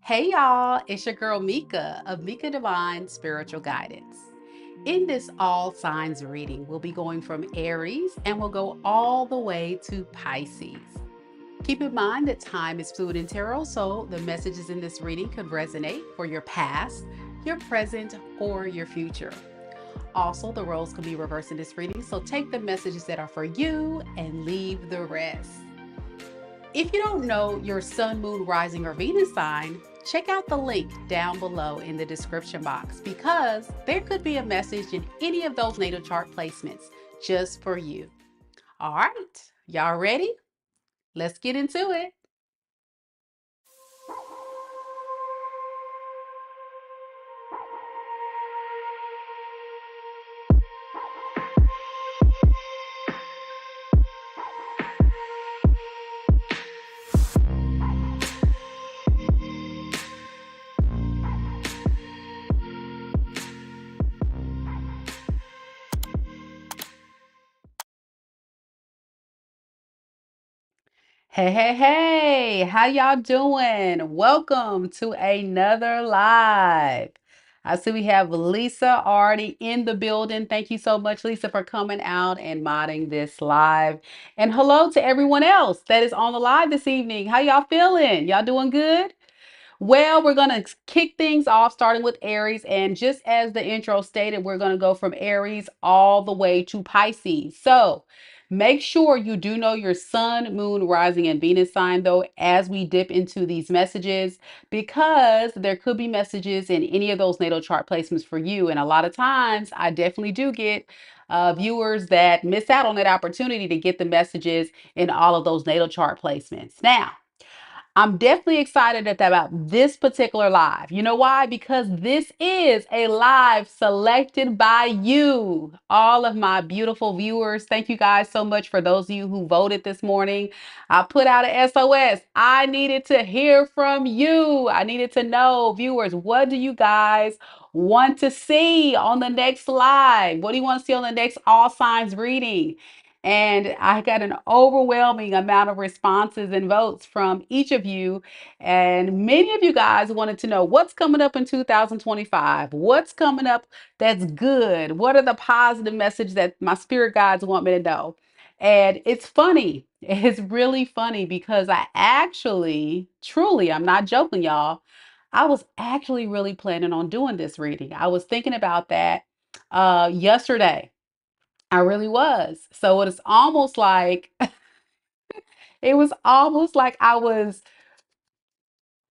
Hey y'all, it's your girl Mika of Mika Divine Spiritual Guidance. In this all signs reading, we'll be going from Aries and we'll go all the way to Pisces. Keep in mind that time is fluid in tarot, so the messages in this reading could resonate for your past, your present, or your future. Also, the roles can be reversed in this reading, so take the messages that are for you and leave the rest. If you don't know your sun, moon, rising, or Venus sign, check out the link down below in the description box because there could be a message in any of those natal chart placements just for you. All right, y'all ready? Let's get into it. Hey, how y'all doing? Welcome to another live. I see we have Lisa already in the building. Thank you so much, Lisa, for coming out and modding this live. And hello to everyone else that is on the live this evening. How y'all feeling? Y'all doing good? Well, we're going to kick things off starting with Aries. And just as the intro stated, we're going to go from Aries all the way to Pisces. So make sure you do know your sun, moon, rising, and Venus sign, though, as we dip into these messages, because there could be messages in any of those natal chart placements for you. And a lot of times, I definitely do get viewers that miss out on that opportunity to get the messages in all of those natal chart placements. Now, I'm definitely excited about this particular live. You know why? Because this is a live selected by you, all of my beautiful viewers. Thank you guys so much for those of you who voted this morning. I put out an SOS. I needed to hear from you. I needed to know, viewers, what do you guys want to see on the next live? What do you want to see on the next All Signs reading? And I got an overwhelming amount of responses and votes from each of you. And many of you guys wanted to know what's coming up in 2025. What's coming up that's good? What are the positive messages that my spirit guides want me to know? And it's funny. It's really funny because I actually, truly, I'm not joking, y'all. I was actually really planning on doing this reading. I was thinking about that yesterday. I really was. So it was almost like I was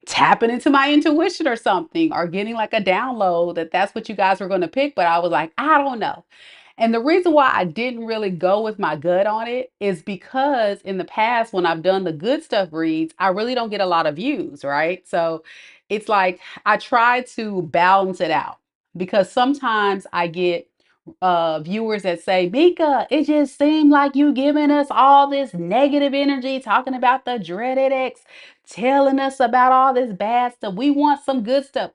tapping into my intuition or something, or getting like a download that that's what you guys were going to pick, but I was like, I don't know. And the reason why I didn't really go with my gut on it is because in the past, when I've done the good stuff reads, I really don't get a lot of views, right? So it's like I try to balance it out because sometimes I get viewers that say, Mika, it just seemed like you giving us all this negative energy, talking about the dreaded ex, telling us about all this bad stuff. We want some good stuff.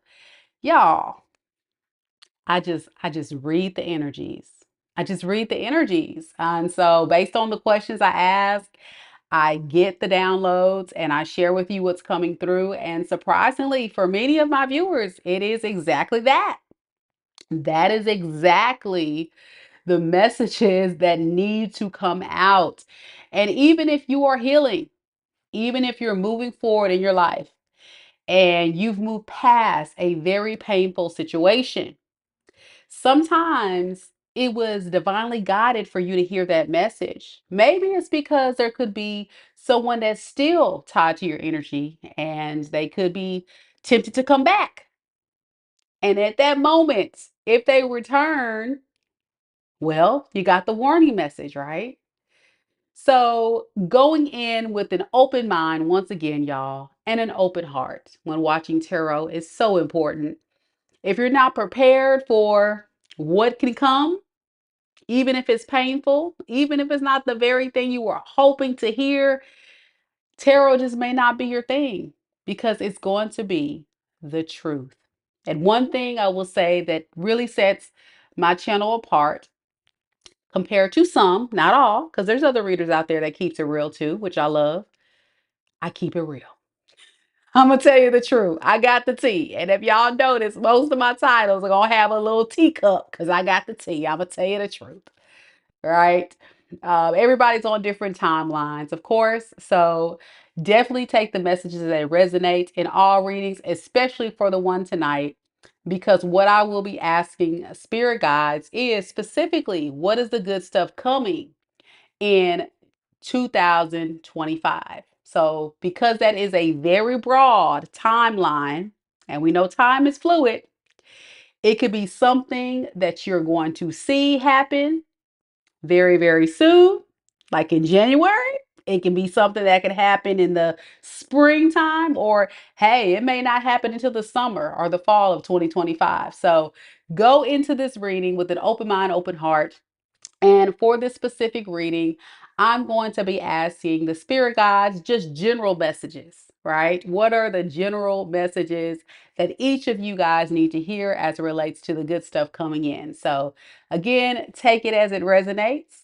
Y'all, I just read the energies. I just read the energies. And so based on the questions I ask, I get the downloads and I share with you what's coming through. And surprisingly, for many of my viewers, it is exactly that. That is exactly the messages that need to come out. And even if you are healing, even if you're moving forward in your life and you've moved past a very painful situation, sometimes it was divinely guided for you to hear that message. Maybe it's because there could be someone that's still tied to your energy and they could be tempted to come back. And at that moment, if they return, well, you got the warning message, right? So, going in with an open mind, once again, y'all, and an open heart when watching tarot is so important. If you're not prepared for what can come, even if it's painful, even if it's not the very thing you were hoping to hear, tarot just may not be your thing because it's going to be the truth. And one thing I will say that really sets my channel apart compared to some, not all, because there's other readers out there that keeps it real too, which I love. I keep it real. I'm gonna tell you the truth. I got the tea. And if y'all notice, most of my titles are gonna have a little teacup because I got the tea. I'm gonna tell you the truth. Right? Everybody's on different timelines, of course. So definitely take the messages that resonate in all readings, especially for the one tonight, because what I will be asking spirit guides is specifically what is the good stuff coming in 2025. So, because that is a very broad timeline, and we know time is fluid, it could be something that you're going to see happen very, very soon, like in January. It can be something that can happen in the springtime, or hey, it may not happen until the summer or the fall of 2025. So, go into this reading with an open mind, open heart. And for this specific reading, I'm going to be asking the spirit guides just general messages, right? What are the general messages that each of you guys need to hear as it relates to the good stuff coming in? So, again, take it as it resonates.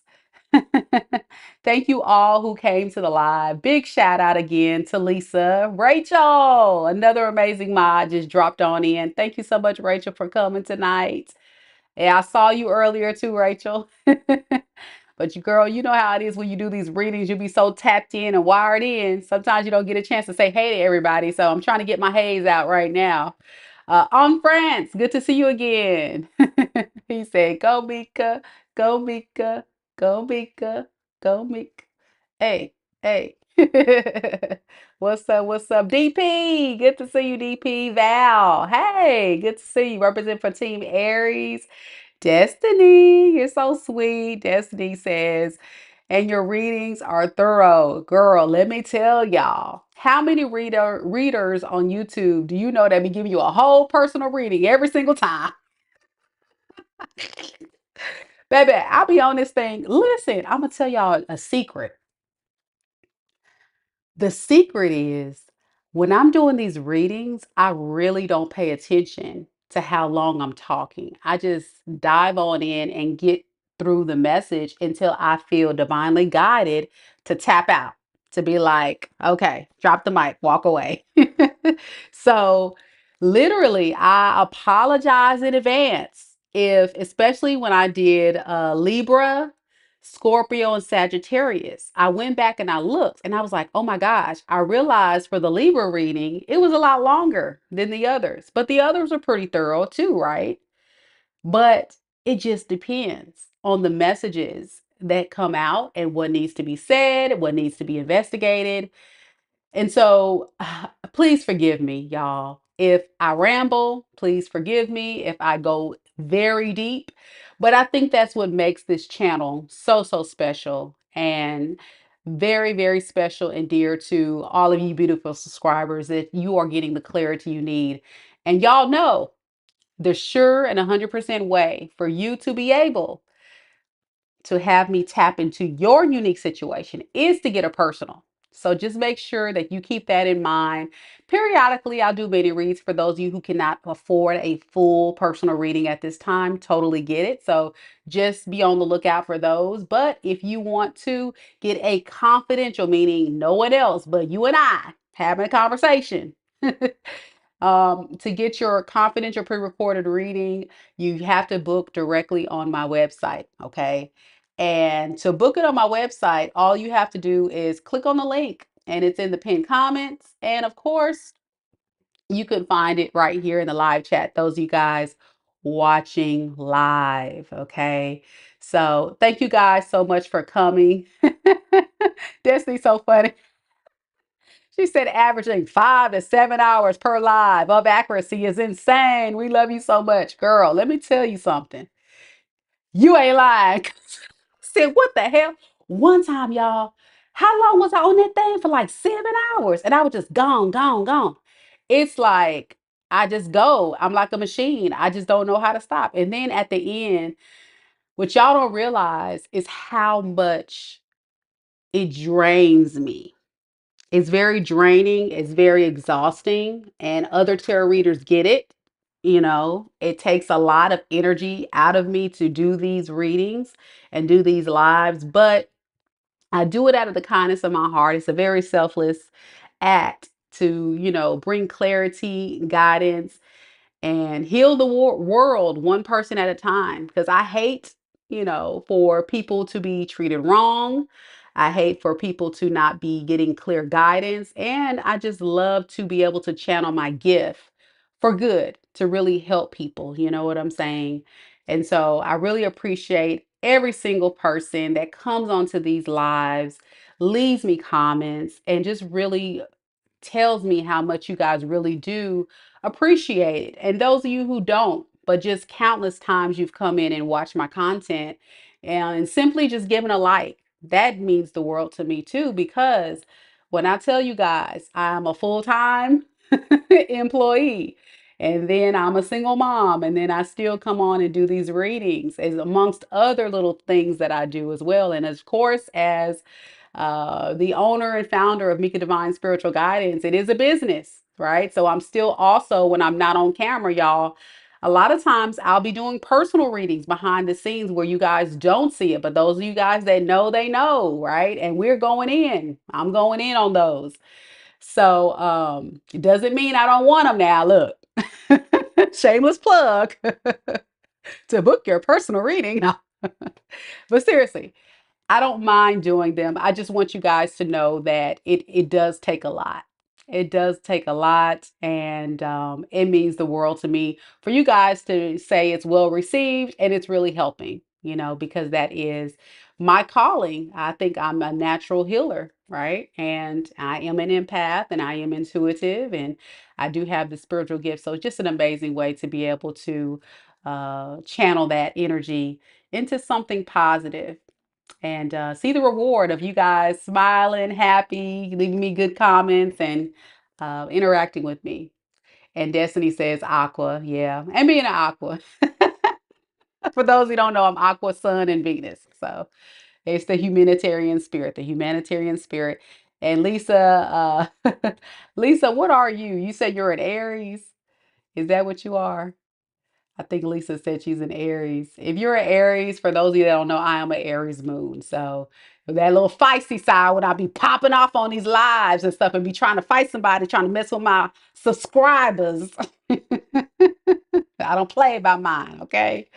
Thank you all who came to the live. Big shout out again to Lisa. Rachel, another amazing mod just dropped on in. Thank you so much, Rachel, for coming tonight. Yeah, I saw you earlier too, Rachel. But you girl, you know how it is when you do these readings, you be so tapped in and wired in. Sometimes you don't get a chance to say hey to everybody. So I'm trying to get my haze out right now. On France, good to see you again. He said, go Mika, go Mika, go Mika, go Mika. Hey, hey. What's up? What's up? DP. Good to see you, DP. Val. Hey, good to see you. Represent for Team Aries. Destiny, you're so sweet. Destiny says, and your readings are thorough. Girl, let me tell y'all, how many readers on YouTube do you know that be giving you a whole personal reading every single time? Baby, I'll be on this thing. Listen, I'm gonna tell y'all a secret. The secret is when I'm doing these readings, I really don't pay attention to how long I'm talking. I just dive on in and get through the message until I feel divinely guided to tap out, to be like, okay, drop the mic, walk away. So, literally, I apologize in advance if, especially when I did Libra, Scorpio, and Sagittarius. I went back and I looked and I was like, oh my gosh, I realized for the Libra reading, it was a lot longer than the others, but the others are pretty thorough too, right? But it just depends on the messages that come out and what needs to be said, what needs to be investigated. And so, please forgive me, y'all. If I ramble, please forgive me if I go very deep. But I think that's what makes this channel so, so special and very, very special and dear to all of you beautiful subscribers, that you are getting the clarity you need. And y'all know the sure and 100% way for you to be able to have me tap into your unique situation is to get a personal. So just make sure that you keep that in mind. Periodically, I'll do mini reads for those of you who cannot afford a full personal reading at this time. Totally get it. So just be on the lookout for those. But if you want to get a confidential, meaning no one else but you and I having a conversation, to get your confidential pre-recorded reading, you have to book directly on my website. Okay. And to book it on my website, all you have to do is click on the link and it's in the pinned comments. And of course, you can find it right here in the live chat, those of you guys watching live. Okay. So thank you guys so much for coming. Destiny's so funny. She said averaging 5 to 7 hours per live of accuracy is insane. We love you so much, girl. Let me tell you something. You ain't lying. Said, what the hell? One time, y'all, how long was I on that thing? For like 7 hours. And I was just gone, gone, gone. It's like I just go. I'm like a machine. I just don't know how to stop. And then at the end, what y'all don't realize is how much it drains me. It's very draining, it's very exhausting, and other tarot readers get it. You know, it takes a lot of energy out of me to do these readings and do these lives, but I do it out of the kindness of my heart. It's a very selfless act to, bring clarity, guidance, and heal the world one person at a time. Because I hate, for people to be treated wrong. I hate for people to not be getting clear guidance. And I just love to be able to channel my gift for good to really help people. You know what I'm saying? And so I really appreciate every single person that comes onto these lives, leaves me comments, and just really tells me how much you guys really do appreciate it. And those of you who don't, but just countless times you've come in and watched my content and simply just given a like, that means the world to me too. Because when I tell you guys, I'm a full-time employee, and then I'm a single mom, and then I still come on and do these readings, as amongst other little things that I do as well. And of course, as the owner and founder of Mika Divine Spiritual Guidance, it is a business, right? So I'm still also, when I'm not on camera, y'all, a lot of times I'll be doing personal readings behind the scenes where you guys don't see it. But those of you guys that know, they know, right? And we're going in. I'm going in on those. So it doesn't mean I don't want them now. Look, shameless plug to book your personal reading. No. But seriously, I don't mind doing them. I just want you guys to know that it does take a lot. It does take a lot, and it means the world to me for you guys to say it's well received and it's really helping, because that is my calling. I think I'm a natural healer, right? And I am an empath and I am intuitive and I do have the spiritual gift. So it's just an amazing way to be able to channel that energy into something positive and see the reward of you guys smiling, happy, leaving me good comments, and interacting with me. And Destiny says Aqua, yeah, and being an Aqua. For those who don't know, I'm Aqua, Sun, and Venus. So it's the humanitarian spirit, the humanitarian spirit. And Lisa, Lisa, what are you? You said you're an Aries. Is that what you are? I think Lisa said she's an Aries. If you're an Aries, for those of you that don't know, I am an Aries moon. So that little feisty side when I be popping off on these lives and stuff and be trying to fight somebody, trying to mess with my subscribers. I don't play about mine, okay?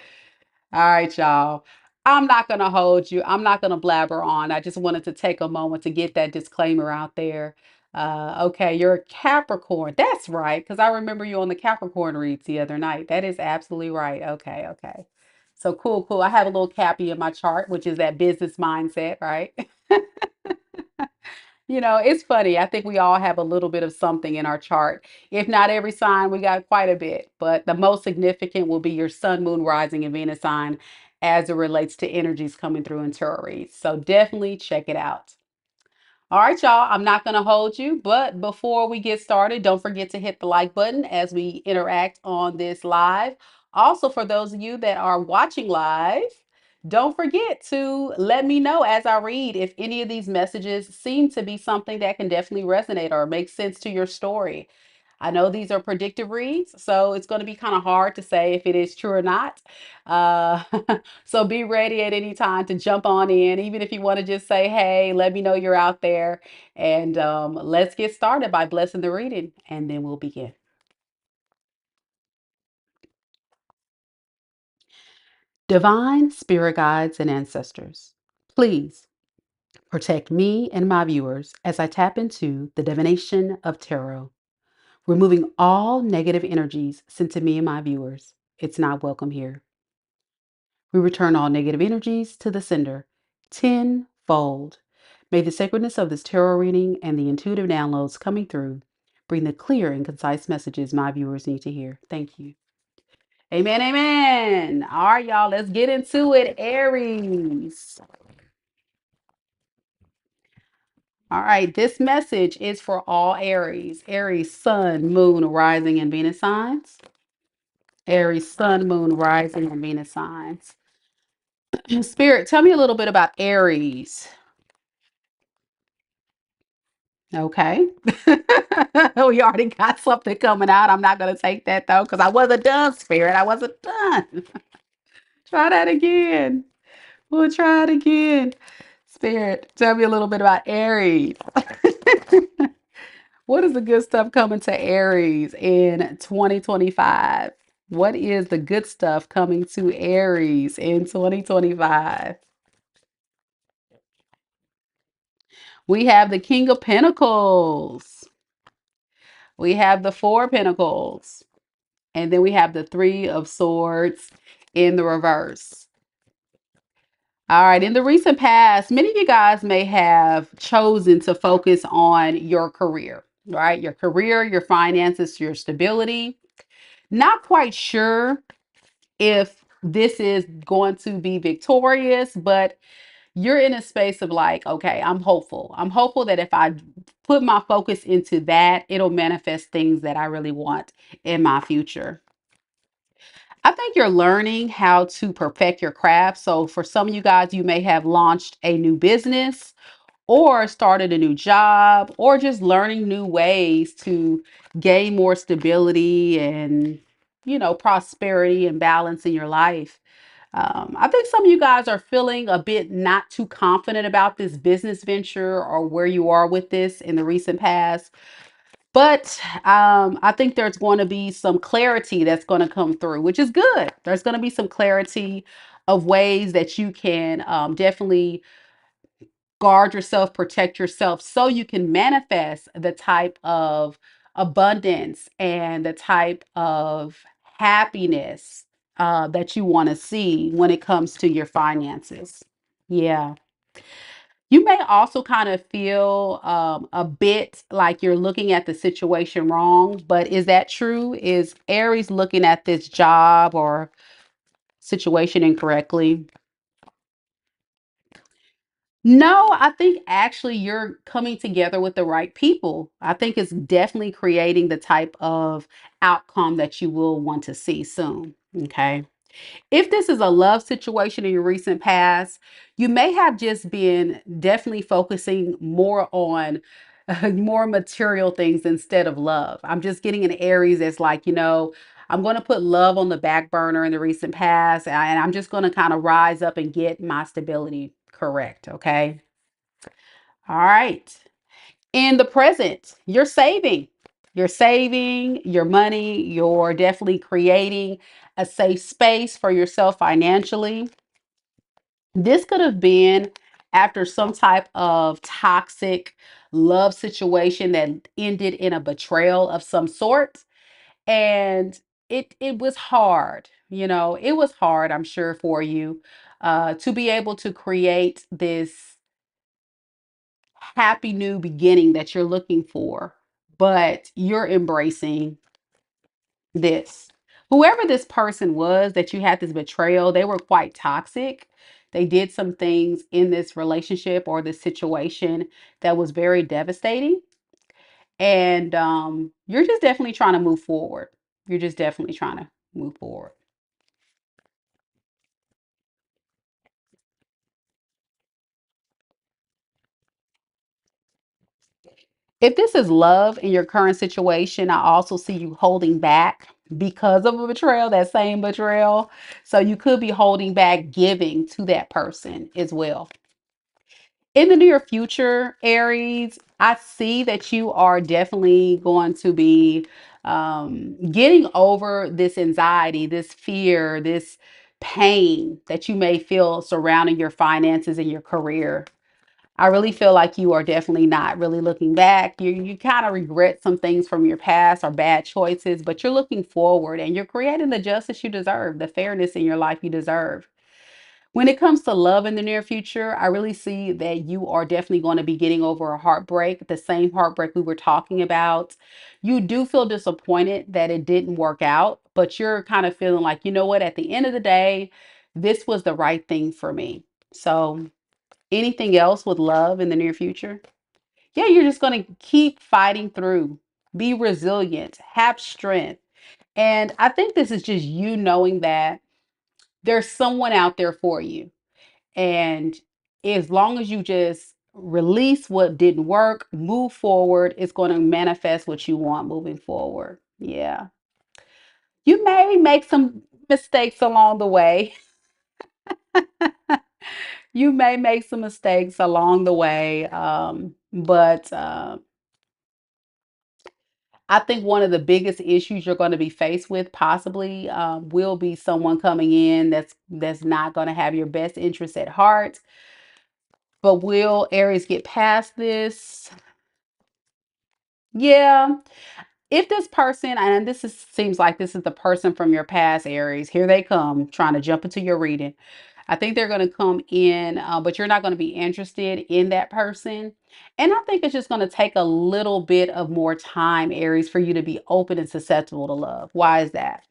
All right, y'all. I'm not going to hold you. I'm not going to blabber on. I just wanted to take a moment to get that disclaimer out there. Okay, you're a Capricorn. That's right, because I remember you on the Capricorn reads the other night. That is absolutely right. Okay, okay. So cool, cool. I have a little Cappy in my chart, which is that business mindset, right? It's funny. I think we all have a little bit of something in our chart. If not every sign, we got quite a bit. But the most significant will be your sun, moon, rising, and Venus sign as it relates to energies coming through in tarot reads. So definitely check it out. All right, y'all, I'm not going to hold you, but before we get started, don't forget to hit the like button as we interact on this live. Also, for those of you that are watching live, don't forget to let me know as I read if any of these messages seem to be something that can definitely resonate or make sense to your story. I know these are predictive reads, so it's going to be kind of hard to say if it is true or not. Uh, so be ready at any time to jump on in, even if you want to just say, hey, let me know you're out there. And let's get started by blessing the reading, and then we'll begin. Divine spirit guides and ancestors, please protect me and my viewers as I tap into the divination of tarot, removing all negative energies sent to me and my viewers. It's not welcome here. We return all negative energies to the sender tenfold. May the sacredness of this tarot reading and the intuitive downloads coming through bring the clear and concise messages my viewers need to hear. Thank you. Amen, amen. All right, y'all, let's get into it. Aries. All right, this message is for all Aries. Aries, sun, moon, rising, and Venus signs. Aries, sun, moon, rising, and Venus signs. Spirit, tell me a little bit about Aries. Okay. We already got something coming out. I'm not going to take that though, because I wasn't done, Spirit. I wasn't done. Try that again. We'll try it again. Spirit, tell me a little bit about Aries. What is the good stuff coming to Aries in 2025? What is the good stuff coming to Aries in 2025? We have the King of Pentacles. We have the Four of Pentacles. And then we have the Three of Swords in the reverse. All right, in the recent past, many of you guys may have chosen to focus on your career, right? Your career, your finances, your stability. Not quite sure if this is going to be victorious, but you're in a space of like, okay, I'm hopeful. I'm hopeful that if I put my focus into that, it'll manifest things that I really want in my future. I think you're learning how to perfect your craft. So for some of you guys, you may have launched a new business or started a new job or just learning new ways to gain more stability and, prosperity and balance in your life. I think some of you guys are feeling a bit not too confident about this business venture or where you are with this in the recent past. But I think there's going to be some clarity that's going to come through, which is good. There's going to be some clarity of ways that you can definitely guard yourself, protect yourself, so you can manifest the type of abundance and the type of happiness that you want to see when it comes to your finances. Yeah. You may also kind of feel a bit like you're looking at the situation wrong, but is that true? Is Aries looking at this job or situation incorrectly? No, I think actually you're coming together with the right people. I think it's definitely creating the type of outcome that you will want to see soon. Okay. If this is a love situation in your recent past, you may have just been definitely focusing more on more material things instead of love. I'm just getting an Aries that's like, I'm going to put love on the back burner in the recent past, and I'm just going to kind of rise up and get my stability correct. Okay. All right. In the present, you're saving. You're saving your money. You're definitely creating a safe space for yourself financially. This could have been after some type of toxic love situation that ended in a betrayal of some sort. And it was hard, it was hard, I'm sure, for you to be able to create this happy new beginning that you're looking for, but you're embracing this. Whoever this person was that you had this betrayal, they were quite toxic. They did some things in this relationship or this situation that was very devastating. And you're just definitely trying to move forward. You're just definitely trying to move forward. If this is love in your current situation, I also see you holding back because of a betrayal, that same betrayal. So you could be holding back giving to that person as well. In the near future, Aries, I see that you are definitely going to be getting over this anxiety, this fear, this pain that you may feel surrounding your finances and your career. I really feel like you are definitely not really looking back. You kind of regret some things from your past or bad choices, but you're looking forward and you're creating the justice you deserve, the fairness in your life you deserve. When it comes to love in the near future, I really see that you are definitely going to be getting over a heartbreak, the same heartbreak we were talking about. You do feel disappointed that it didn't work out, but you're kind of feeling like, you know what, at the end of the day, this was the right thing for me. So, anything else with love in the near future? Yeah, you're just going to keep fighting through, be resilient, have strength. And I think this is just you knowing that there's someone out there for you. And as long as you just release what didn't work, move forward, it's going to manifest what you want moving forward. Yeah. You may make some mistakes along the way. You may make some mistakes along the way, but I think one of the biggest issues you're going to be faced with possibly will be someone coming in that's not going to have your best interest at heart. But will Aries get past this? Yeah. If this person, and seems like this is the person from your past, Aries, here they come trying to jump into your reading. I think they're going to come in, but you're not going to be interested in that person. And I think it's just going to take a little bit of more time, Aries, for you to be open and susceptible to love. Why is that?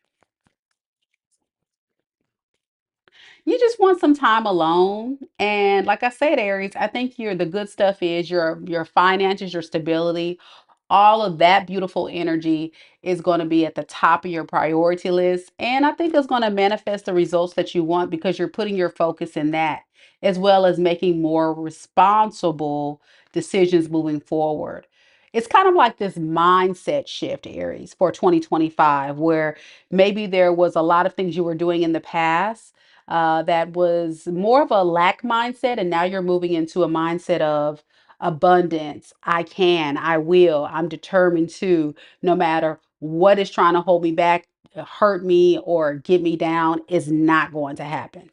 You just want some time alone. And like I said, Aries, I think the good stuff is your finances, your stability, all of that beautiful energy is going to be at the top of your priority list. And I think it's going to manifest the results that you want because you're putting your focus in that, as well as making more responsible decisions moving forward. It's kind of like this mindset shift, Aries, for 2025, where maybe there was a lot of things you were doing in the past that was more of a lack mindset, and now you're moving into a mindset of abundance. I will, I'm determined to, no matter what is trying to hold me back, hurt me, or get me down, is not going to happen.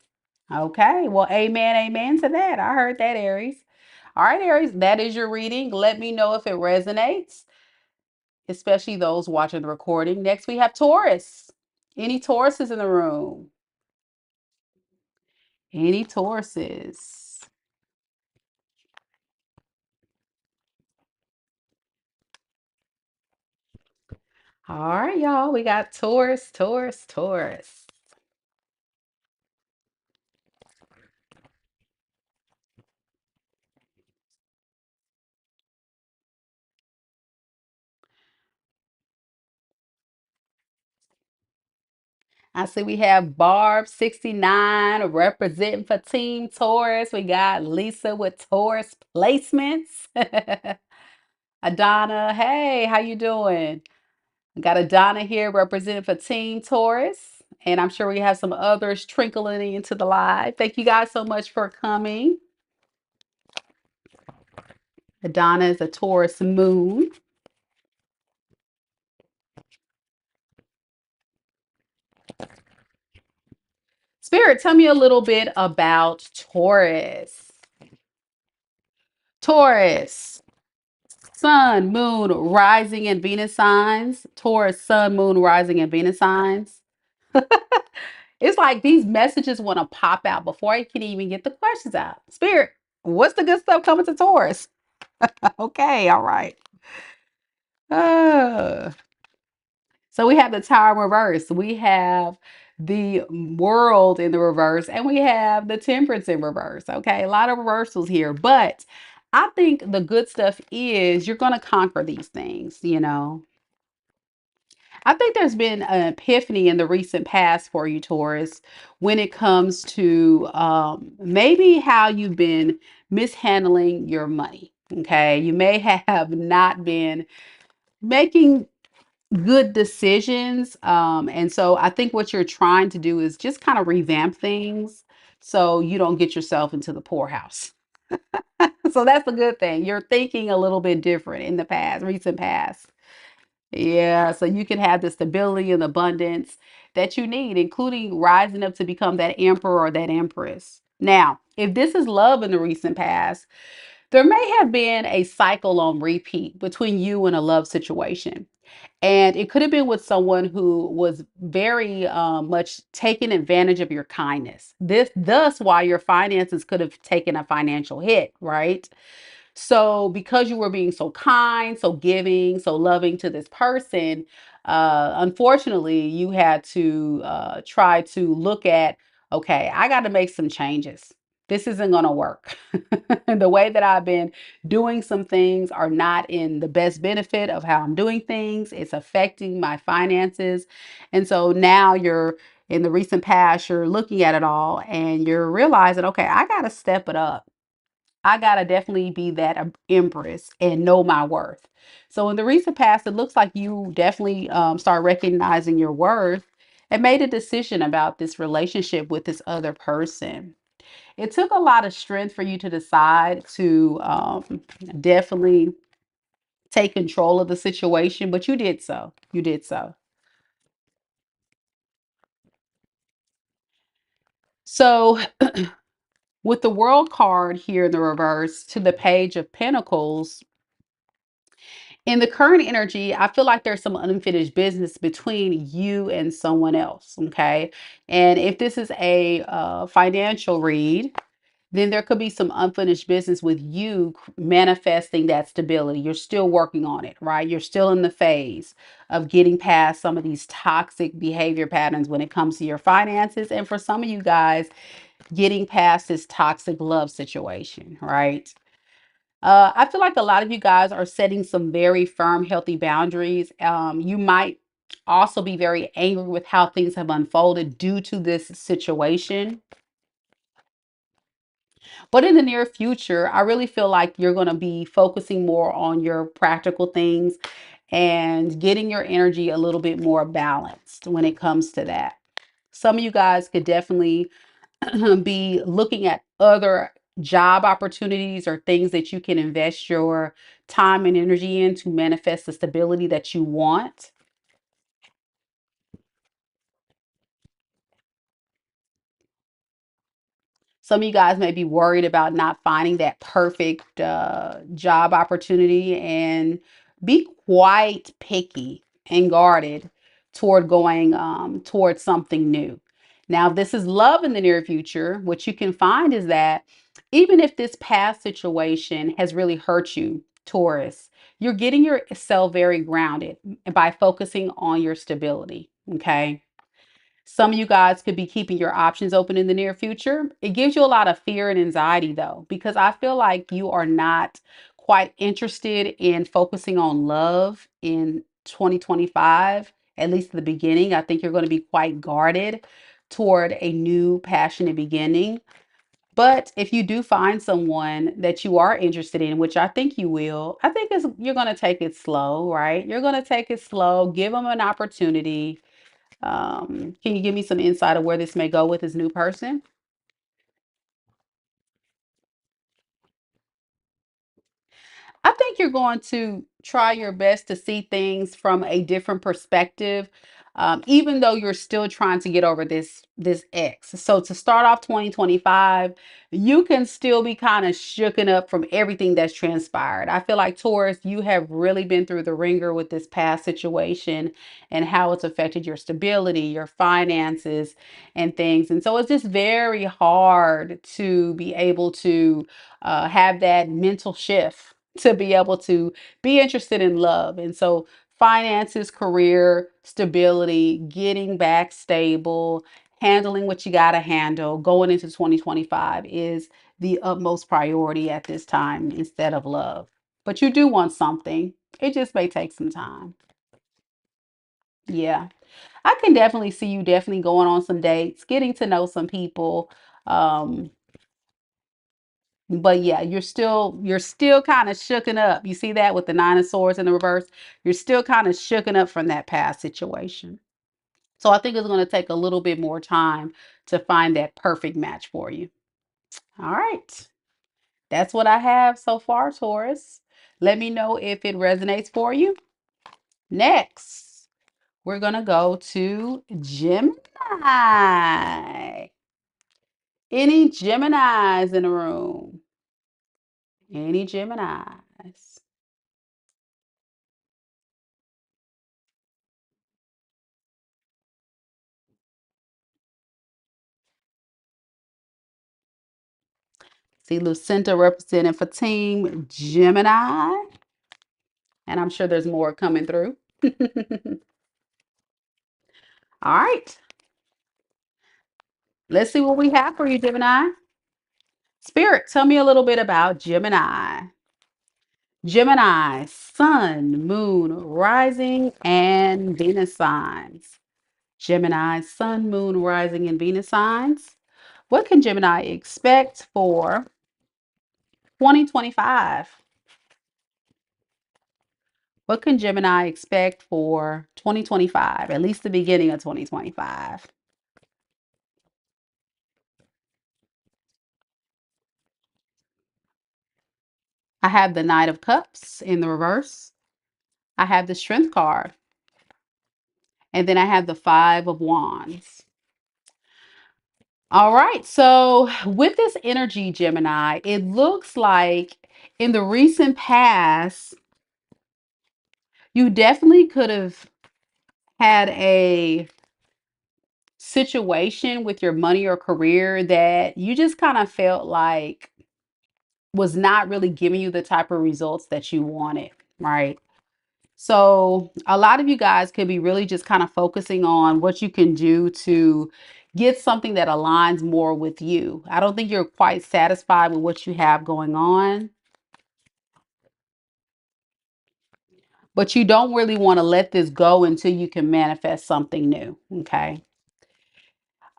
Okay, well, amen, amen to that. I heard that, Aries. All right, Aries, that is your reading. Let me know if it resonates, especially those watching the recording. Next, we have Taurus. Any Tauruses in the room? Any Tauruses? All right, y'all. We got Taurus, Taurus, Taurus. I see we have Barb 69 representing for Team Taurus. We got Lisa with Taurus placements. Adana, hey, how you doing? We got Adana here representing for Team Taurus. And I'm sure we have some others trickling into the live. Thank you guys so much for coming. Adana is a Taurus moon. Spirit, tell me a little bit about Taurus. Taurus, Sun, Moon, Rising, and Venus signs. Taurus, Sun, Moon, Rising, and Venus signs. It's like these messages want to pop out before I can even get the questions out. Spirit, what's the good stuff coming to Taurus? Okay, all right. Uh, so we have the Tower in reverse. We have the World in the reverse, and we have the Temperance in reverse. Okay, a lot of reversals here, but I think the good stuff is you're going to conquer these things. I think there's been an epiphany in the recent past for you, Taurus, when it comes to maybe how you've been mishandling your money. Okay, you may have not been making good decisions. And so I think what you're trying to do is just kind of revamp things so you don't get yourself into the poorhouse. So that's a good thing. You're thinking a little bit different in the past, recent past. Yeah, so you can have the stability and abundance that you need, including rising up to become that emperor or that empress. Now, if this is love in the recent past, there may have been a cycle on repeat between you and a love situation. And it could have been with someone who was very much taking advantage of your kindness. Thus, why your finances could have taken a financial hit, right? So, because you were being so kind, so giving, so loving to this person, unfortunately, you had to try to look at, okay, I got to make some changes. This isn't going to work. The way that I've been doing some things are not in the best benefit of how I'm doing things. It's affecting my finances. And so now you're in the recent past, you're looking at it all and you're realizing, okay, I got to step it up. I gotta definitely be that empress and know my worth. So in the recent past, it looks like you definitely start recognizing your worth and made a decision about this relationship with this other person. It took a lot of strength for you to decide to definitely take control of the situation, but you did so. You did so. So, with the World card here in the reverse to the Page of Pentacles, in the current energy, I feel like there's some unfinished business between you and someone else. Okay. And if this is a financial read, then there could be some unfinished business with you manifesting that stability. You're still working on it, right? You're still in the phase of getting past some of these toxic behavior patterns when it comes to your finances. And for some of you guys, getting past this toxic love situation, right? I feel like a lot of you guys are setting some very firm, healthy boundaries. You might also be very angry with how things have unfolded due to this situation. But in the near future, I really feel like you're going to be focusing more on your practical things and getting your energy a little bit more balanced when it comes to that. Some of you guys could definitely be looking at other job opportunities or things that you can invest your time and energy in to manifest the stability that you want. Some of you guys may be worried about not finding that perfect job opportunity, and be quite picky and guarded toward going towards something new. Now, if this is love in the near future, what you can find is that even if this past situation has really hurt you, Taurus, you're getting yourself very grounded by focusing on your stability. Okay. Some of you guys could be keeping your options open in the near future. It gives you a lot of fear and anxiety, though, because I feel like you are not quite interested in focusing on love in 2025, at least in the beginning. I think you're going to be quite guarded toward a new passionate beginning. But if you do find someone that you are interested in, which I think you will, I think you're going to take it slow, right? You're going to take it slow, give them an opportunity. Can you give me some insight of where this may go with this new person? I think you're going to try your best to see things from a different perspective, even though you're still trying to get over this X. So to start off 2025, you can still be kind of shooken up from everything that's transpired. I feel like Taurus, you have really been through the ringer with this past situation and how it's affected your stability, your finances, and things. And so it's just very hard to be able to have that mental shift to be able to be interested in love. And so finances, career, stability, getting back stable, handling what you got to handle going into 2025 is the utmost priority at this time instead of love. But you do want something. It just may take some time. Yeah. I can definitely see you definitely going on some dates, getting to know some people. Um, But yeah, you're still kind of shooken up. You see that with the Nine of Swords in the reverse? You're still kind of shooken up from that past situation. So I think it's going to take a little bit more time to find that perfect match for you. All right. That's what I have so far, Taurus. Let me know if it resonates for you. Next, we're going to go to Gemini. Any Geminis in the room? Any Geminis? See Lucinda representing for Team Gemini. And I'm sure there's more coming through. All right. Let's see what we have for you, Gemini. Spirit, tell me a little bit about Gemini. Gemini, Sun, Moon, Rising, and Venus signs. Gemini, Sun, Moon, Rising, and Venus signs. What can Gemini expect for 2025? What can Gemini expect for 2025, at least the beginning of 2025? I have the Knight of Cups in the reverse. I have the Strength card. And then I have the Five of Wands. All right. So with this energy, Gemini, it looks like in the recent past, you definitely could have had a situation with your money or career that you just kind of felt like was not really giving you the type of results that you wanted, right? So a lot of you guys could be really just kind of focusing on what you can do to get something that aligns more with you. I don't think you're quite satisfied with what you have going on, but you don't really want to let this go until you can manifest something new. Okay.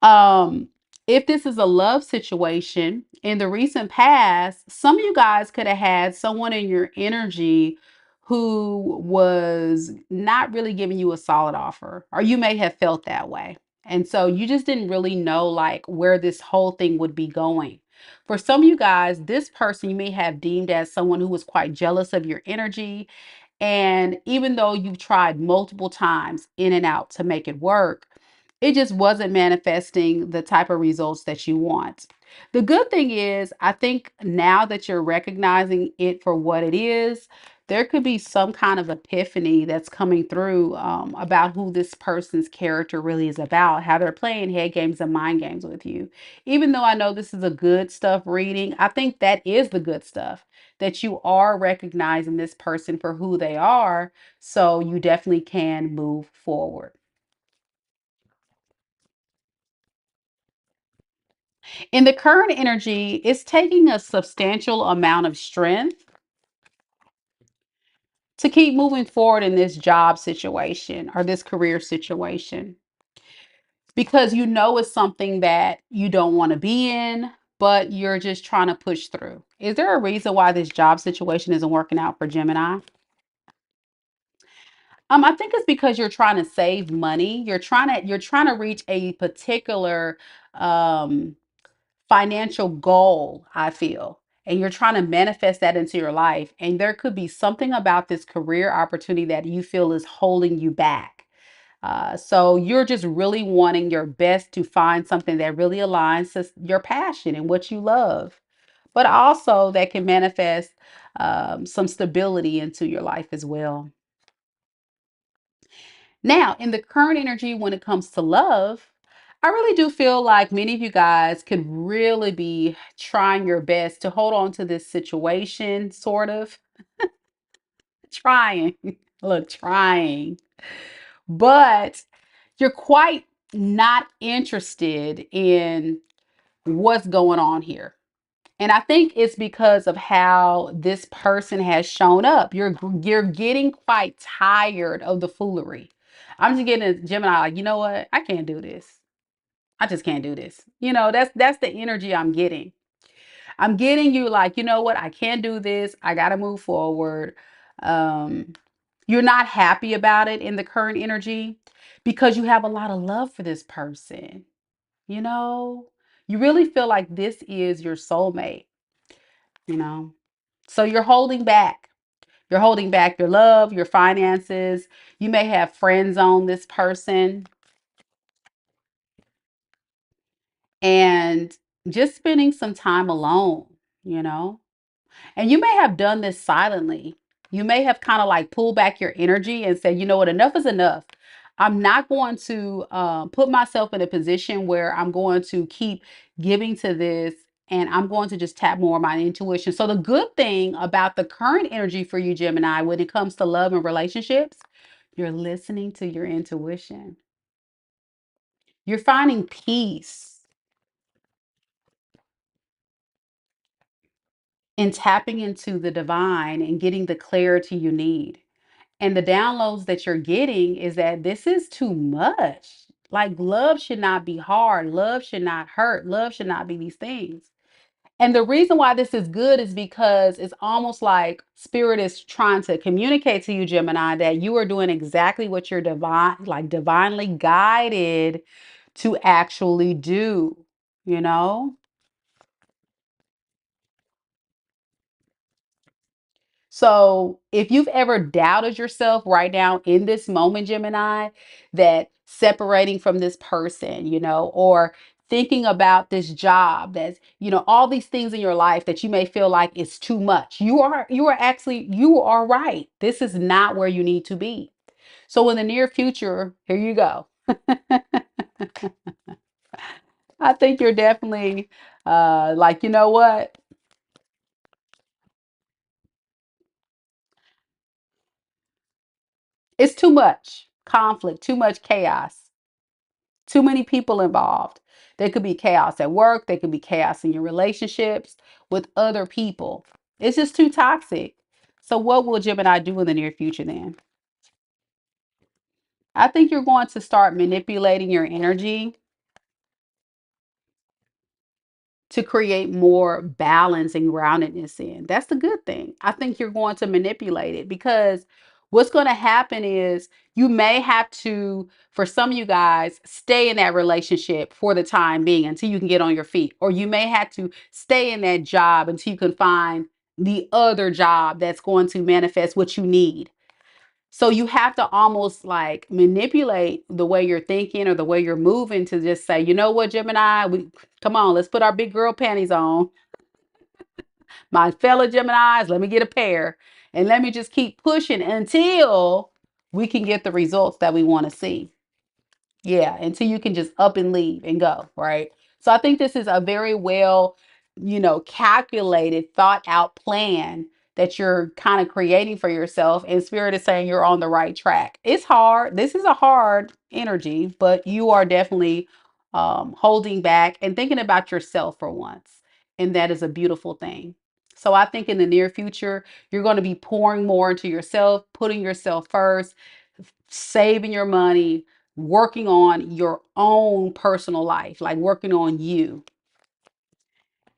Um, if this is a love situation in the recent past, some of you guys could have had someone in your energy who was not really giving you a solid offer, or you may have felt that way. And so you just didn't really know like where this whole thing would be going. For some of you guys, this person you may have deemed as someone who was quite jealous of your energy. And even though you've tried multiple times in and out to make it work, it just wasn't manifesting the type of results that you want. The good thing is, I think now that you're recognizing it for what it is, there could be some kind of epiphany that's coming through about who this person's character really is about, how they're playing head games and mind games with you. Even though I know this is a good stuff reading, I think that is the good stuff, that you are recognizing this person for who they are, so you definitely can move forward. In the current energy, it's taking a substantial amount of strength to keep moving forward in this job situation or this career situation, because you know it's something that you don't want to be in, but you're just trying to push through. Is there a reason why this job situation isn't working out for Gemini? I think it's because you're trying to save money. You're trying to reach a particular um financial goal, I feel. And you're trying to manifest that into your life. And there could be something about this career opportunity that you feel is holding you back. So you're just really wanting your best to find something that really aligns to your passion and what you love, but also that can manifest some stability into your life as well. Now, in the current energy, when it comes to love, I really do feel like many of you guys could really be trying your best to hold on to this situation, sort of trying. Look, trying, but you're quite not interested in what's going on here. And I think it's because of how this person has shown up. You're getting quite tired of the foolery. I'm just getting a Gemini, like, you know what? I can't do this. I just can't do this. That's the energy I'm getting. I'm getting you like, you know what? I can't do this. I gotta move forward. Um, you're not happy about it in the current energy because you have a lot of love for this person. You know, you really feel like this is your soulmate, you know. So you're holding back. You're holding back your love, your finances. You may have friends on this person and just spending some time alone, you know. And you may have done this silently. You may have kind of like pulled back your energy and said, you know what, enough is enough. I'm not going to put myself in a position where I'm going to keep giving to this, and I'm going to just tap more of my intuition. So the good thing about the current energy for you, Gemini, when it comes to love and relationships, you're listening to your intuition. You're finding peace in tapping into the divine and getting the clarity you need. And the downloads that you're getting is that this is too much. Like, love should not be hard. Love should not hurt. Love should not be these things. And the reason why this is good is because it's almost like spirit is trying to communicate to you, Gemini, that you are doing exactly what you're divinely guided to actually do, you know? So if you've ever doubted yourself right now in this moment, Gemini, that separating from this person, or thinking about this job, that's, all these things in your life that you may feel like it's too much. You are right. This is not where you need to be. So in the near future, here you go. I think you're definitely like, you know what? It's too much conflict, too much chaos, too many people involved. There could be chaos at work, there could be chaos in your relationships with other people. It's just too toxic. So, what will Gemini do in the near future then? I think you're going to start manipulating your energy to create more balance and groundedness in. That's the good thing. I think you're going to manipulate it because what's going to happen is you may have to, for some of you guys, stay in that relationship for the time being until you can get on your feet. Or you may have to stay in that job until you can find the other job that's going to manifest what you need. So you have to almost like manipulate the way you're thinking or the way you're moving to just say, you know what, Gemini, come on, let's put our big girl panties on. My fellow Geminis, let me get a pair and let me just keep pushing until we can get the results that we want to see. Yeah, until you can just up and leave and go, right? So I think this is a very well, calculated, thought out plan that you're kind of creating for yourself. And Spirit is saying you're on the right track. It's hard. This is a hard energy, but you are definitely holding back and thinking about yourself for once. And that is a beautiful thing. So I think in the near future, you're going to be pouring more into yourself, putting yourself first, saving your money, working on your own personal life, like working on you.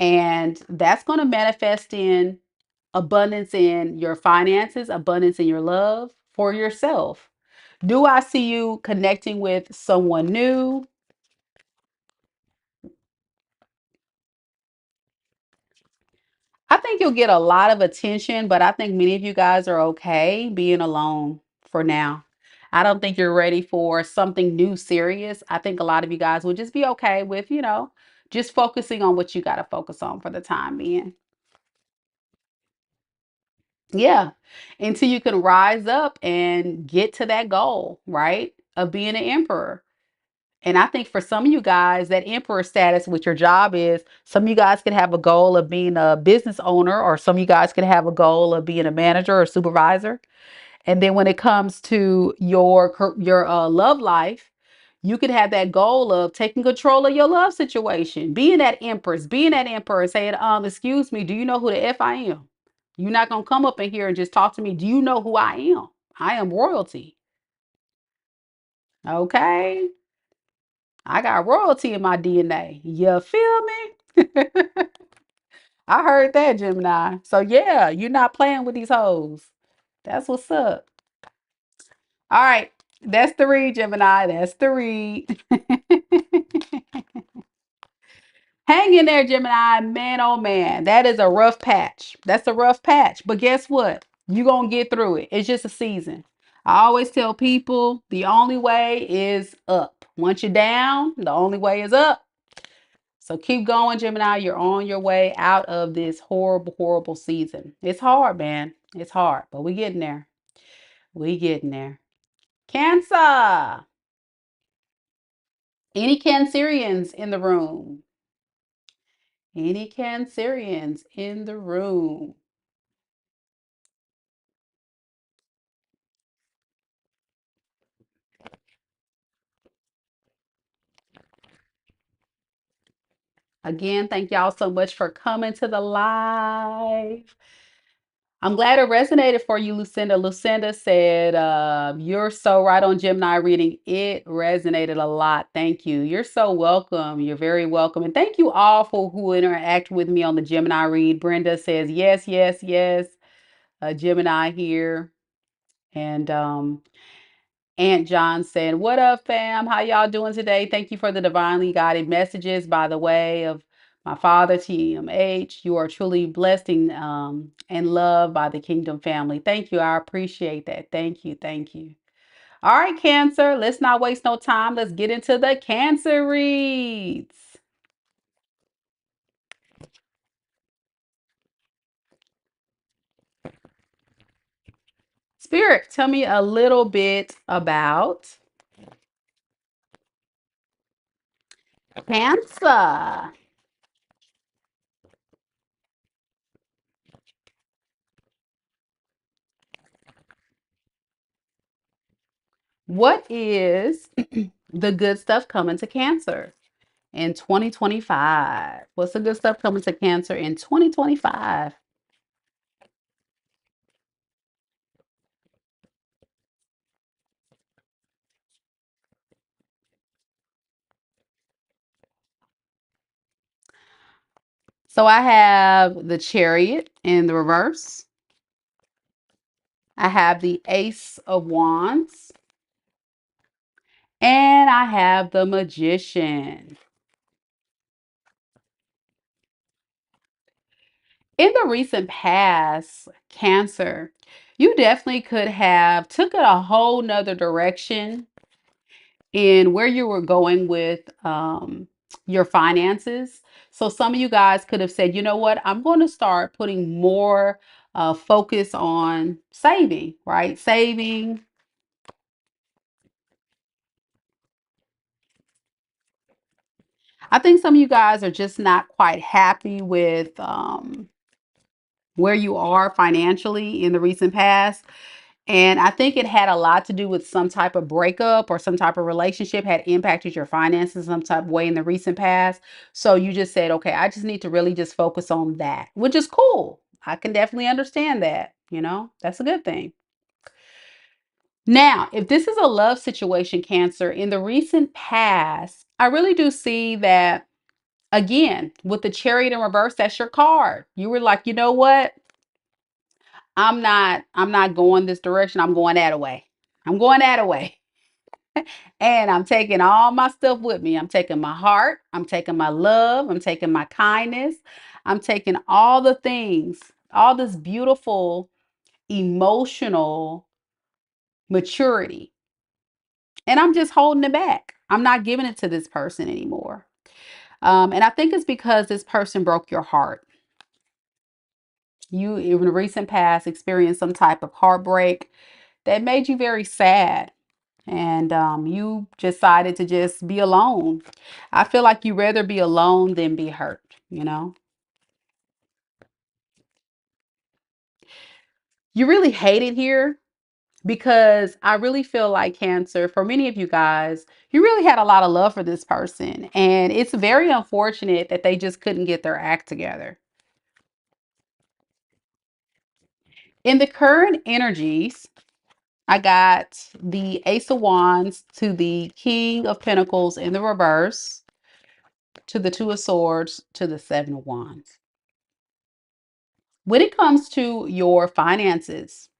And that's going to manifest in abundance in your finances, abundance in your love for yourself. Do I see you connecting with someone new? I think you'll get a lot of attention, but I think many of you guys are okay being alone for now. I don't think you're ready for something new, serious. I think a lot of you guys will just be okay with, just focusing on what you got to focus on for the time being. Yeah. Until you can rise up and get to that goal, right? Of being an emperor. And I think for some of you guys, that emperor status with your job is some of you guys can have a goal of being a business owner, or some of you guys can have a goal of being a manager or supervisor. And then when it comes to your love life, you could have that goal of taking control of your love situation, being that empress, being that emperor, and saying, excuse me, do you know who the F I am? You're not gonna come up in here and just talk to me. Do you know who I am? I am royalty. Okay. I got royalty in my DNA. You feel me? I heard that, Gemini. So yeah, you're not playing with these hoes. That's what's up. All right. That's the read, Gemini. That's the read. Hang in there, Gemini. Man, oh man. That is a rough patch. That's a rough patch. But guess what? You're going to get through it. It's just a season. I always tell people the only way is up. Once you're down, the only way is up. So keep going, Gemini. You're on your way out of this horrible, horrible season. It's hard, man. It's hard, but we getting there. We getting there. Cancer. Any Cancerians in the room? Any Cancerians in the room? Again, thank y'all so much for coming to the live. I'm glad it resonated for you, Lucinda. Lucinda said, you're so right on Gemini reading. It resonated a lot. Thank you. You're so welcome. You're very welcome. And thank you all for who interact with me on the Gemini read. Brenda says, yes, yes, yes. Gemini here. And Aunt John said, what up, fam? How y'all doing today? Thank you for the divinely guided messages, by the way, of My father, TMH, you are truly blessed and loved by the Kingdom family. Thank you. I appreciate that. Thank you. Thank you. All right, Cancer, let's not waste no time. Let's get into the Cancer reads. Spirit, tell me a little bit about Cancer. What is the good stuff coming to Cancer in 2025? What's the good stuff coming to Cancer in 2025? So I have the Chariot in the reverse. I have the Ace of Wands. And I have the Magician. In the recent past, Cancer, you definitely could have took it a whole nother direction in where you were going with your finances. So some of you guys could have said, you know what, I'm going to start putting more focus on saving, right? Saving. I think some of you guys are just not quite happy with where you are financially in the recent past. And I think it had a lot to do with some type of breakup or some type of relationship had impacted your finances some type of way in the recent past. So you just said, okay, I just need to really just focus on that, which is cool. I can definitely understand that. That's a good thing. Now, if this is a love situation, Cancer, in the recent past, I really do see that again with the Chariot in reverse, that's your card. You were like, you know what? I'm not going this direction. I'm going that way. I'm going that way. And I'm taking all my stuff with me. I'm taking my heart. I'm taking my love. I'm taking my kindness. I'm taking all the things, all this beautiful emotional maturity. And I'm just holding it back. I'm not giving it to this person anymore. And I think it's because this person broke your heart. You, in the recent past, experienced some type of heartbreak that made you very sad. And you decided to just be alone. I feel like you rather be alone than be hurt. You really hate it here because I really feel like Cancer, for many of you guys, you really had a lot of love for this person. And it's very unfortunate that they just couldn't get their act together. In the current energies, I got the Ace of Wands to the King of Pentacles in the reverse, to the Two of Swords, to the Seven of Wands. When it comes to your finances,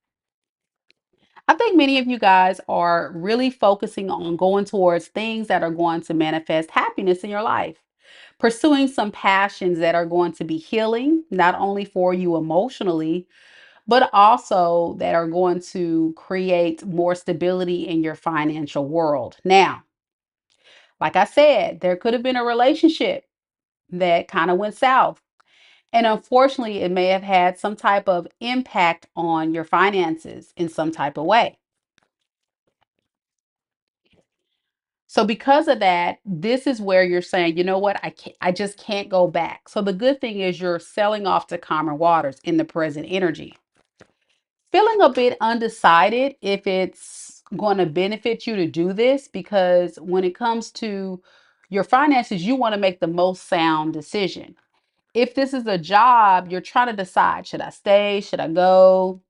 I think many of you guys are really focusing on going towards things that are going to manifest happiness in your life, pursuing some passions that are going to be healing, not only for you emotionally, but also that are going to create more stability in your financial world. Now, like I said, there could have been a relationship that kind of went south. And unfortunately, it may have had some type of impact on your finances in some type of way. So because of that, this is where you're saying, you know what, I just can't go back. So the good thing is you're selling off to calmer waters in the present energy. Feeling a bit undecided if it's going to benefit you to do this, because when it comes to your finances, you want to make the most sound decision. If this is a job, you're trying to decide, should I stay? Should I go?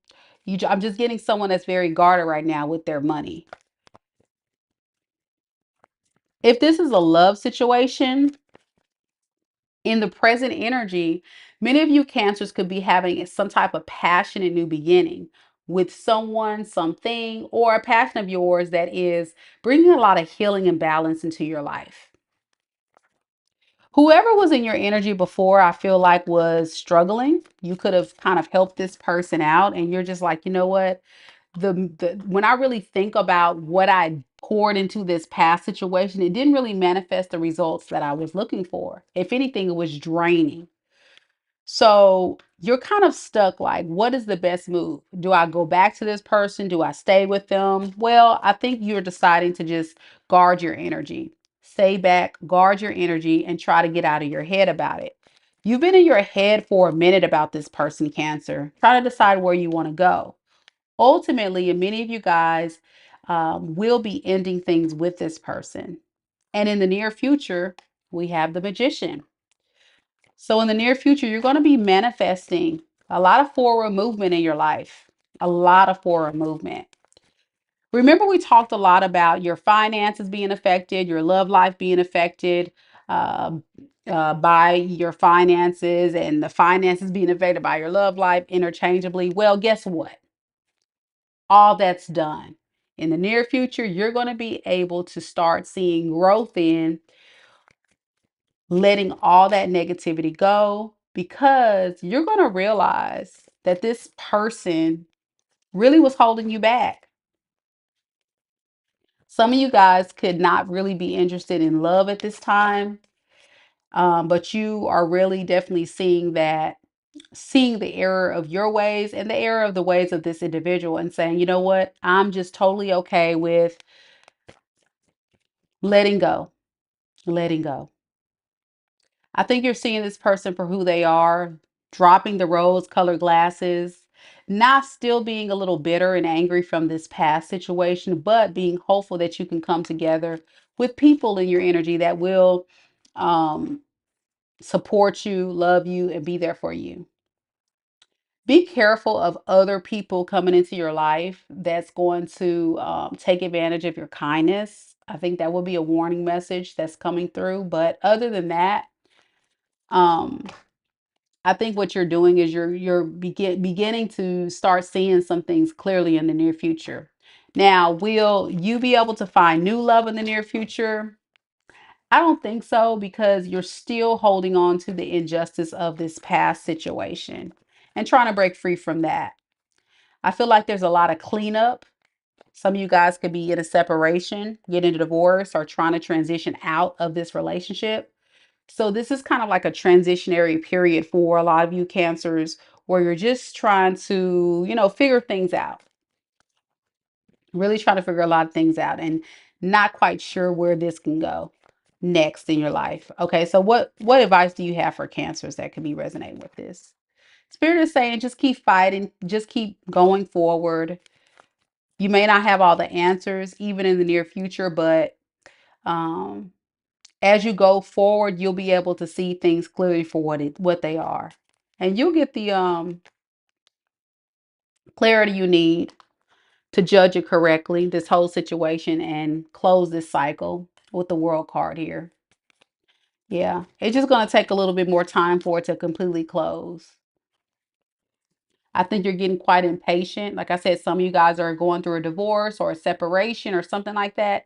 I'm just getting someone that's very guarded right now with their money. If this is a love situation, in the present energy, many of you Cancers could be having some type of passionate new beginning with someone, something, or a passion of yours that is bringing a lot of healing and balance into your life. Whoever was in your energy before, I feel like was struggling. You could have kind of helped this person out, and you're just like, you know what? The when I really think about what I poured into this past situation, it didn't really manifest the results that I was looking for. If anything, it was draining. So you're kind of stuck like, what is the best move? Do I go back to this person? Do I stay with them? Well, I think you're deciding to just guard your energy. Stay back, guard your energy, and try to get out of your head about it. You've been in your head for a minute about this person, Cancer. Try to decide where you want to go. Ultimately, and many of you guys will be ending things with this person. And in the near future, we have the Magician. So in the near future, you're going to be manifesting a lot of forward movement in your life, a lot of forward movement. Remember, we talked a lot about your finances being affected, your love life being affected uh, by your finances, and the finances being affected by your love life interchangeably. Well, guess what? All that's done. In the near future, you're going to be able to start seeing growth in letting all that negativity go, because you're going to realize that this person really was holding you back. Some of you guys could not really be interested in love at this time, but you are really definitely seeing the error of your ways and the error of the ways of this individual, and saying, you know what, I'm just totally okay with letting go, letting go. I think you're seeing this person for who they are, dropping the rose colored glasses, not still being a little bitter and angry from this past situation, but being hopeful that you can come together with people in your energy that will um, support you, love you, and be there for you. Be careful of other people coming into your life that's going to take advantage of your kindness. I think that will be a warning message that's coming through. But other than that, um, I think what you're doing is beginning to start seeing some things clearly in the near future. Now, will you be able to find new love in the near future? I don't think so, because you're still holding on to the injustice of this past situation and trying to break free from that. I feel like there's a lot of cleanup. Some of you guys could be in a separation, getting a divorce, or trying to transition out of this relationship. So this is kind of like a transitionary period for a lot of you Cancers, where you're just trying to, figure things out. Really trying to figure a lot of things out, and not quite sure where this can go next in your life. Okay, so what advice do you have for Cancers that could be resonating with this? Spirit is saying just keep fighting, just keep going forward. You may not have all the answers even in the near future, but um as you go forward, you'll be able to see things clearly for what they are. And you'll get the clarity you need to judge it correctly, this whole situation, and close this cycle with the World card here. Yeah, it's just going to take a little bit more time for it to completely close. I think you're getting quite impatient. Like I said, some of you guys are going through a divorce or a separation or something like that.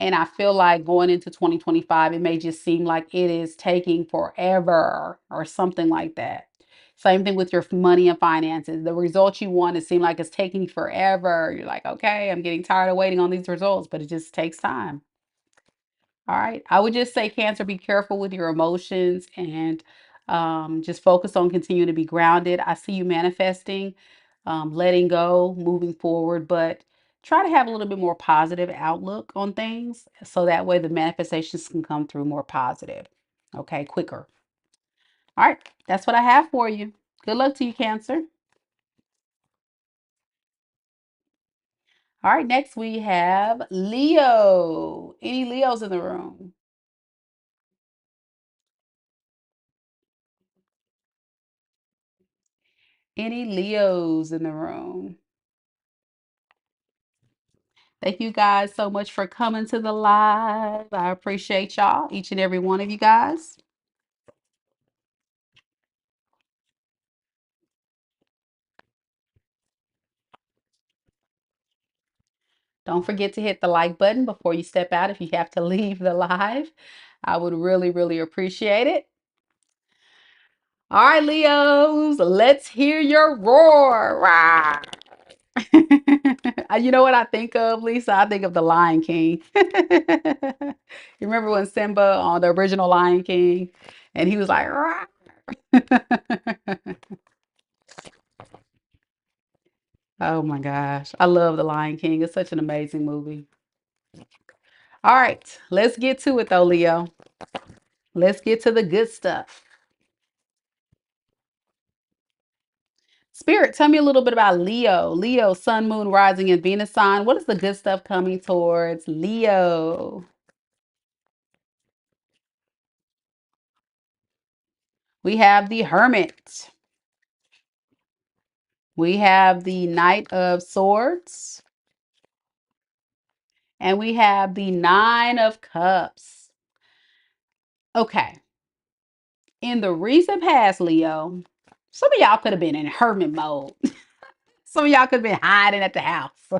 And I feel like going into 2025, it may just seem like it is taking forever or something like that. Same thing with your money and finances. The results you want, it seems like it's taking forever. You're like, okay, I'm getting tired of waiting on these results, but it just takes time. All right. I would just say, Cancer, be careful with your emotions, and just focus on continuing to be grounded. I see you manifesting, letting go, moving forward, but try to have a little bit more positive outlook on things, so that way the manifestations can come through more positive. Okay, quicker. All right. That's what I have for you. Good luck to you, Cancer. All right. Next, we have Leo. Any Leos in the room? Any Leos in the room? Thank you guys so much for coming to the live. I appreciate y'all, each and every one of you guys. Don't forget to hit the like button before you step out if you have to leave the live. I would really, really appreciate it. All right, Leos, let's hear your roar. Rah. You know what I think of, Lisa? I think of the Lion King. You remember when Simba on the original Lion King and he was like, "Rah." Oh my gosh. I love the Lion King. It's such an amazing movie. All right, let's get to it though, Leo. Let's get to the good stuff. Spirit, tell me a little bit about Leo. Leo, sun, moon, rising, and Venus sign. What is the good stuff coming towards Leo? We have the Hermit. We have the Knight of Swords. And we have the Nine of Cups. Okay. In the recent past, Leo, some of y'all could have been in hermit mode. Some of y'all could have been hiding at the house.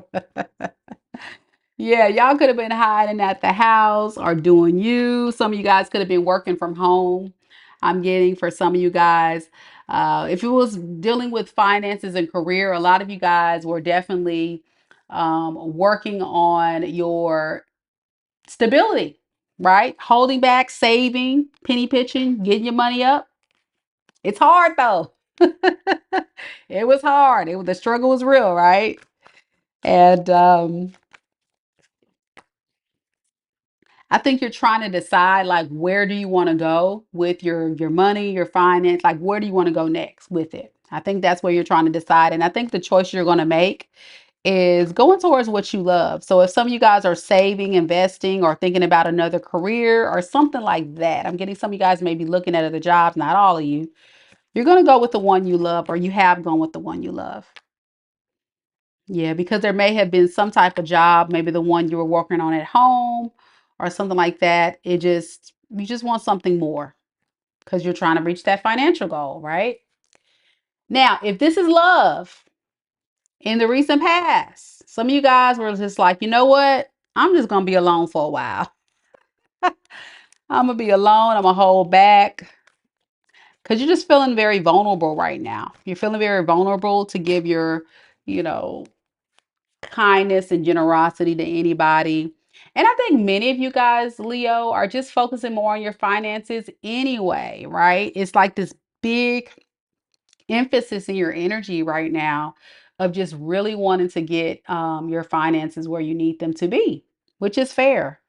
Yeah, y'all could have been hiding at the house or doing you. Some of you guys could have been working from home. I'm getting for some of you guys. If it was dealing with finances and career, a lot of you guys were definitely working on your stability, right? Holding back, saving, penny pitching, getting your money up. It's hard though. It was hard. The struggle was real, right? And I think you're trying to decide like where do you want to go with your money, your finance, like where do you want to go next with it? I think that's where you're trying to decide. And I think the choice you're going to make is going towards what you love. So if some of you guys are saving, investing, or thinking about another career or something like that, I'm getting some of you guys may be looking at other jobs, not all of you. You're going to go with the one you love, or you have gone with the one you love. Yeah, because there may have been some type of job, maybe the one you were working on at home or something like that. You just want something more because you're trying to reach that financial goal, right? Now, if this is love in the recent past, some of you guys were just like, you know what? I'm just going to be alone for a while. I'm going to be alone. I'm going to hold back because you're just feeling very vulnerable right now. You're feeling very vulnerable to give your, you know, kindness and generosity to anybody. And I think many of you guys, Leo, are just focusing more on your finances anyway, right? It's like this big emphasis in your energy right now of just really wanting to get your finances where you need them to be, which is fair.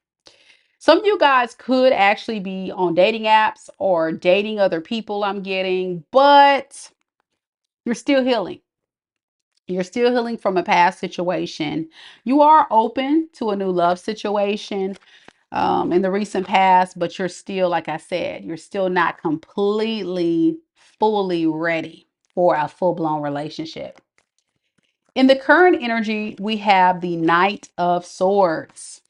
Some of you guys could actually be on dating apps or dating other people, I'm getting, but you're still healing. You're still healing from a past situation. You are open to a new love situation in the recent past, but you're still, like I said, you're still not completely, fully ready for a full blown relationship. In the current energy, we have the Knight of Swords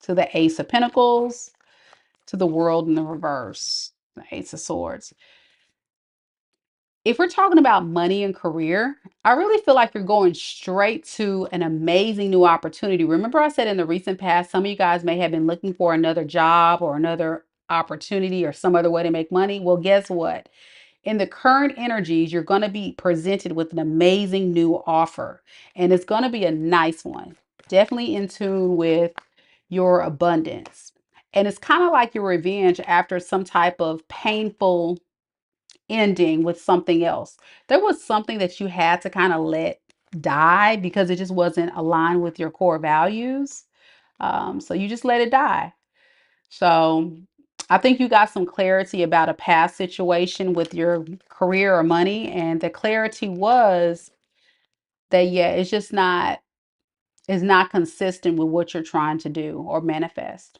to the Ace of Pentacles to the World in the reverse, the Ace of Swords. If we're talking about money and career, I really feel like you're going straight to an amazing new opportunity. Remember, I said in the recent past, some of you guys may have been looking for another job or another opportunity or some other way to make money. Well, guess what? In the current energies, you're going to be presented with an amazing new offer, and it's going to be a nice one. Definitely in tune with your abundance. And it's kind of like your revenge after some type of painful ending with something else. There was something that you had to kind of let die because it just wasn't aligned with your core values. So you just let it die. So I think you got some clarity about a past situation with your career or money. And the clarity was that, yeah, it's not consistent with what you're trying to do or manifest.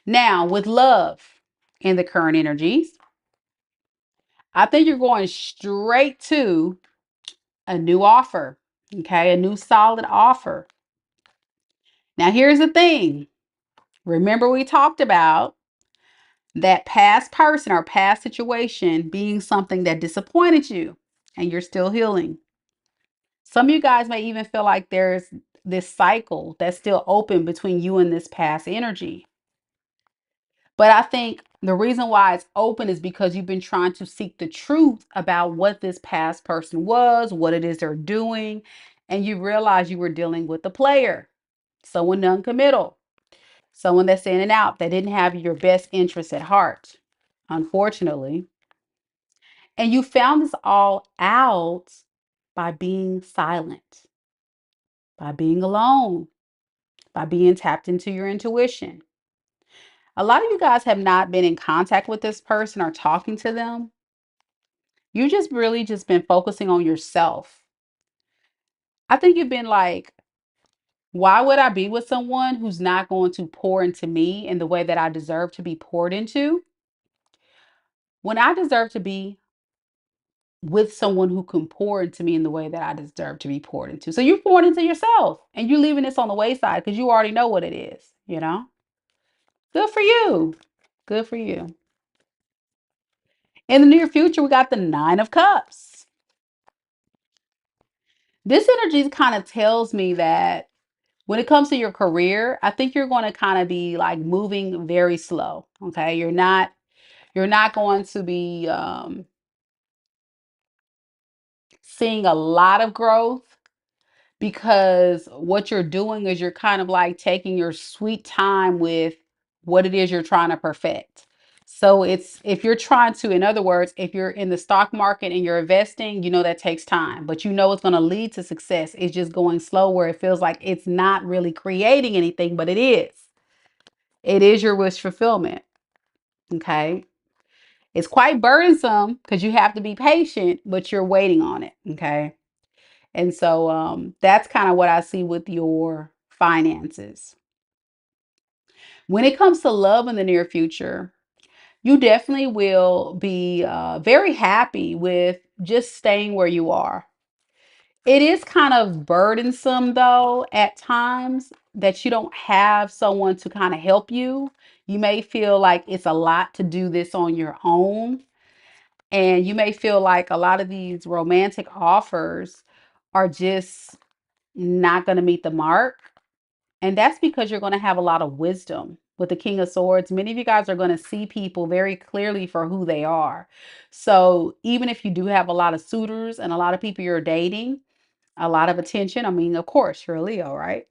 Now, with love in the current energies, I think you're going straight to a new offer. Okay, a new solid offer. Now, here's the thing. Remember, we talked about that past person or past situation being something that disappointed you and you're still healing. Some of you guys may even feel like there's this cycle that's still open between you and this past energy. But I think the reason why it's open is because you've been trying to seek the truth about what this past person was, what it is they're doing, and you realize you were dealing with a player, someone non-committal, someone that's in and out, that didn't have your best interests at heart, unfortunately. And you found this all out by being silent, by being alone, by being tapped into your intuition. A lot of you guys have not been in contact with this person or talking to them. You just really just been focusing on yourself. I think you've been like, why would I be with someone who's not going to pour into me in the way that I deserve to be poured into when I deserve to be with someone who can pour into me in the way that I deserve to be poured into? So you're pouring into yourself and you're leaving this on the wayside because you already know what it is, you know? Good for you. Good for you. In the near future, we got the Nine of Cups. This energy kind of tells me that when it comes to your career, I think you're going to kind of be like moving very slow. Okay. You're not going to be seeing a lot of growth because what you're doing is you're kind of like taking your sweet time with what it is you're trying to perfect. So it's, if you're trying to, in other words, if you're in the stock market and you're investing, you know that takes time, but you know it's going to lead to success. It's just going slow where it feels like it's not really creating anything, but it is. It is your wish fulfillment. Okay. It's quite burdensome because you have to be patient, but you're waiting on it. Okay. And so that's kind of what I see with your finances. When it comes to love in the near future, you definitely will be very happy with just staying where you are. It is kind of burdensome, though, at times that you don't have someone to kind of help you. You may feel like it's a lot to do this on your own. And you may feel like a lot of these romantic offers are just not going to meet the mark. And that's because you're going to have a lot of wisdom with the King of Swords. Many of you guys are going to see people very clearly for who they are. So even if you do have a lot of suitors and a lot of people you're dating, a lot of attention, I mean, of course, you're a Leo, right?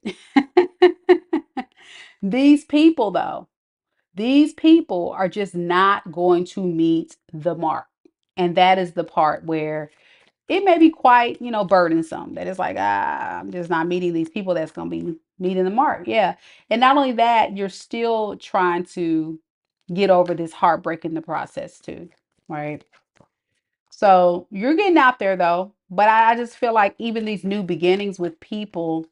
These people, though, these people are just not going to meet the mark. And that is the part where it may be quite, burdensome. That it's like, I'm just not meeting these people that's going to be meeting the mark. Yeah. And not only that, you're still trying to get over this heartbreak in the process too. Right. So you're getting out there though. But I just feel like even these new beginnings with people,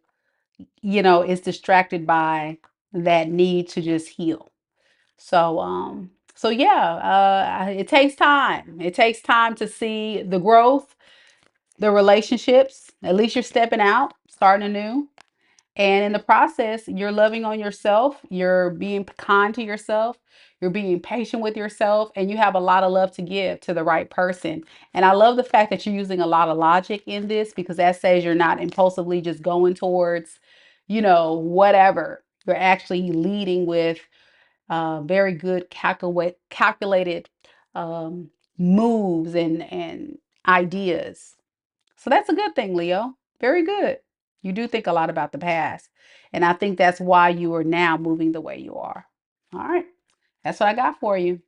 is distracted by that need to just heal. So yeah, it takes time. It takes time to see the growth, the relationships. At least you're stepping out, starting anew. And in the process, you're loving on yourself. You're being kind to yourself. You're being patient with yourself. And you have a lot of love to give to the right person. And I love the fact that you're using a lot of logic in this because that says you're not impulsively just going towards, whatever. You're actually leading with very good calculated um, moves and ideas. So that's a good thing, Leo. Very good. You do think a lot about the past. And I think that's why you are now moving the way you are. All right. That's what I got for you.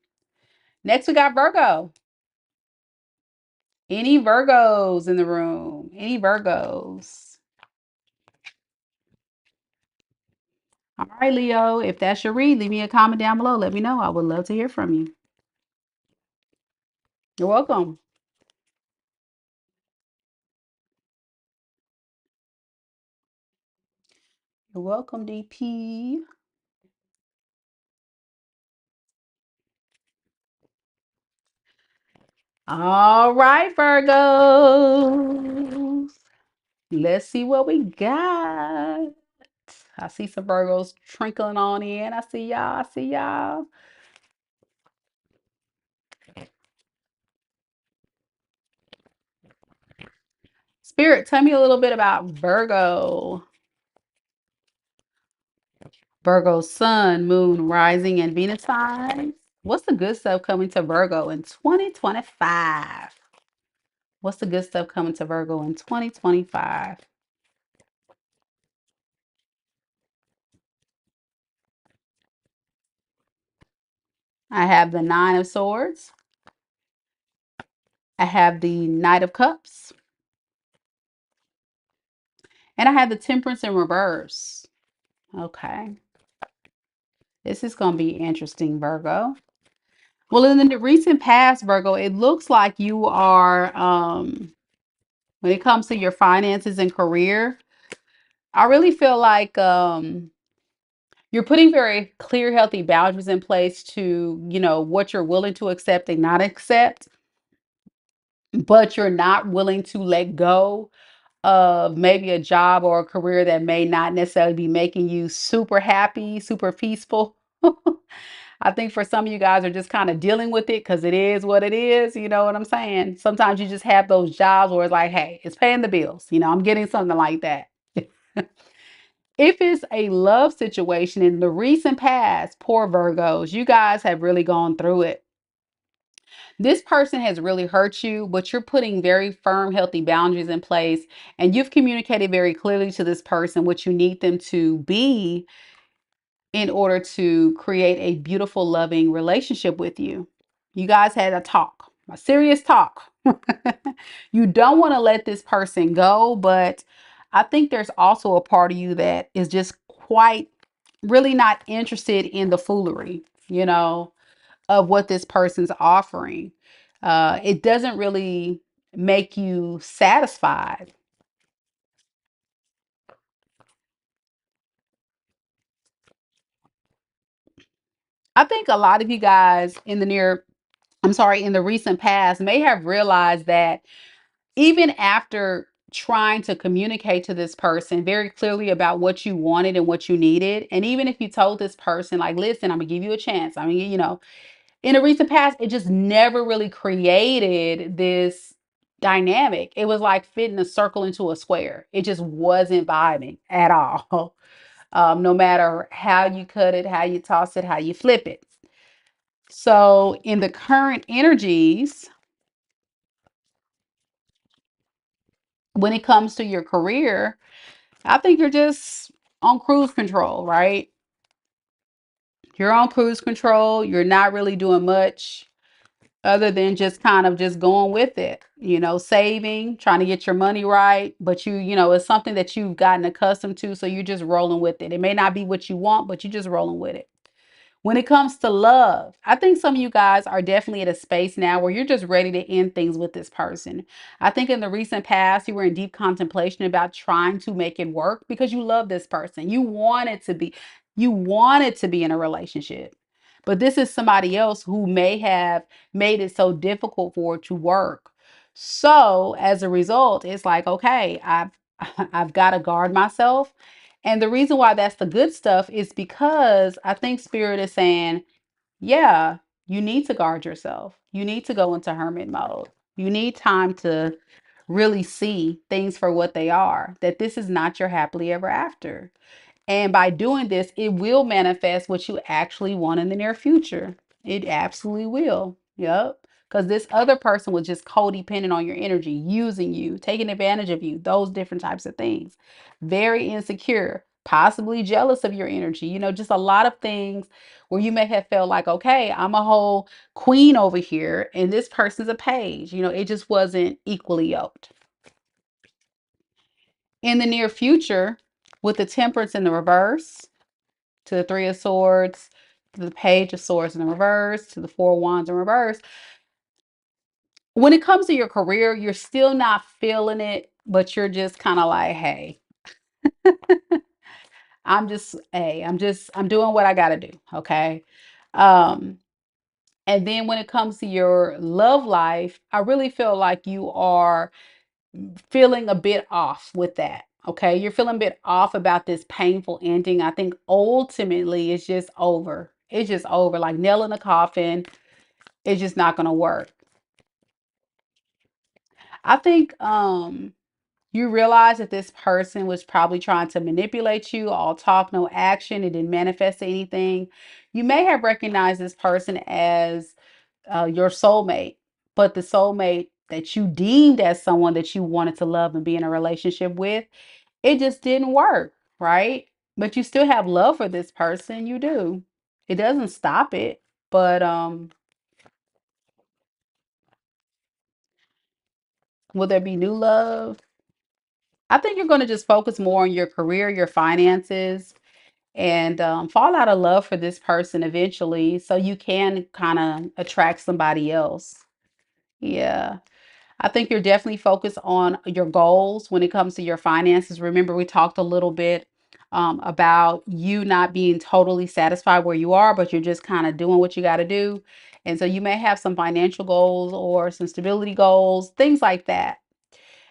Next, we got Virgo. Any Virgos in the room? Any Virgos? All right, Leo. If that's your read, leave me a comment down below. Let me know. I would love to hear from you. You're welcome. You're welcome, DP. All right, Virgos. Let's see what we got. I see some Virgos trickling on in. I see y'all. I see y'all. Spirit, tell me a little bit about Virgo. Virgo sun, moon, rising, and Venus signs. What's the good stuff coming to Virgo in 2025? What's the good stuff coming to Virgo in 2025? I have the Nine of Swords. I have the Knight of Cups. And I have the Temperance in reverse. Okay. This is going to be interesting, Virgo. Well, in the recent past, Virgo, it looks like you are, when it comes to your finances and career, I really feel like you're putting very clear, healthy boundaries in place to, what you're willing to accept and not accept, but you're not willing to let go of maybe a job or a career that may not necessarily be making you super happy, super peaceful. I think for some of you guys are just kind of dealing with it because it is what it is. You know what I'm saying? Sometimes you just have those jobs where it's like, hey, it's paying the bills. I'm getting something like that. If it's a love situation in the recent past, poor Virgos, you guys have really gone through it. This person has really hurt you, but you're putting very firm, healthy boundaries in place, and you've communicated very clearly to this person what you need them to be in order to create a beautiful, loving relationship with you. You guys had a talk, a serious talk. You don't want to let this person go, but I think there's also a part of you that is just quite really not interested in the foolery, of what this person's offering. It doesn't really make you satisfied. I think a lot of you guys in the recent past may have realized that even after trying to communicate to this person very clearly about what you wanted and what you needed, and even if you told this person, like, listen, I'm gonna give you a chance. I mean, in a recent past, it just never really created this dynamic. It was like fitting a circle into a square. It just wasn't vibing at all. No matter how you cut it, how you toss it, how you flip it. So, in the current energies, when it comes to your career, I think you're just on cruise control, right? You're on cruise control. You're not really doing much other than just kind of just going with it, saving, trying to get your money right. But it's something that you've gotten accustomed to. So you're just rolling with it. It may not be what you want, but you're just rolling with it. When it comes to love, I think some of you guys are definitely at a space now where you're just ready to end things with this person. I think in the recent past, you were in deep contemplation about trying to make it work because you love this person. You wanted to be in a relationship. But this is somebody else who may have made it so difficult for it to work. So as a result, it's like, okay, I've got to guard myself. And the reason why that's the good stuff is because I think Spirit is saying, yeah, you need to guard yourself. You need to go into hermit mode. You need time to really see things for what they are, that this is not your happily ever after. And by doing this, it will manifest what you actually want in the near future. It absolutely will. Yep. Because this other person was just codependent on your energy, using you, taking advantage of you, those different types of things. Very insecure, possibly jealous of your energy, just a lot of things where you may have felt like, okay, I'm a whole queen over here and this person's a page. It just wasn't equally yoked. In the near future, with the temperance in the reverse, to the Three of Swords, to the Page of Swords in the reverse, to the Four of Wands in reverse. When it comes to your career, you're still not feeling it, but you're just kind of like, hey, I'm doing what I gotta do. Okay. Um, and then when it comes to your love life, I really feel like you are feeling a bit off with that. Okay. You're feeling a bit off about this painful ending. I think ultimately it's just over. It's just over, like nail in the coffin. It's just not going to work. I think You realize that this person was probably trying to manipulate you, all talk, no action. It didn't manifest anything. You may have recognized this person as your soulmate, but the soulmate that you deemed as someone that you wanted to love and be in a relationship with, it just didn't work, right? But you still have love for this person. You do. It doesn't stop it, but will there be new love? I think you're going to just focus more on your career, your finances, and fall out of love for this person eventually so you can kind of attract somebody else. Yeah. I think you're definitely focused on your goals when it comes to your finances. Remember, we talked a little bit about you not being totally satisfied where you are, but you're just kind of doing what you got to do. And so you may have some financial goals or some stability goals, things like that.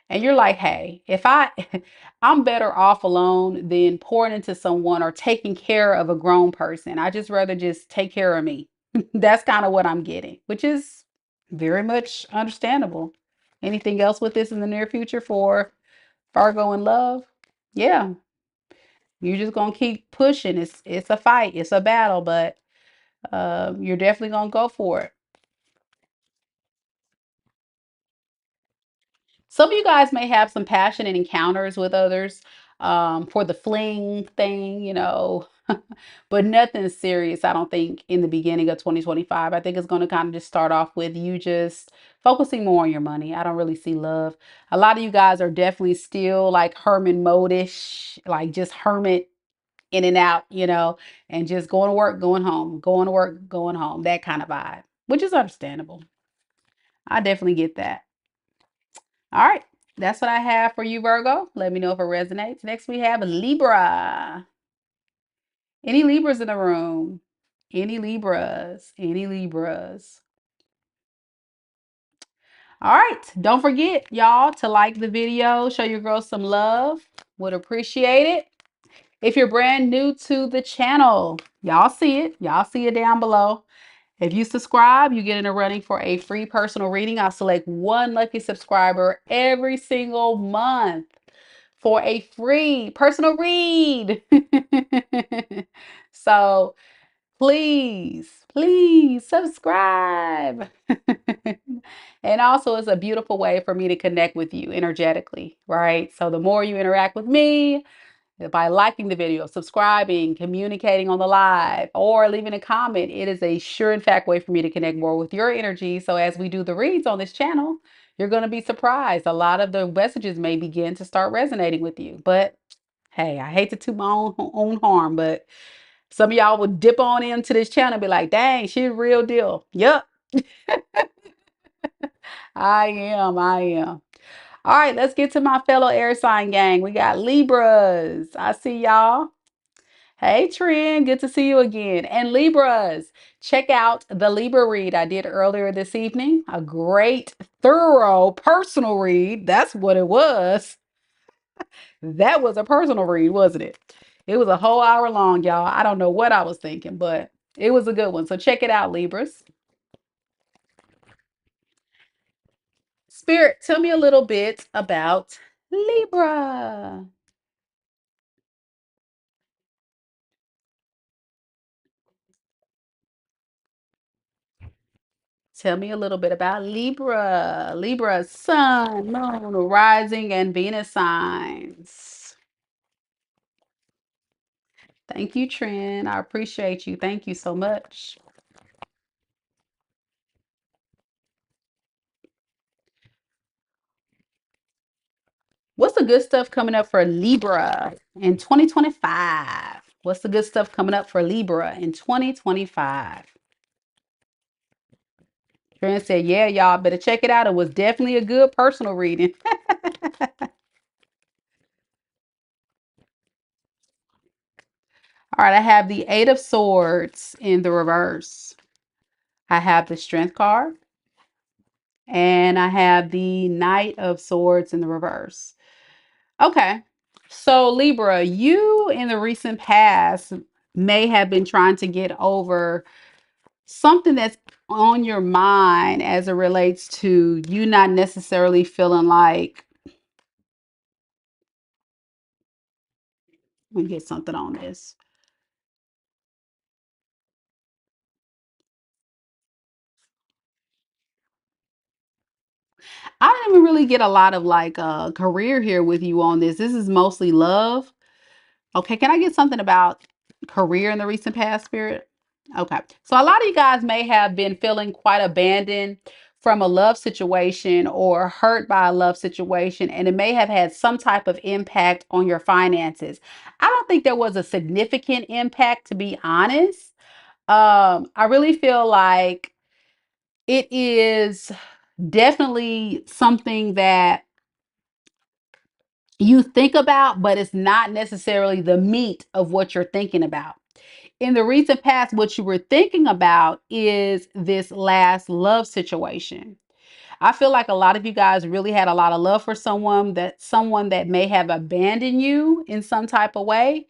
And you're like, hey, if I'm better off alone than pouring into someone or taking care of a grown person. I just rather just take care of me. That's kind of what I'm getting, which is very much understandable. Anything else with this in the near future for Virgo and love? Yeah, you're just gonna keep pushing. It's a fight, it's a battle, but you're definitely gonna go for it. Some of you guys may have some passionate encounters with others for the fling thing, but nothing serious, I don't think, in the beginning of 2025. I think it's going to kind of just start off with you just focusing more on your money. I don't really see love. A lot of you guys are definitely still like hermit mode-ish, like just hermit in and out, and just going to work, going home, going to work, going home, that kind of vibe, which is understandable. I definitely get that. All right. That's what I have for you, Virgo. Let me know if it resonates. Next, we have Libra. Any Libras in the room? Any Libras? Any Libras? All right. Don't forget, y'all, to like the video, show your girls some love. Would appreciate it. If you're brand new to the channel, y'all see it. Y'all see it down below. If you subscribe, you get in a running for a free personal reading. I'll select one lucky subscriber every single month for a free personal read. So please subscribe. And also, it's a beautiful way for me to connect with you energetically, right? So the more you interact with me, by liking the video, subscribing, communicating on the live, or leaving a comment, it is a sure and fact way for me to connect more with your energy. So as we do the reads on this channel, you're going to be surprised. A lot of the messages may begin to start resonating with you. But hey, I hate to toot my own harm, but some of y'all would dip on into this channel and be like, dang, she's a real deal. Yep, I am. I am. All right, let's get to my fellow air sign gang. We got Libras. I see y'all. Hey, Trend, good to see you again. And Libras, check out the Libra read I did earlier this evening. A great, thorough personal read. That's what it was. That was a personal read, wasn't it? It was a whole hour long, y'all. I don't know what I was thinking, but it was a good one. So check it out, Libras. Spirit, tell me a little bit about Libra. Tell me a little bit about Libra. Libra, sun, moon, rising, and Venus signs. Thank you, Trent. I appreciate you. Thank you so much. What's the good stuff coming up for Libra in 2025? What's the good stuff coming up for Libra in 2025? Trent said, yeah, y'all better check it out. It was definitely a good personal reading. All right, I have the Eight of Swords in the reverse. I have the Strength card. And I have the Knight of Swords in the reverse. Okay. So Libra, you in the recent past may have been trying to get over something that's on your mind as it relates to you not necessarily feeling like Let me get something on this. I didn't even really get a lot of like career here with you on this. This is mostly love. Okay, can I get something about career in the recent past, Spirit? Okay, so a lot of you guys may have been feeling quite abandoned from a love situation or hurt by a love situation, and it may have had some type of impact on your finances. I don't think there was a significant impact, to be honest. I really feel like it is definitely something that you think about, but it's not necessarily the meat of what you're thinking about. In the recent past, what you were thinking about is this last love situation. I feel like a lot of you guys really had a lot of love for someone that may have abandoned you in some type of way.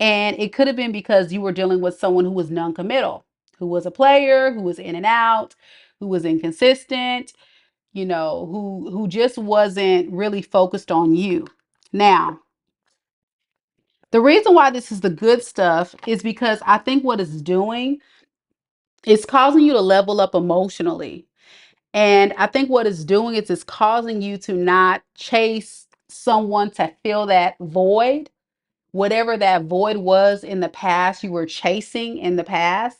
And it could have been because you were dealing with someone who was non-committal, who was a player, who was in and out, who was inconsistent, who just wasn't really focused on you. Now, the reason why this is the good stuff is because I think what it's doing is causing you to level up emotionally. And I think what it's doing is it's causing you to not chase someone to fill that void, whatever that void was in the past, you were chasing in the past.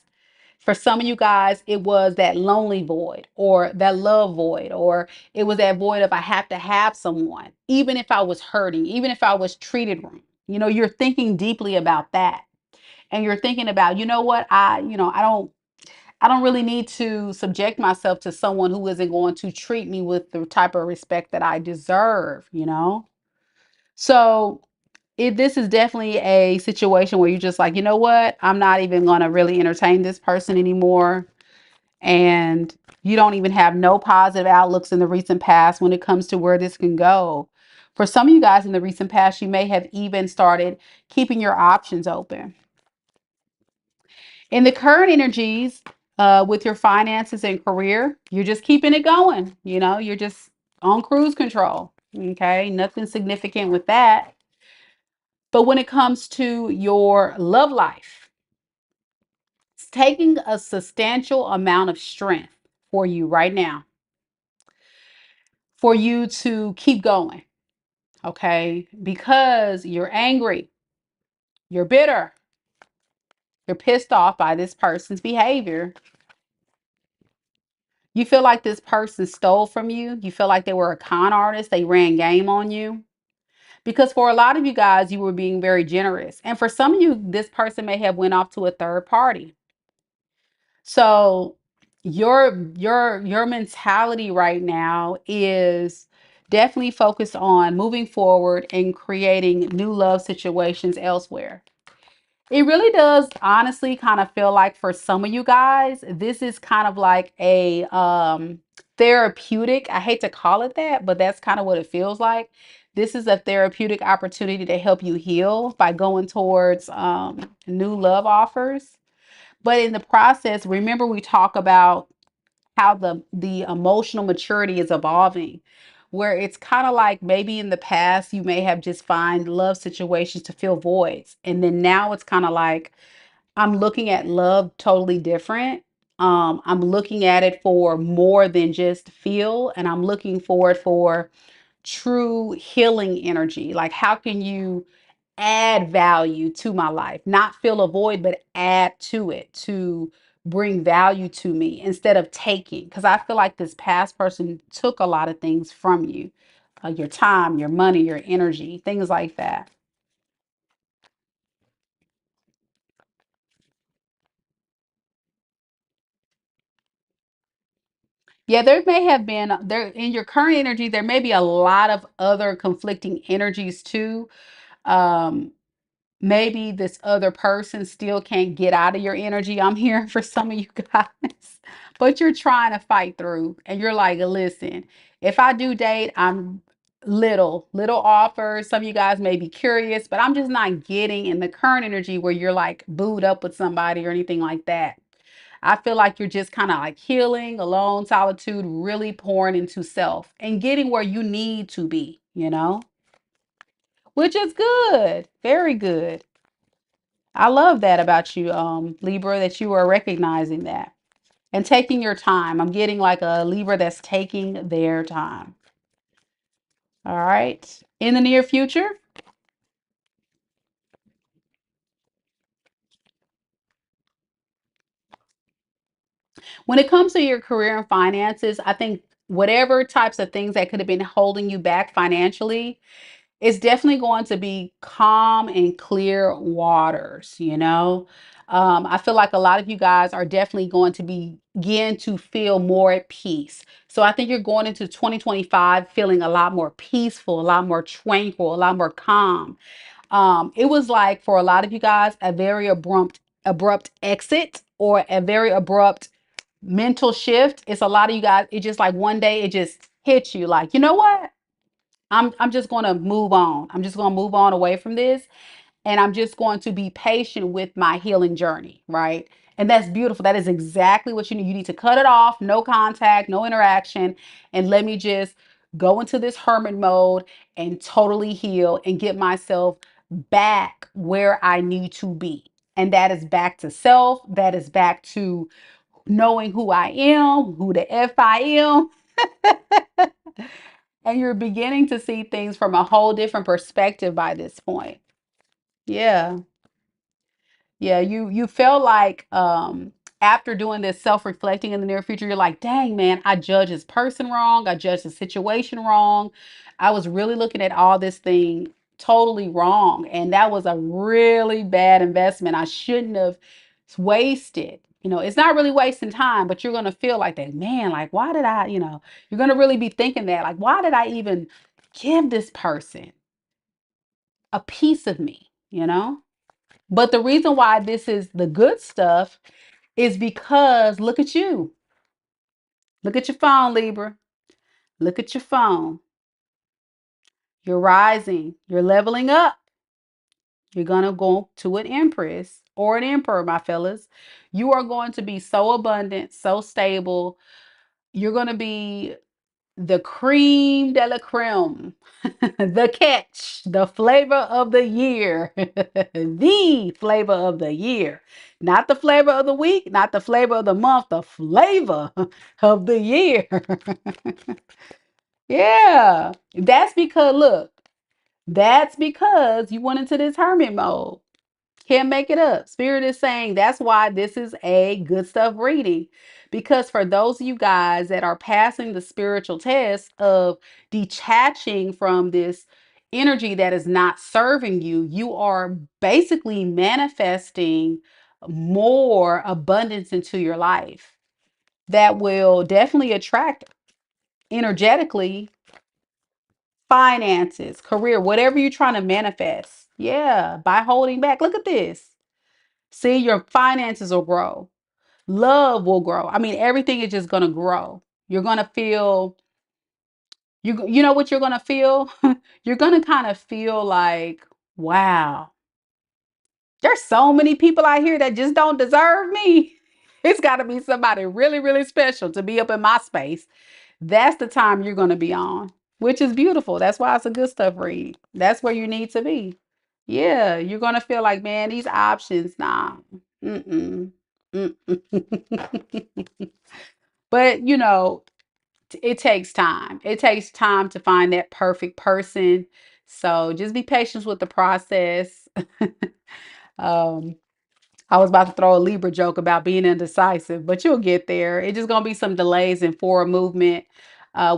For some of you guys, it was that lonely void or that love void, or it was that void of I have to have someone, even if I was hurting, even if I was treated wrong. You're thinking deeply about that. And you're thinking about, you know what, I don't really need to subject myself to someone who isn't going to treat me with the type of respect that I deserve. So this is definitely a situation where you're just like, you know what? I'm not even going to really entertain this person anymore. And you don't even have no positive outlooks in the recent past when it comes to where this can go. For some of you guys in the recent past, you may have even started keeping your options open. In the current energies, with your finances and career, you're just keeping it going. You're just on cruise control. Okay, nothing significant with that. But when it comes to your love life, it's taking a substantial amount of strength for you right now for you to keep going. Okay, because you're angry, you're bitter, you're pissed off by this person's behavior. You feel like this person stole from you. You feel like they were a con artist. They ran game on you. Because for a lot of you guys, you were being very generous. And for some of you, this person may have went off to a third party. So your mentality right now is definitely focused on moving forward and creating new love situations elsewhere. It really does honestly kind of feel like for some of you guys, this is kind of like a therapeutic. I hate to call it that, but that's kind of what it feels like. This is a therapeutic opportunity to help you heal by going towards new love offers. But in the process, remember we talk about how the emotional maturity is evolving, where it's kind of like maybe in the past you may have just find love situations to fill voids, and then now it's kind of like I'm looking at love totally different. I'm looking at it for more than just feel, and I'm looking for it for true healing energy. Like, how can you add value to my life? Not fill a void, but add to it to bring value to me instead of taking. Because I feel like this past person took a lot of things from you, your time, your money, your energy, things like that. Yeah, there may have been there in your current energy, there may be a lot of other conflicting energies too. Um, Maybe this other person still can't get out of your energy. I'm hearing for some of you guys, but you're trying to fight through, and you're like, listen, if I do date, I'm little offers. Some of you guys may be curious, but I'm just not getting in the current energy where you're like booed up with somebody or anything like that. I feel like you're just kind of like healing, alone, solitude, really pouring into self and getting where you need to be. which is good. Very good. I love that about you, Libra, that you are recognizing that and taking your time. I'm getting like a Libra that's taking their time. All right. In the near future, when it comes to your career and finances, I think whatever types of things that could have been holding you back financially, it's definitely going to be calm and clear waters, you know? I feel like a lot of you guys are definitely going to begin to feel more at peace. So I think you're going into 2025 feeling a lot more peaceful, a lot more tranquil, a lot more calm. It was like for a lot of you guys, a very abrupt exit or a very abrupt mental shift. It's a lot of you guys, it just like one day it just hits you like, you know what? I'm just going to move on. I'm just going to move on away from this and I'm just going to be patient with my healing journey, right? And that's beautiful. That is exactly what you need. You need to cut it off, no contact, no interaction, and let me just go into this hermit mode and totally heal and get myself back where I need to be. And that is back to self, that is back to knowing who I am, who the F I am. And you're beginning to see things from a whole different perspective by this point. Yeah. Yeah, you feel like after doing this self-reflecting in the near future, you're like, dang man, I judge this person wrong, I judge the situation wrong. I was really looking at all this thing totally wrong. And that was a really bad investment. I shouldn't have wasted. You know, it's not really wasting time, but you're gonna feel like that, man, like why did I, you're gonna really be thinking that, like, why did I even give this person a piece of me, you know? But the reason why this is the good stuff is because look at you. Look at your phone, Libra. Look at your phone. You're rising. You're leveling up. You're going to go to an empress or an emperor, my fellas. You are going to be so abundant, so stable. You're going to be the cream de la creme, the catch, the flavor of the year, the flavor of the year, not the flavor of the week, not the flavor of the month, the flavor of the year. Yeah, that's because, look, that's because you went into this hermit mode. Can't make it up. Spirit is saying that's why this is a good stuff reading. Because for those of you guys that are passing the spiritual test of detaching from this energy that is not serving you, you are basically manifesting more abundance into your life that will definitely attract energetically finances, career, whatever you're trying to manifest. Yeah, by holding back. Look at this. See, your finances will grow. Love will grow. I mean, everything is just going to grow. You're going to feel, you know what you're going to feel? You're going to kind of feel like, wow, there's so many people out here that just don't deserve me. It's got to be somebody really, really special to be up in my space. That's the time you're going to be on, which is beautiful. That's why it's a good stuff read. That's where you need to be. Yeah, you're going to feel like, man, these options, nah. Mm-mm. Mm-mm. But, it takes time. It takes time to find that perfect person. So just be patient with the process. um, I was about to throw a Libra joke about being indecisive, but you'll get there. It's just going to be some delays in forward movement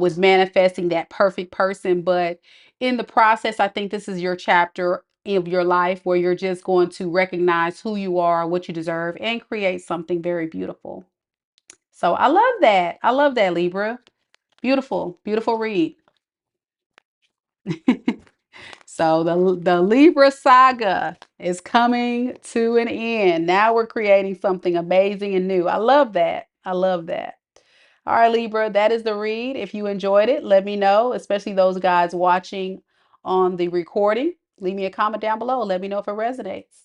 with manifesting that perfect person. But in the process, I think this is your chapter of your life where you're just going to recognize who you are, what you deserve, and create something very beautiful. So I love that. I love that, Libra. Beautiful, beautiful read. So the Libra saga is coming to an end. Now we're creating something amazing and new. I love that. I love that. All right, Libra, that is the read. If you enjoyed it, let me know, especially those guys watching on the recording. Leave me a comment down below. Let me know if it resonates.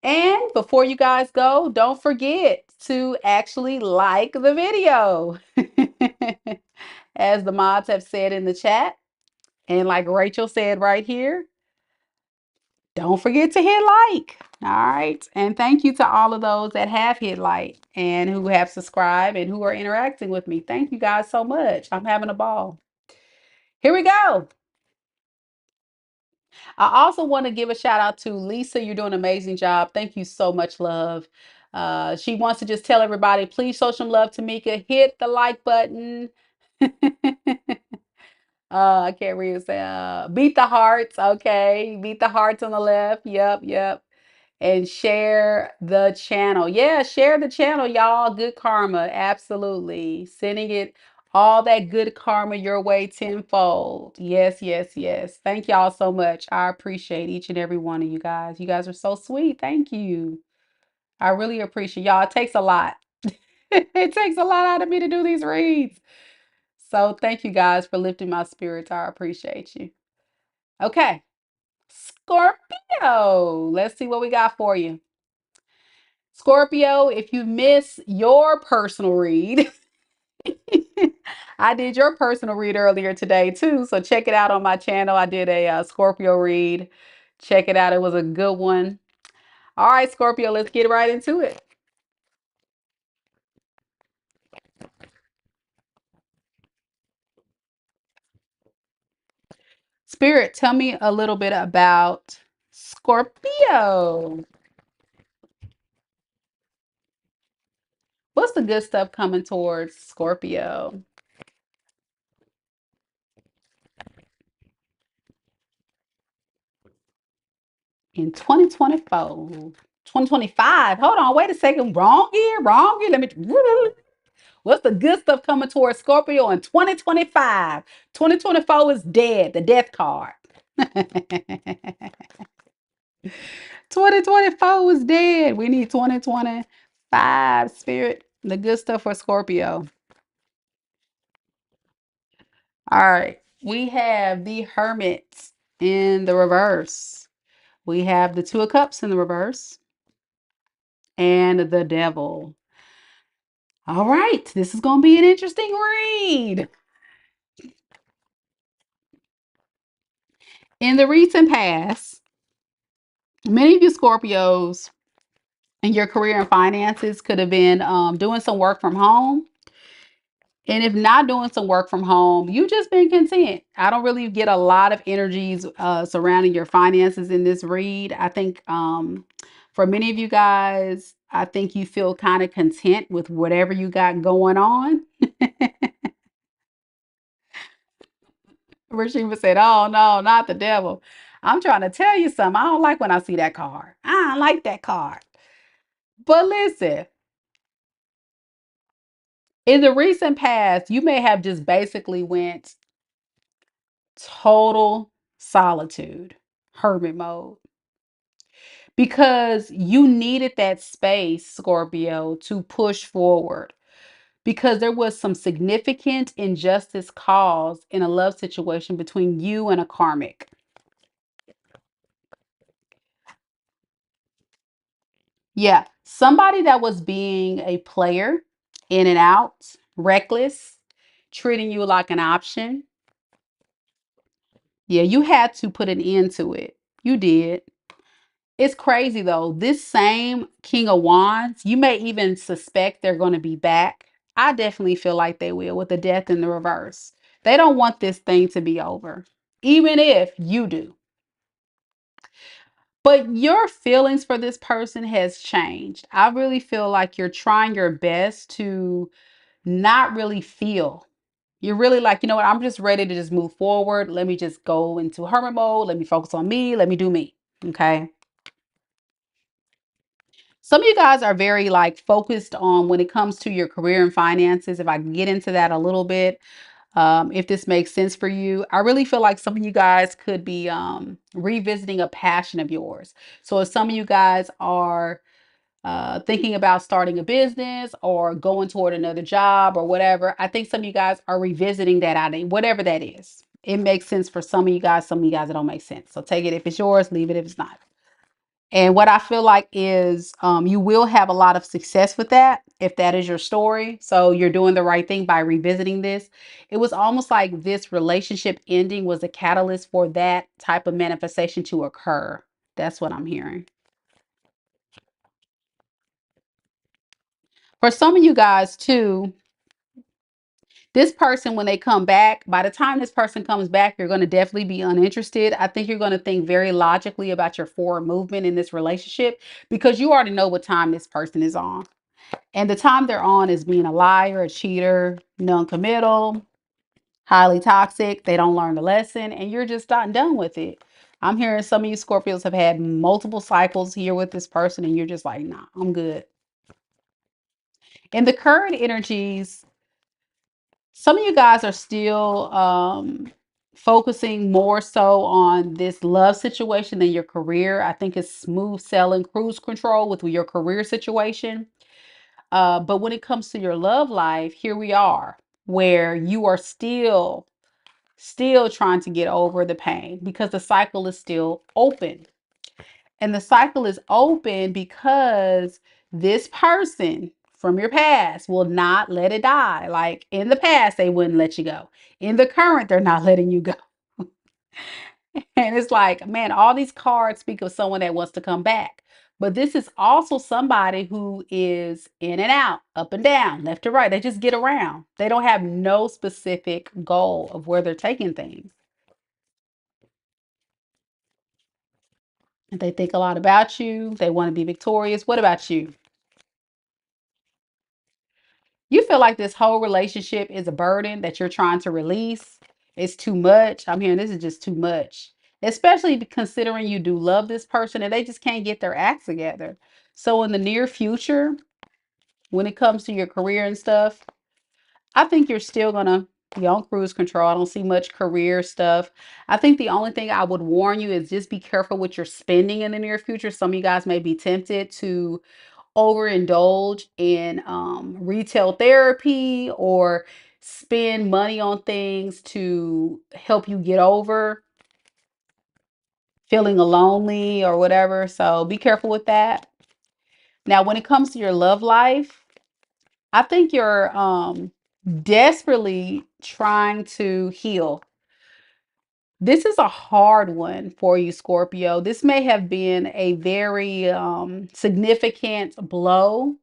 And before you guys go, don't forget to actually like the video. As the mods have said in the chat. And like Rachel said right here, don't forget to hit like. All right. And thank you to all of those that have hit like and who have subscribed and who are interacting with me. Thank you guys so much. I'm having a ball. Here we go. I also want to give a shout out to Lisa. You're doing an amazing job. Thank you so much, love. She wants to just tell everybody, please show some love to Mika. Hit the like button. I can't read it. Say, beat the hearts. Okay. Beat the hearts on the left. Yep. Yep. And share the channel. Yeah, share the channel, y'all. Good karma. Absolutely. Sending it all that good karma your way tenfold. Yes, yes, yes. Thank y'all so much. I appreciate each and every one of you guys. You guys are so sweet. Thank you. I really appreciate y'all. It takes a lot. It takes a lot out of me to do these reads. So thank you guys for lifting my spirits. I appreciate you. Okay. Scorpio. Let's see what we got for you. Scorpio, if you miss your personal read, I did your personal read earlier today too. So check it out on my channel. I did a Scorpio read. Check it out. It was a good one. All right, Scorpio, let's get right into it. Spirit, tell me a little bit about Scorpio. What's the good stuff coming towards Scorpio in 2024? 2025. Hold on, wait a second. Wrong year, wrong year. Let me. What's the good stuff coming towards Scorpio in 2025? 2024 is dead, the death card. 2024 is dead. We need 2025, spirit. The good stuff for Scorpio. All right. We have the Hermit in the reverse. We have the Two of Cups in the reverse and the Devil. All right. This is going to be an interesting read. In the recent past, many of you Scorpios and your career and finances could have been doing some work from home. And if not doing some work from home, you just been content. I don't really get a lot of energies surrounding your finances in this read. I think for many of you guys, I think you feel kind of content with whatever you got going on. Rashima said, oh no, not the devil. I'm trying to tell you something. I don't like when I see that card. I don't like that card. But listen, in the recent past, you may have just basically went total solitude, hermit mode, because you needed that space, Scorpio, to push forward because there was some significant injustice caused in a love situation between you and a karmic. Yeah, somebody that was being a player, in and out, reckless, treating you like an option. Yeah, you had to put an end to it. You did. It's crazy though. This same King of Wands, you may even suspect they're going to be back. I definitely feel like they will with the death in the reverse. They don't want this thing to be over, even if you do. But your feelings for this person has changed. I really feel like you're trying your best to not really feel. You're really like, you know what? I'm just ready to just move forward. Let me just go into hermit mode. Let me focus on me. Let me do me. Okay. Some of you guys are very like focused on when it comes to your career and finances. If I can get into that a little bit, if this makes sense for you, I really feel like some of you guys could be revisiting a passion of yours. So if some of you guys are thinking about starting a business or going toward another job or whatever, I think some of you guys are revisiting that idea, whatever that is. It makes sense for some of you guys, it don't make sense. So take it if it's yours, leave it if it's not. And what I feel like is you will have a lot of success with that if that is your story. So you're doing the right thing by revisiting this. It was almost like this relationship ending was a catalyst for that type of manifestation to occur. That's what I'm hearing. For some of you guys, too, this person, when they come back, by the time this person comes back, you're going to definitely be uninterested. I think you're going to think very logically about your forward movement in this relationship because you already know what time this person is on. And the time they're on is being a liar, a cheater, non-committal, highly toxic. They don't learn the lesson, and you're just not done with it. I'm hearing some of you Scorpios have had multiple cycles here with this person, and you're just like, nah, I'm good. In the current energies, some of you guys are still focusing more so on this love situation than your career. I think it's smooth sailing, cruise control with your career situation. But when it comes to your love life, here we are, where you are still trying to get over the pain because the cycle is still open. And the cycle is open because this person from your past will not let it die. Like in the past, they wouldn't let you go. In the current, they're not letting you go. And it's like, man, all these cards speak of someone that wants to come back. But this is also somebody who is in and out, up and down, left to right. They just get around. They don't have no specific goal of where they're taking things. They think a lot about you. They want to be victorious. What about you? You feel like this whole relationship is a burden that you're trying to release. It's too much. I'm hearing this is just too much, especially considering you do love this person and they just can't get their acts together. So, in the near future, when it comes to your career and stuff, I think you're still going to be on cruise control. I don't see much career stuff. I think the only thing I would warn you is just be careful with your spending in the near future. Some of you guys may be tempted to overindulge in retail therapy or spend money on things to help you get over feeling lonely or whatever. So be careful with that. Now, when it comes to your love life, I think you're desperately trying to heal. This is a hard one for you, Scorpio. This may have been a very significant blow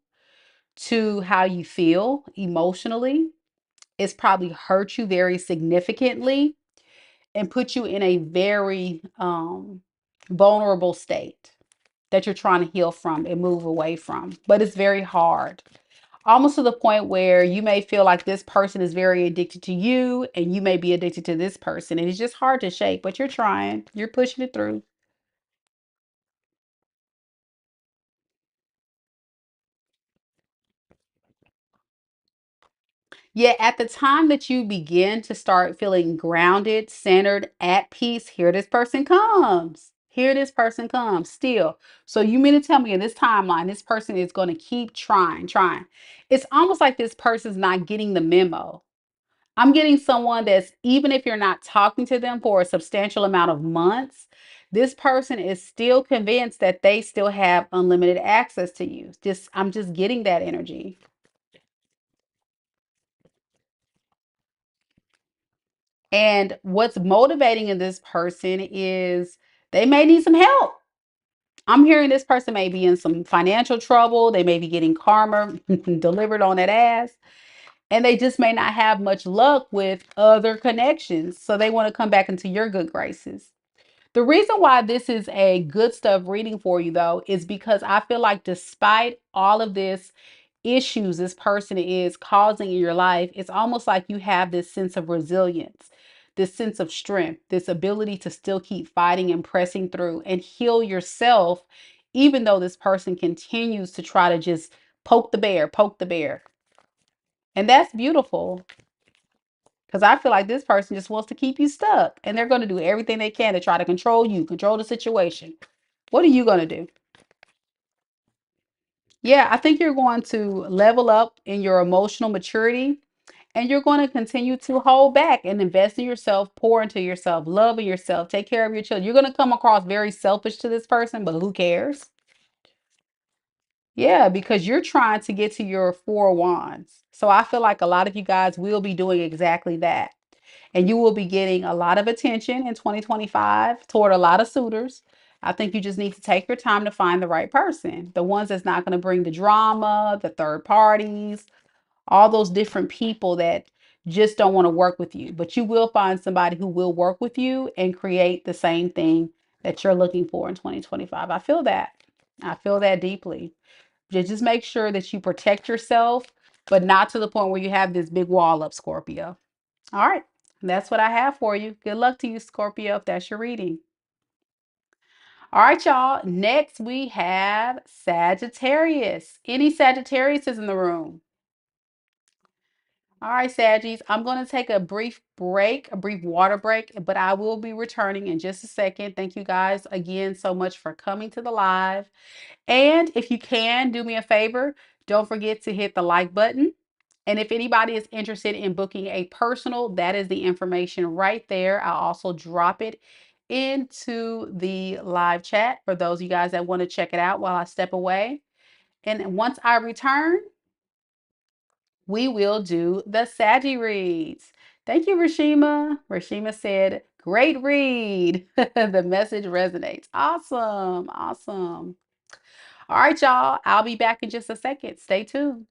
to how you feel emotionally. It's probably hurt you very significantly and put you in a very vulnerable state that you're trying to heal from and move away from. But it's very hard. Almost to the point where you may feel like this person is very addicted to you and you may be addicted to this person. And it's just hard to shake, but you're trying, you're pushing it through. Yet at the time that you begin to start feeling grounded, centered, at peace, here this person comes. Here this person comes still. So you mean to tell me in this timeline, this person is going to keep trying, trying. It's almost like this person's not getting the memo. I'm getting someone that's, even if you're not talking to them for a substantial amount of months, this person is still convinced that they still have unlimited access to you. I'm just getting that energy. And what's motivating in this person is they may need some help. I'm hearing this person may be in some financial trouble. They may be getting karma delivered on that ass. And they just may not have much luck with other connections. So they want to come back into your good graces. The reason why this is a good stuff reading for you, though, is because I feel like despite all of this issues this person is causing in your life, it's almost like you have this sense of resilience, this sense of strength, this ability to still keep fighting and pressing through and heal yourself, even though this person continues to try to just poke the bear, poke the bear. And that's beautiful because I feel like this person just wants to keep you stuck and they're going to do everything they can to try to control you, control the situation. What are you going to do? Yeah, I think you're going to level up in your emotional maturity And you're going to continue to hold back and invest in yourself, pour into yourself, love in yourself, take care of your children. You're going to come across very selfish to this person, but who cares? Yeah, because you're trying to get to your four wands. So I feel like a lot of you guys will be doing exactly that. And you will be getting a lot of attention in 2025 toward a lot of suitors. I think you just need to take your time to find the right person. The ones that's not going to bring the drama, the third parties, all those different people that just don't want to work with you. But you will find somebody who will work with you and create the same thing that you're looking for in 2025. I feel that. I feel that deeply. Just make sure that you protect yourself, but not to the point where you have this big wall up, Scorpio. All right. That's what I have for you. Good luck to you, Scorpio, if that's your reading. All right, y'all. Next, we have Sagittarius. Any Sagittariuses in the room? All right, Saggies, I'm going to take a brief break, a brief water break, but I will be returning in just a second. Thank you guys again so much for coming to the live. And if you can, do me a favor, don't forget to hit the like button. And if anybody is interested in booking a personal, that is the information right there. I'll also drop it into the live chat for those of you guys that want to check it out while I step away. And once I return, we will do the Saggy reads. Thank you, Rashima. Rashima said, great read. The message resonates. Awesome. Awesome. All right, y'all. I'll be back in just a second. Stay tuned.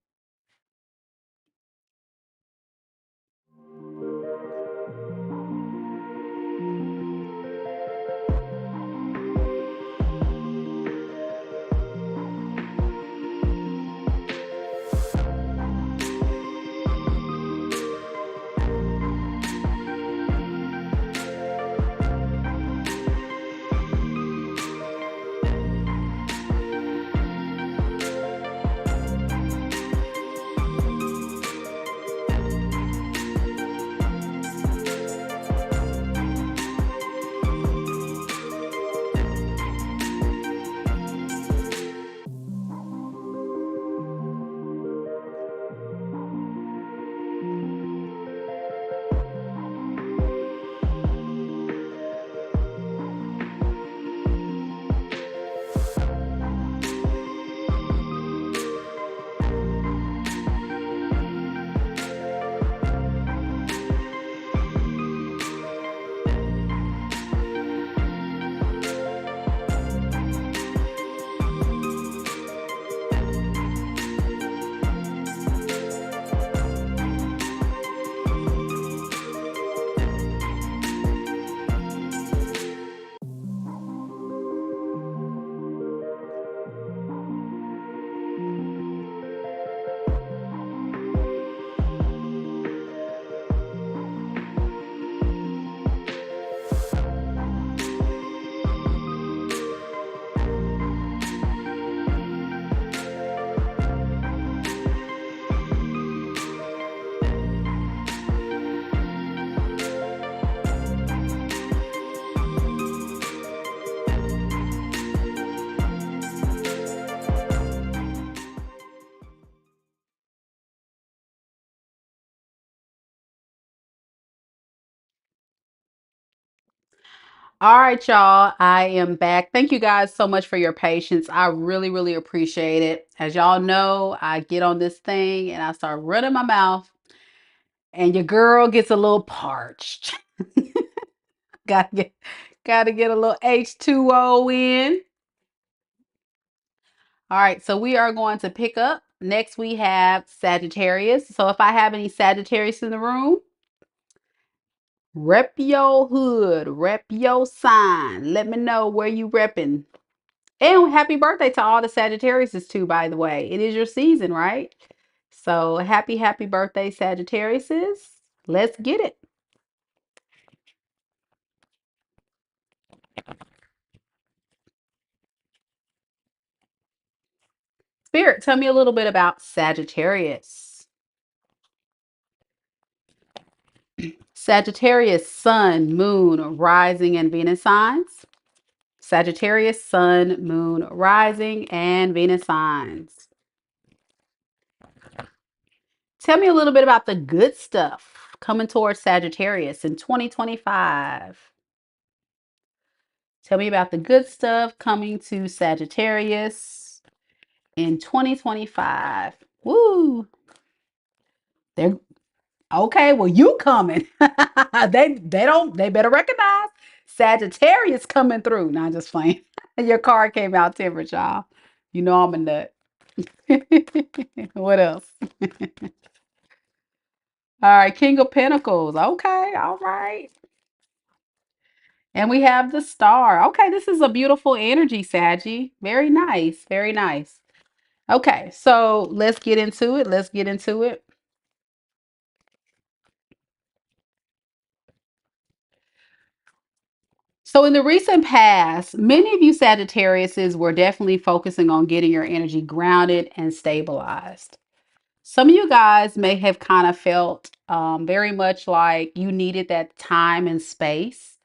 All right, y'all. I am back. Thank you guys so much for your patience. I really, really appreciate it. As y'all know, I get on this thing and I start running my mouth, and your girl gets a little parched. gotta get, gotta get a little H2O in. All right, so we are going to pick up. Next, we have Sagittarius. So if I have any Sagittarius in the room, rep your hood, rep your sign. Let me know where you repping. And happy birthday to all the Sagittariuses too, by the way. It is your season, right? So happy, happy birthday, Sagittariuses. Let's get it. Spirit, tell me a little bit about Sagittarius. Sagittarius, Sun, Moon, Rising, and Venus signs. Sagittarius, Sun, Moon, Rising, and Venus signs. Tell me a little bit about the good stuff coming towards Sagittarius in 2025. Tell me about the good stuff coming to Sagittarius in 2025. Woo! They're okay. Well, you coming? They better recognize Sagittarius coming through. Not just playing. Your card came out tempered, y'all. You know I'm a nut. What else? All right, King of Pentacles. Okay, all right. And we have the star. Okay, this is a beautiful energy, Saggy. Very nice. Very nice. Okay, so let's get into it. Let's get into it. So in the recent past, many of you Sagittariuses were definitely focusing on getting your energy grounded and stabilized. Some of you guys may have kind of felt very much like you needed that time and space.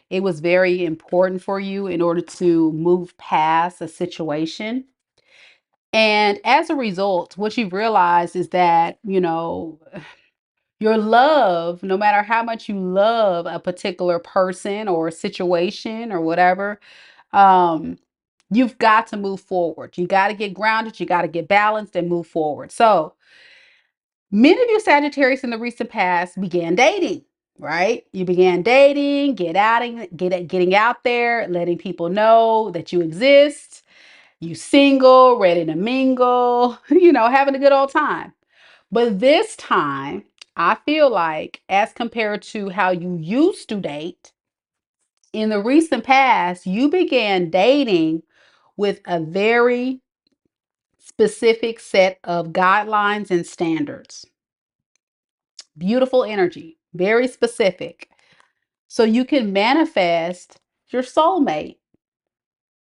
It was very important for you in order to move past a situation. And as a result, what you've realized is that, your love, no matter how much you love a particular person or situation or whatever, um, you've got to move forward. You got to get grounded, you got to get balanced and move forward. So, many of you Sagittarius in the recent past began dating, right? You began dating, getting out there, letting people know that you exist. You single, ready to mingle, having a good old time. But this time, I feel like, as compared to how you used to date, in the recent past, you began dating with a very specific set of guidelines and standards. Beautiful energy, very specific. So you can manifest your soulmate.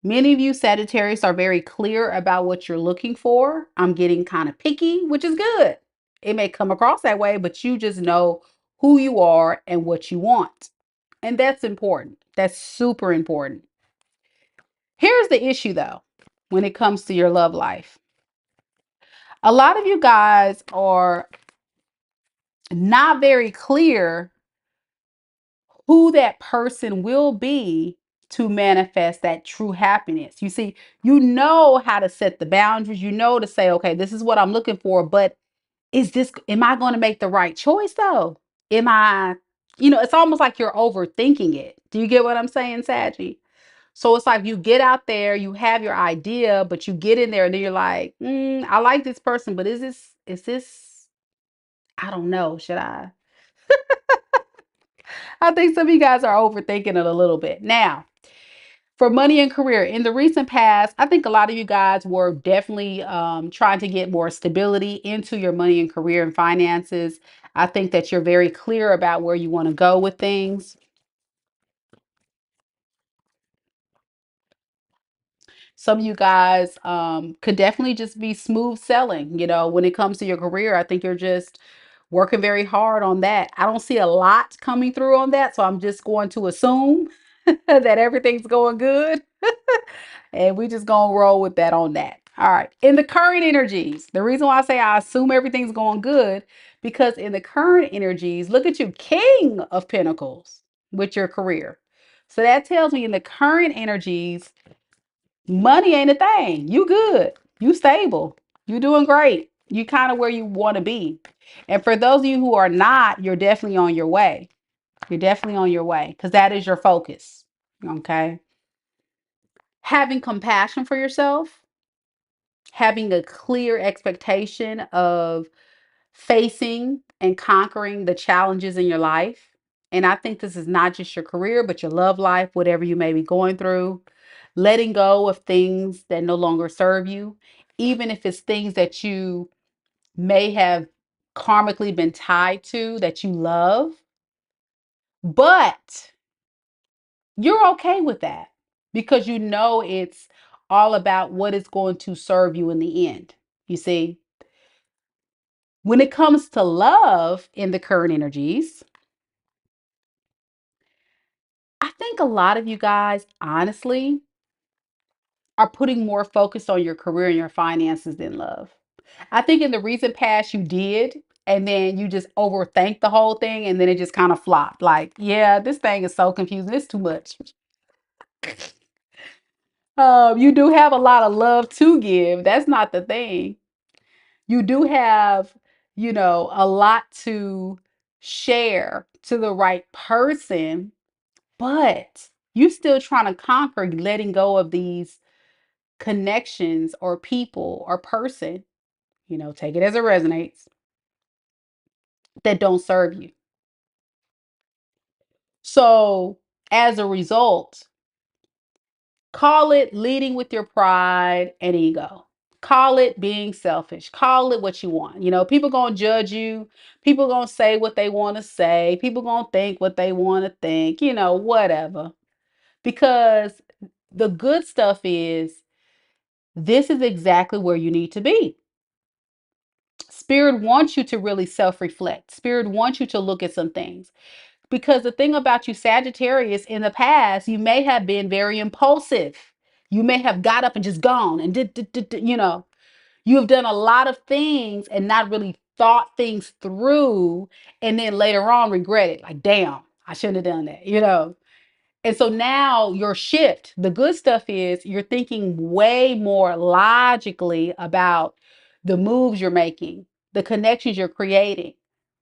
Many of you Sagittarius are very clear about what you're looking for. I'm getting kind of picky, which is good. It may come across that way, but you just know who you are and what you want. And that's important. That's super important. Here's the issue though, when it comes to your love life. A lot of you guys are not very clear who that person will be to manifest that true happiness. You see, you know how to set the boundaries, you know to say, okay, this is what I'm looking for, but am I going to make the right choice though? Am I, it's almost like you're overthinking it. Do you get what I'm saying, Saggy? So it's like you get out there, you have your idea, but you get in there and then you're like, I like this person, but I don't know, should I? I think some of you guys are overthinking it a little bit. Now, for money and career, in the recent past, I think a lot of you guys were definitely trying to get more stability into your money and career and finances. I think that you're very clear about where you want to go with things. Some of you guys could definitely just be smooth selling. When it comes to your career, I think you're just working very hard on that. I don't see a lot coming through on that, so I'm just going to assume that everything's going good. And we just gonna roll with that on that. All right. In the current energies, the reason why I say I assume everything's going good, because in the current energies, look at you, King of Pentacles with your career. So that tells me in the current energies, money ain't a thing. You good. You stable. You doing great. You kind of where you want to be. And for those of you who are not, you're definitely on your way. You're definitely on your way because that is your focus. Okay. Having compassion for yourself, having a clear expectation of facing and conquering the challenges in your life. And I think this is not just your career, but your love life, whatever you may be going through. Letting go of things that no longer serve you, even if it's things that you may have karmically been tied to that you love. But you're okay with that because you know it's all about what is going to serve you in the end. You see, when it comes to love in the current energies, I think a lot of you guys, honestly, are putting more focus on your career and your finances than love. I think in the recent past you did. and then you just overthink the whole thing and then it just kind of flopped. Like, yeah, this thing is so confusing. It's too much. You do have a lot of love to give. That's not the thing. You do have, a lot to share to the right person, but you still trying to conquer letting go of these connections or people or person, take it as it resonates, that don't serve you. So, as a result, call it leading with your pride and ego. Call it being selfish. Call it what you want. People going to judge you. People going to say what they want to say. People going to think what they want to think, whatever. Because the good stuff is this is exactly where you need to be. Spirit wants you to really self-reflect. Spirit wants you to look at some things. Because the thing about you, Sagittarius, in the past, you may have been very impulsive. You may have got up and just gone and did. You have done a lot of things and not really thought things through. And then later on regret it. Like, damn, I shouldn't have done that. And so now your shift, the good stuff is you're thinking way more logically about the moves you're making, the connections you're creating,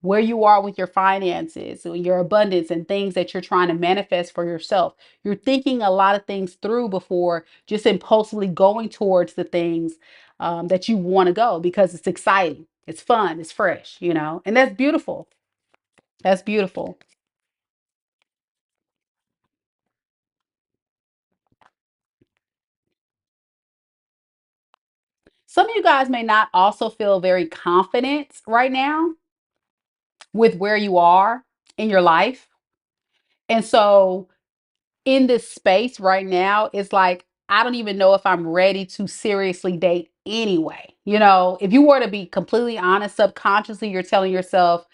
where you are with your finances, your abundance, and things that you're trying to manifest for yourself. You're thinking a lot of things through before just impulsively going towards the things that you want to go because it's exciting, it's fun, it's fresh, and that's beautiful. That's beautiful. Some of you guys may not also feel very confident right now with where you are in your life. And so, in this space right now, it's like, I don't even know if I'm ready to seriously date anyway. If you were to be completely honest, subconsciously, you're telling yourself,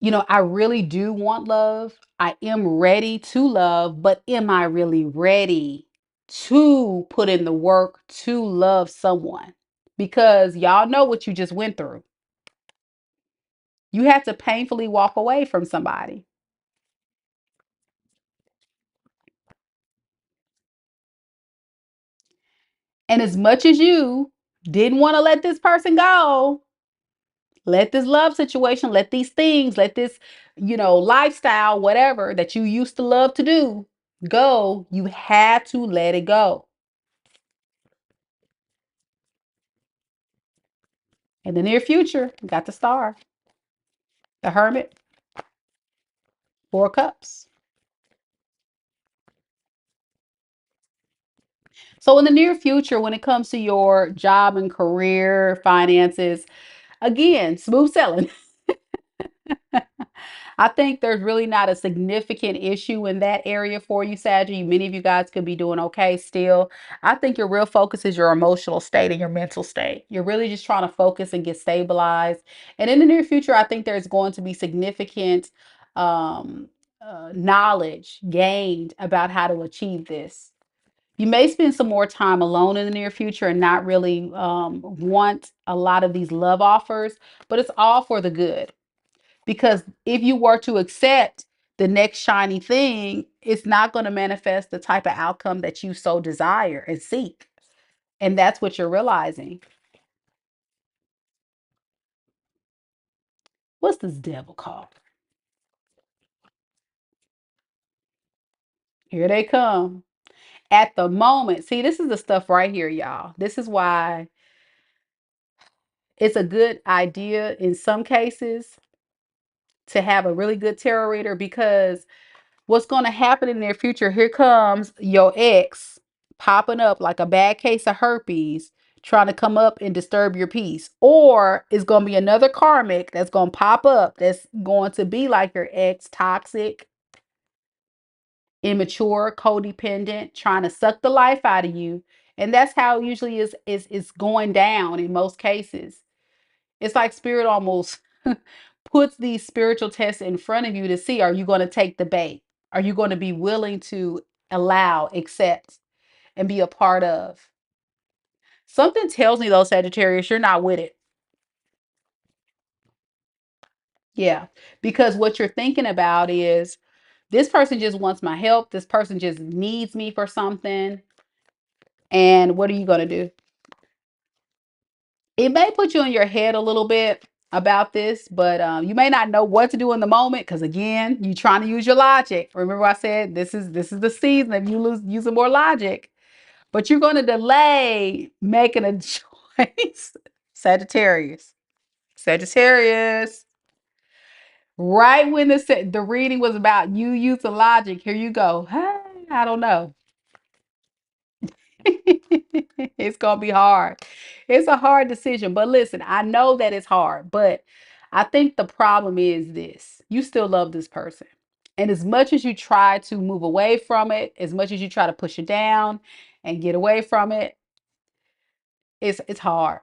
I really do want love. I am ready to love, but am I really ready to put in the work to love someone? Because y'all know what you just went through. You had to painfully walk away from somebody. And as much as you didn't want to let this person go, let this love situation, let these things, let this, lifestyle, whatever that you used to love to do go, you had to let it go. In the near future, you got the star, the hermit, 4 cups. So in the near future, when it comes to your job and career, finances, again, smooth sailing. I think there's really not a significant issue in that area for you, Saggy. Many of you guys could be doing okay still. I think your real focus is your emotional state and your mental state. You're really just trying to focus and get stabilized. And in the near future, I think there's going to be significant um, knowledge gained about how to achieve this. You may spend some more time alone in the near future and not really want a lot of these love offers, but it's all for the good. Because if you were to accept the next shiny thing, it's not going to manifest the type of outcome that you so desire and seek. And that's what you're realizing. What's this devil called? Here they come. At the moment, see, this is the stuff right here, y'all. This is why it's a good idea in some cases to have a really good tarot reader, because what's going to happen in their future, here comes your ex popping up like a bad case of herpes, trying to come up and disturb your peace. Or it's going to be another karmic that's going to pop up that's going to be like your ex, toxic, immature, codependent, trying to suck the life out of you. And that's how it usually is going down in most cases. It's like spirit almost puts these spiritual tests in front of you to see, are you going to take the bait? Are you going to be willing to allow, accept, and be a part of? Something tells me though, Sagittarius, you're not with it. Yeah. Because what you're thinking about is this person just wants my help. This person just needs me for something. And what are you going to do? It may put you in your head a little bit about this, but you may not know what to do in the moment because again, you're trying to use your logic. Remember, I said this is the season of you using more logic, but you're going to delay making a choice. Sagittarius, Sagittarius. Right when the reading was about you using logic, here you go. Hey, I don't know. It's gonna be hard. It's a hard decision, but listen, I know that it's hard, but I think the problem is this: you still love this person, and as much as you try to move away from it, as much as you try to push it down and get away from it, it's hard.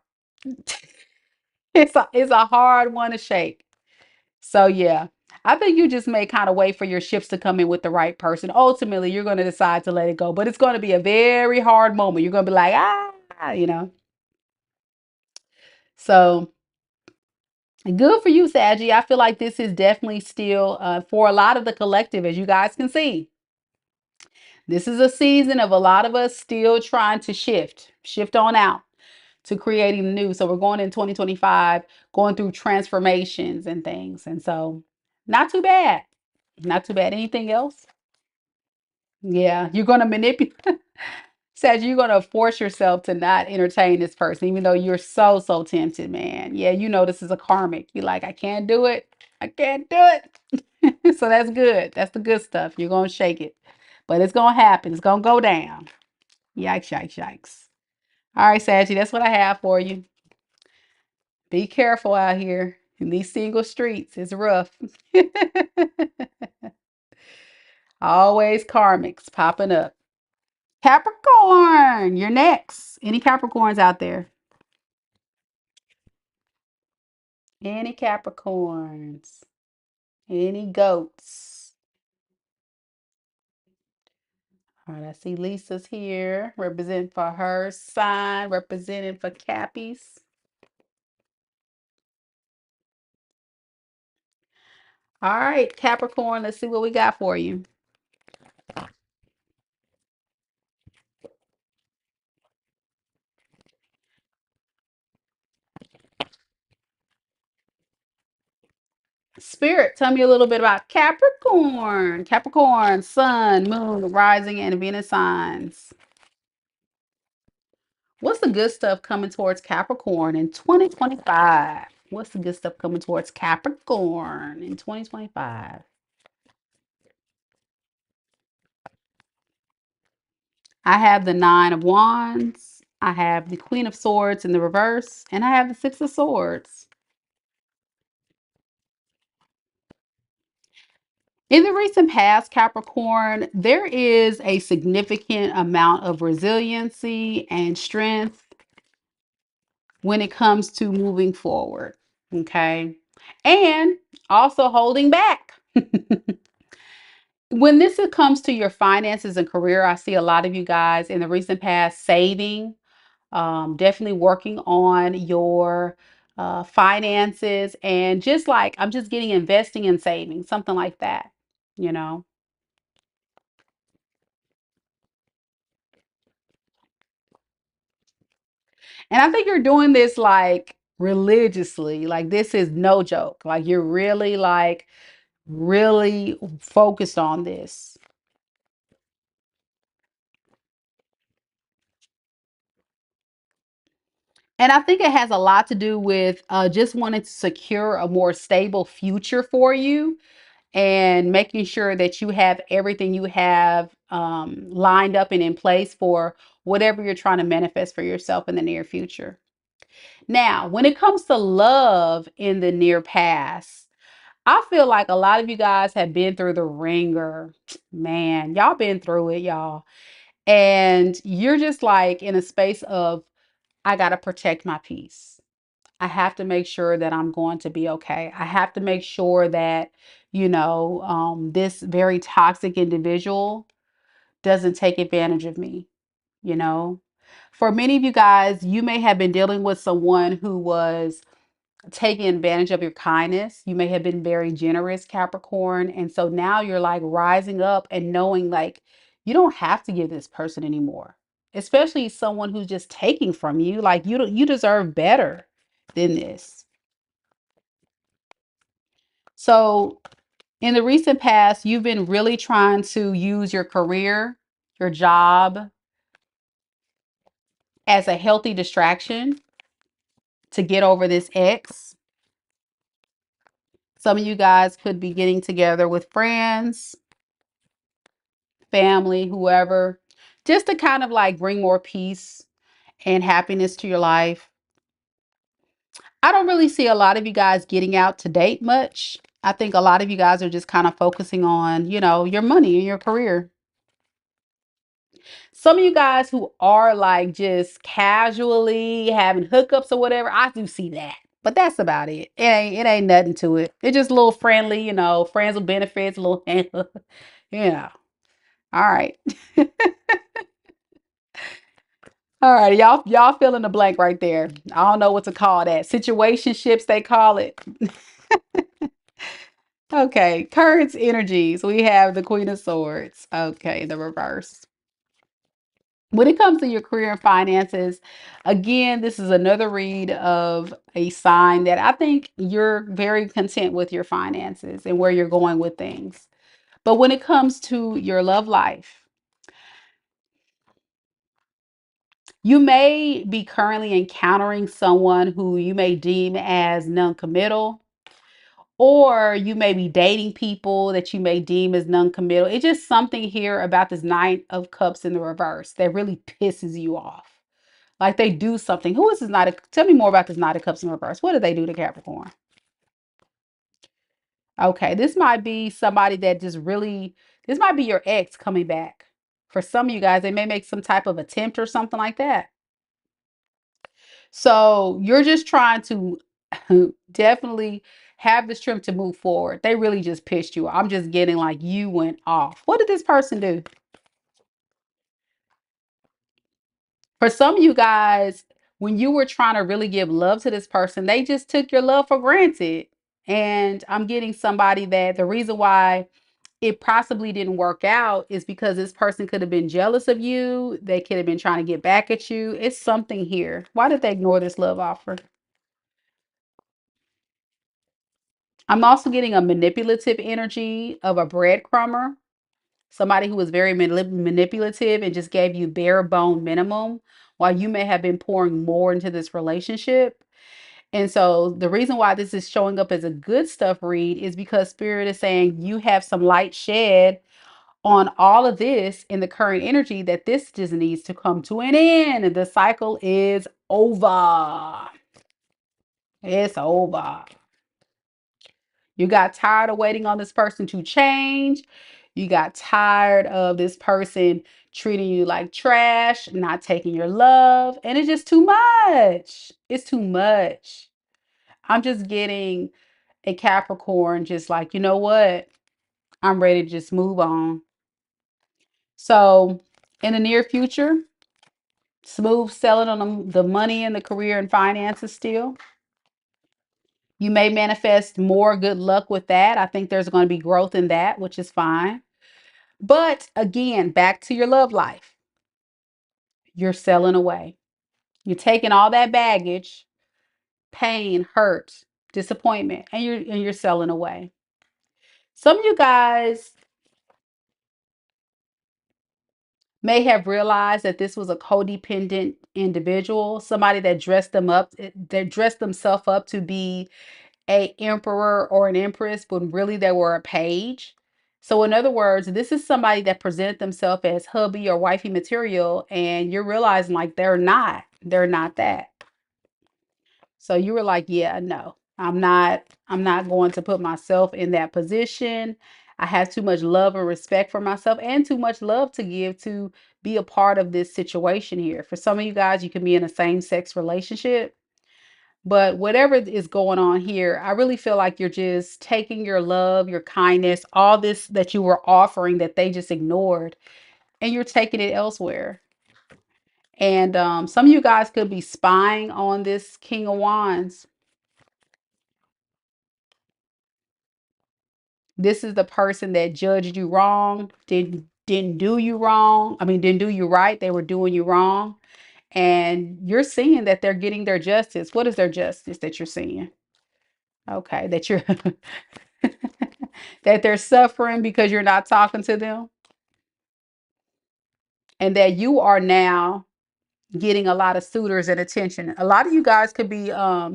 It's a hard one to shake. So yeah, I think you just may kind of wait for your shifts to come in with the right person. Ultimately, you're going to decide to let it go, but it's going to be a very hard moment. You're going to be like, you know. So good for you, Saggy. I feel like this is definitely still for a lot of the collective, as you guys can see. This is a season of a lot of us still trying to shift on out to creating new. So we're going in 2025, going through transformations and things. And so not too bad. Not too bad. Anything else? Yeah, you're going to manipulate. Says you're going to force yourself to not entertain this person, even though you're so tempted, man. Yeah, you know this is a karmic. You're like, I can't do it. I can't do it. So that's good. That's the good stuff. You're going to shake it. But it's going to happen. It's going to go down. Yikes, yikes, yikes. All right, Saggy, that's what I have for you. Be careful out here in these single streets. It's rough. Always karmics popping up. Capricorn, you're next. Any Capricorns out there? Any Capricorns? Any goats? All right, I see Lisa's here, representing for her sign, representing for Cappies. All right, Capricorn, let's see what we got for you. Spirit, tell me a little bit about Capricorn. Capricorn, Sun, Moon, Rising, and Venus signs. What's the good stuff coming towards Capricorn in 2025? What's the good stuff coming towards Capricorn in 2025? I have the Nine of Wands. I have the Queen of Swords in the reverse, and I have the Six of Swords. In the recent past, Capricorn, there is a significant amount of resiliency and strength when it comes to moving forward. Okay. And also holding back. When this comes to your finances and career, I see a lot of you guys in the recent past saving, definitely working on your finances, and just like I'm just getting investing and saving, something like that, you know. And I think you're doing this like religiously, like this is no joke. Like you're really like really focused on this. And I think it has a lot to do with just wanting to secure a more stable future for you and making sure that you have everything you have lined up and in place for whatever you're trying to manifest for yourself in the near future. Now, when it comes to love in the near past, I feel like a lot of you guys have been through the ringer. Man, y'all been through it, y'all. And you're just like in a space of, I got to protect my peace. I have to make sure that I'm going to be okay. I have to make sure that, this very toxic individual doesn't take advantage of me, you know. For many of you guys, you may have been dealing with someone who was taking advantage of your kindness. You may have been very generous, Capricorn. And so now you're like rising up and knowing like you don't have to give this person anymore, especially someone who's just taking from you. Like you deserve better than this. So in the recent past, you've been really trying to use your career, your job as a healthy distraction to get over this ex. Some of you guys could be getting together with friends, family, whoever, just to kind of like bring more peace and happiness to your life. I don't really see a lot of you guys getting out to date much. I think a lot of you guys are just kind of focusing on, your money and your career. Some of you guys who are like just casually having hookups or whatever, I do see that. But that's about it. It ain't nothing to it. It's just a little friendly, friends with benefits, a little yeah. All right. All right, y'all fill in the blank right there. I don't know what to call that. Situationships, they call it. Okay, current energies. We have the Queen of Swords. Okay, the reverse. When it comes to your career and finances, again, this is another read of a sign that I think you're very content with your finances and where you're going with things. But when it comes to your love life, you may be currently encountering someone who you may deem as non-committal, or you may be dating people that you may deem as non-committal. It's just something here about this Knight of Cups in the reverse that really pisses you off. Like they do something. Who is this Knight of? Tell me more about this Knight of Cups in reverse. What do they do to Capricorn? Okay, this might be somebody that just really. This might be your ex coming back. For some of you guys, they may make some type of attempt or something like that. So you're just trying to definitely have the strength to move forward. They really just pissed you. I'm just getting like you went off. What did this person do? For some of you guys, when you were trying to really give love to this person, they just took your love for granted. And I'm getting somebody that the reason why it possibly didn't work out is because this person could have been jealous of you. They could have been trying to get back at you. It's something here. Why did they ignore this love offer? I'm also getting a manipulative energy of a breadcrumber, somebody who was very manipulative and just gave you bare bone minimum while you may have been pouring more into this relationship. And so the reason why this is showing up as a good stuff read is because Spirit is saying you have some light shed on all of this in the current energy that this just needs to come to an end. The cycle is over. It's over. You got tired of waiting on this person to change. You got tired of this person treating you like trash, not taking your love, and it's just too much. It's too much. I'm just getting a Capricorn, just like, you know what? I'm ready to just move on. So, in the near future, smooth selling on the money and the career and finances still. You may manifest more good luck with that. I think there's going to be growth in that, which is fine. But again, back to your love life. You're selling away. You're taking all that baggage, pain, hurt, disappointment, and you're selling away. Some of you guys may have realized that this was a codependent individual, somebody that dressed them up, that dressed themselves up to be a emperor or an empress, when really they were a page. So in other words, this is somebody that presented themselves as hubby or wifey material, and you're realizing like they're not that. So you were like, yeah, no, I'm not going to put myself in that position. I have too much love and respect for myself and too much love to give to be a part of this situation here. For some of you guys, you can be in a same-sex relationship. But whatever is going on here, I really feel like you're just taking your love, your kindness, all this that you were offering that they just ignored, and you're taking it elsewhere. And some of you guys could be spying on this King of Wands. This is the person that judged you wrong, didn't do you wrong. I mean, didn't do you right. They were doing you wrong. And you're seeing that they're getting their justice. What is their justice that you're seeing? Okay, that you're that they're suffering because you're not talking to them, and that you are now getting a lot of suitors and attention. A lot of you guys could be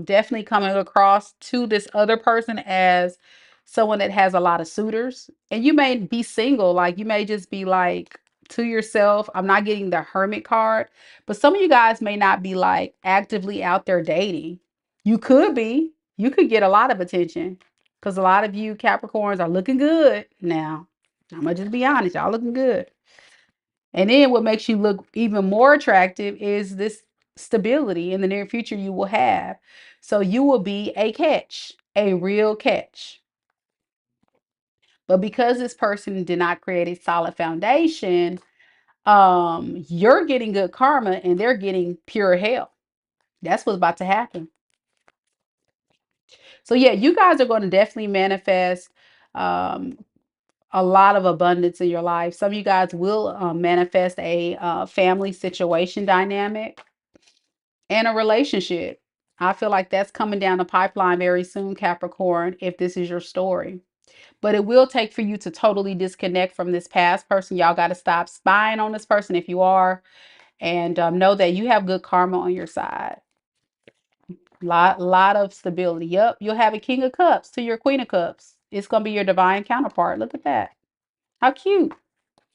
definitely coming across to this other person as someone that has a lot of suitors, and you may be single. Like, you may just be like to yourself. I'm not getting the hermit card, but some of you guys may not be like actively out there dating. You could be. You could get a lot of attention because a lot of you Capricorns are looking good now. I'm gonna just be honest, y'all looking good. And then what makes you look even more attractive is this stability in the near future you will have. So you will be a catch, a real catch. But because this person did not create a solid foundation, you're getting good karma and they're getting pure hell. That's what's about to happen. So yeah, you guys are going to definitely manifest um, a lot of abundance in your life. Some of you guys will manifest a family situation dynamic and a relationship. I feel like that's coming down the pipeline very soon, Capricorn, if this is your story. But it will take for you to totally disconnect from this past person. Y'all got to stop spying on this person if you are, and know that you have good karma on your side. Lot of stability. Yep, you'll have a King of Cups to your Queen of Cups. It's gonna be your divine counterpart. Look at that. How cute.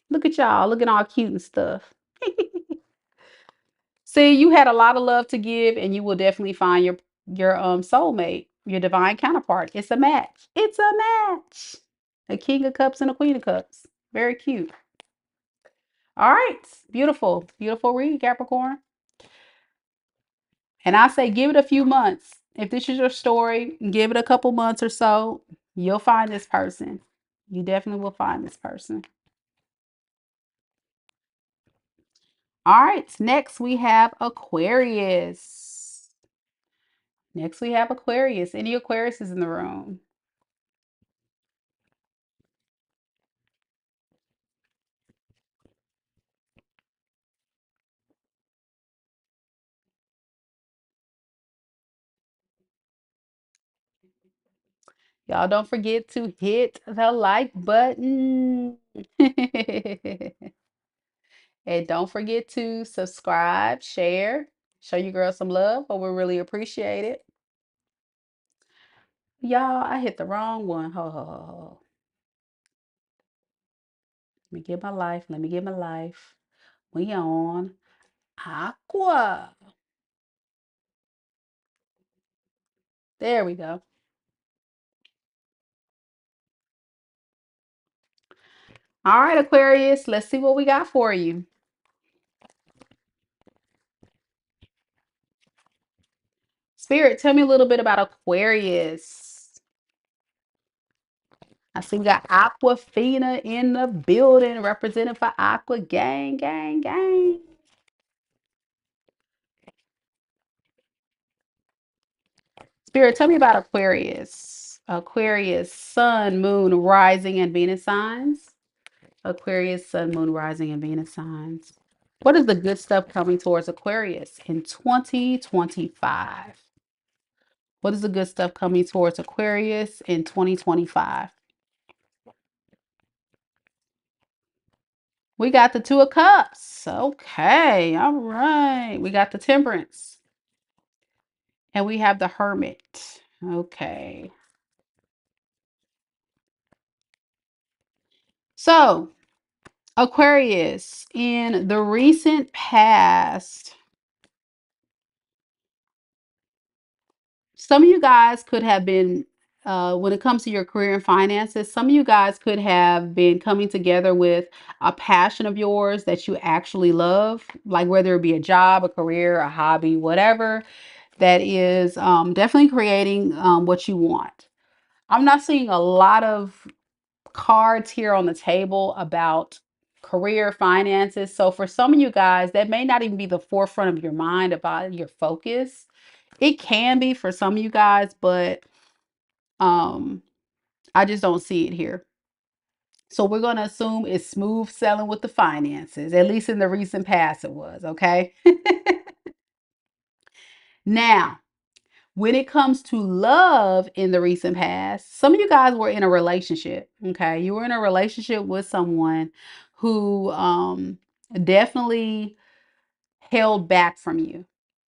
Look at y'all looking all cute and stuff. See, you had a lot of love to give, and you will definitely find your soulmate, your divine counterpart. It's a match. It's a match. A King of Cups and a Queen of Cups. Very cute. All right. Beautiful. Beautiful read, Capricorn. And I say give it a few months. If this is your story, give it a couple months or so. You'll find this person. You definitely will find this person. All right. Next, we have Aquarius. Next, we have Aquarius. Any Aquarius is in the room. Y'all don't forget to hit the like button. And don't forget to subscribe, share, show your girl some love, but we really appreciate it. Y'all, I hit the wrong one. Ho, ho, ho, ho. Let me get my life. Let me get my life. We on Aqua. There we go. All right, Aquarius, let's see what we got for you. Spirit, tell me a little bit about Aquarius. I see we got Aquafina in the building, representing for Aqua. Gang, gang, gang. Spirit, tell me about Aquarius. Aquarius, Sun, Moon, Rising, and Venus signs. Aquarius, Sun, Moon, Rising, and Venus signs. What is the good stuff coming towards Aquarius in 2025? What is the good stuff coming towards Aquarius in 2025? We got the Two of Cups. Okay, all right. We got the Temperance. And we have the Hermit. Okay. So, Aquarius, in the recent past, some of you guys could have been, when it comes to your career and finances, some of you guys could have been coming together with a passion of yours that you actually love, like whether it be a job, a career, a hobby, whatever, that is definitely creating what you want. I'm not seeing a lot of cards here on the table about career finances. So for some of you guys, that may not even be the forefront of your mind about your focus. It can be for some of you guys, but um I just don't see it here. So we're going to assume it's smooth selling with the finances. At least in the recent past it was, okay? Now, when it comes to love in the recent past, some of you guys were in a relationship, okay? You were in a relationship with someone who definitely held back from you.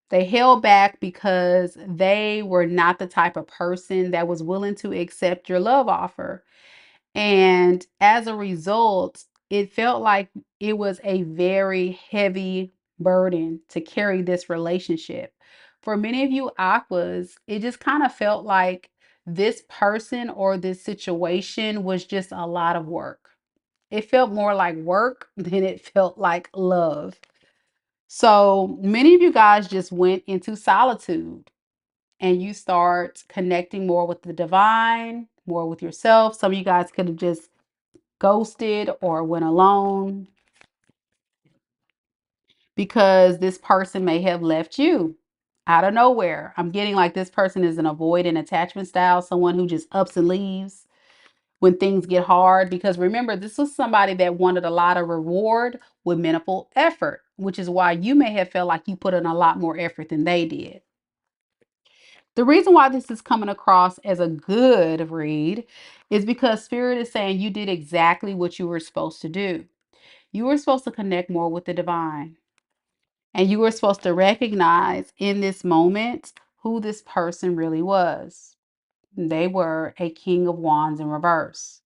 They held back because they were not the type of person that was willing to accept your love offer. And as a result, it felt like it was a very heavy burden to carry this relationship. For many of you aquas, it just kind of felt like this person or this situation was just a lot of work. It felt more like work than it felt like love. So many of you guys just went into solitude and you start connecting more with the divine, more with yourself. Some of you guys could have just ghosted or went alone because this person may have left you out of nowhere. I'm getting like this person is an avoidant attachment style, someone who just ups and leaves when things get hard. Because remember, this was somebody that wanted a lot of reward with minimal effort, which is why you may have felt like you put in a lot more effort than they did. The reason why this is coming across as a good read is because Spirit is saying you did exactly what you were supposed to do. You were supposed to connect more with the divine. And you were supposed to recognize in this moment who this person really was. They were a King of Wands in reverse.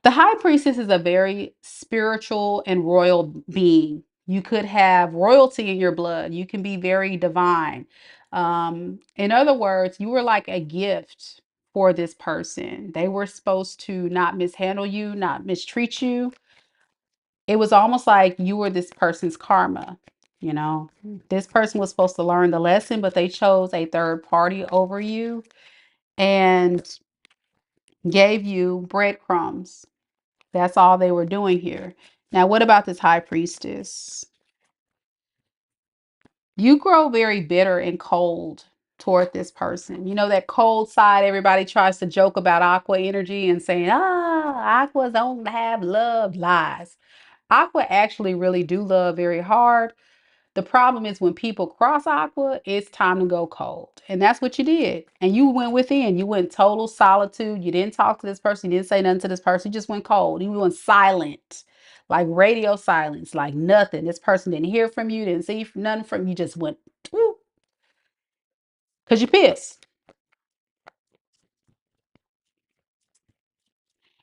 The High Priestess is a very spiritual and royal being. You could have royalty in your blood. You can be very divine. In other words, you were like a gift for this person. They were supposed to not mishandle you, not mistreat you. It was almost like you were this person's karma. You know, this person was supposed to learn the lesson, but they chose a third party over you and gave you breadcrumbs. That's all they were doing here. Now, what about this high priestess? You grow very bitter and cold toward this person. You know, that cold side, everybody tries to joke about aqua energy and saying, aquas don't have love, lies. Aqua actually really do love very hard. The problem is when people cross aqua, it's time to go cold. And that's what you did. And you went within. You went total solitude. You didn't talk to this person. You didn't say nothing to this person. You just went cold. You went silent. Like radio silence, like nothing. This person didn't hear from you, didn't see nothing from you, just went because you're pissed.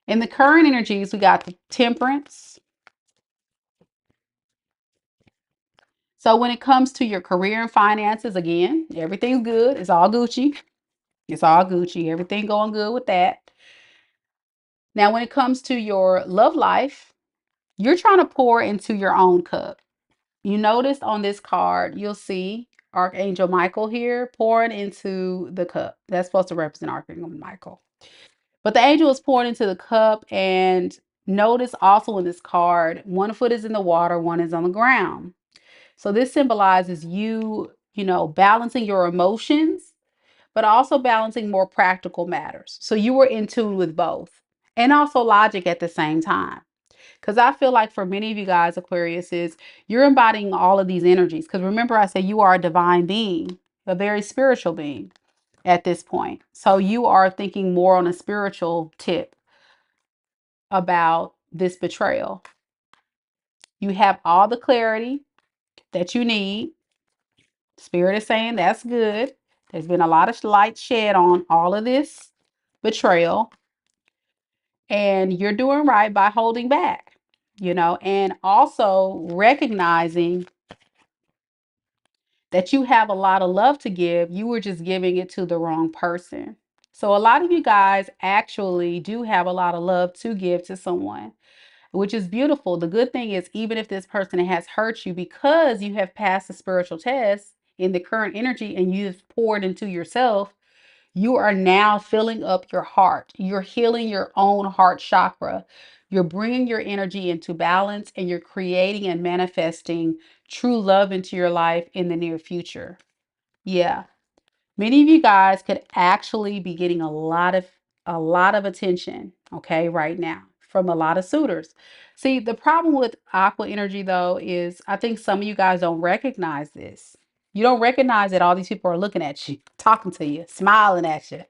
In the current energies, we got the temperance. So when it comes to your career and finances, again, everything's good. It's all Gucci. It's all Gucci. Everything going good with that. Now, when it comes to your love life, you're trying to pour into your own cup. You notice on this card, you'll see Archangel Michael here pouring into the cup. That's supposed to represent Archangel Michael. But the angel is pouring into the cup. And notice also in this card, one foot is in the water, one is on the ground. So this symbolizes you, balancing your emotions but also balancing more practical matters. So you were in tune with both and also logic at the same time. Because I feel like for many of you guys, Aquarius, is you're embodying all of these energies. Because remember, I said you are a divine being, a very spiritual being at this point. So you are thinking more on a spiritual tip about this betrayal. You have all the clarity that you need. Spirit is saying that's good. There's been a lot of light shed on all of this betrayal. And you're doing right by holding back, and also recognizing that you have a lot of love to give. You were just giving it to the wrong person. So a lot of you guys actually do have a lot of love to give to someone, which is beautiful. The good thing is, even if this person has hurt you, because you have passed the spiritual test in the current energy and you've poured into yourself, you are now filling up your heart. You're healing your own heart chakra. You're bringing your energy into balance and you're creating and manifesting true love into your life in the near future. Yeah. Many of you guys could actually be getting a lot of attention, okay, right now from a lot of suitors. See, the problem with aqua energy though is I think some of you guys don't recognize this. You don't recognize that all these people are looking at you, talking to you, smiling at you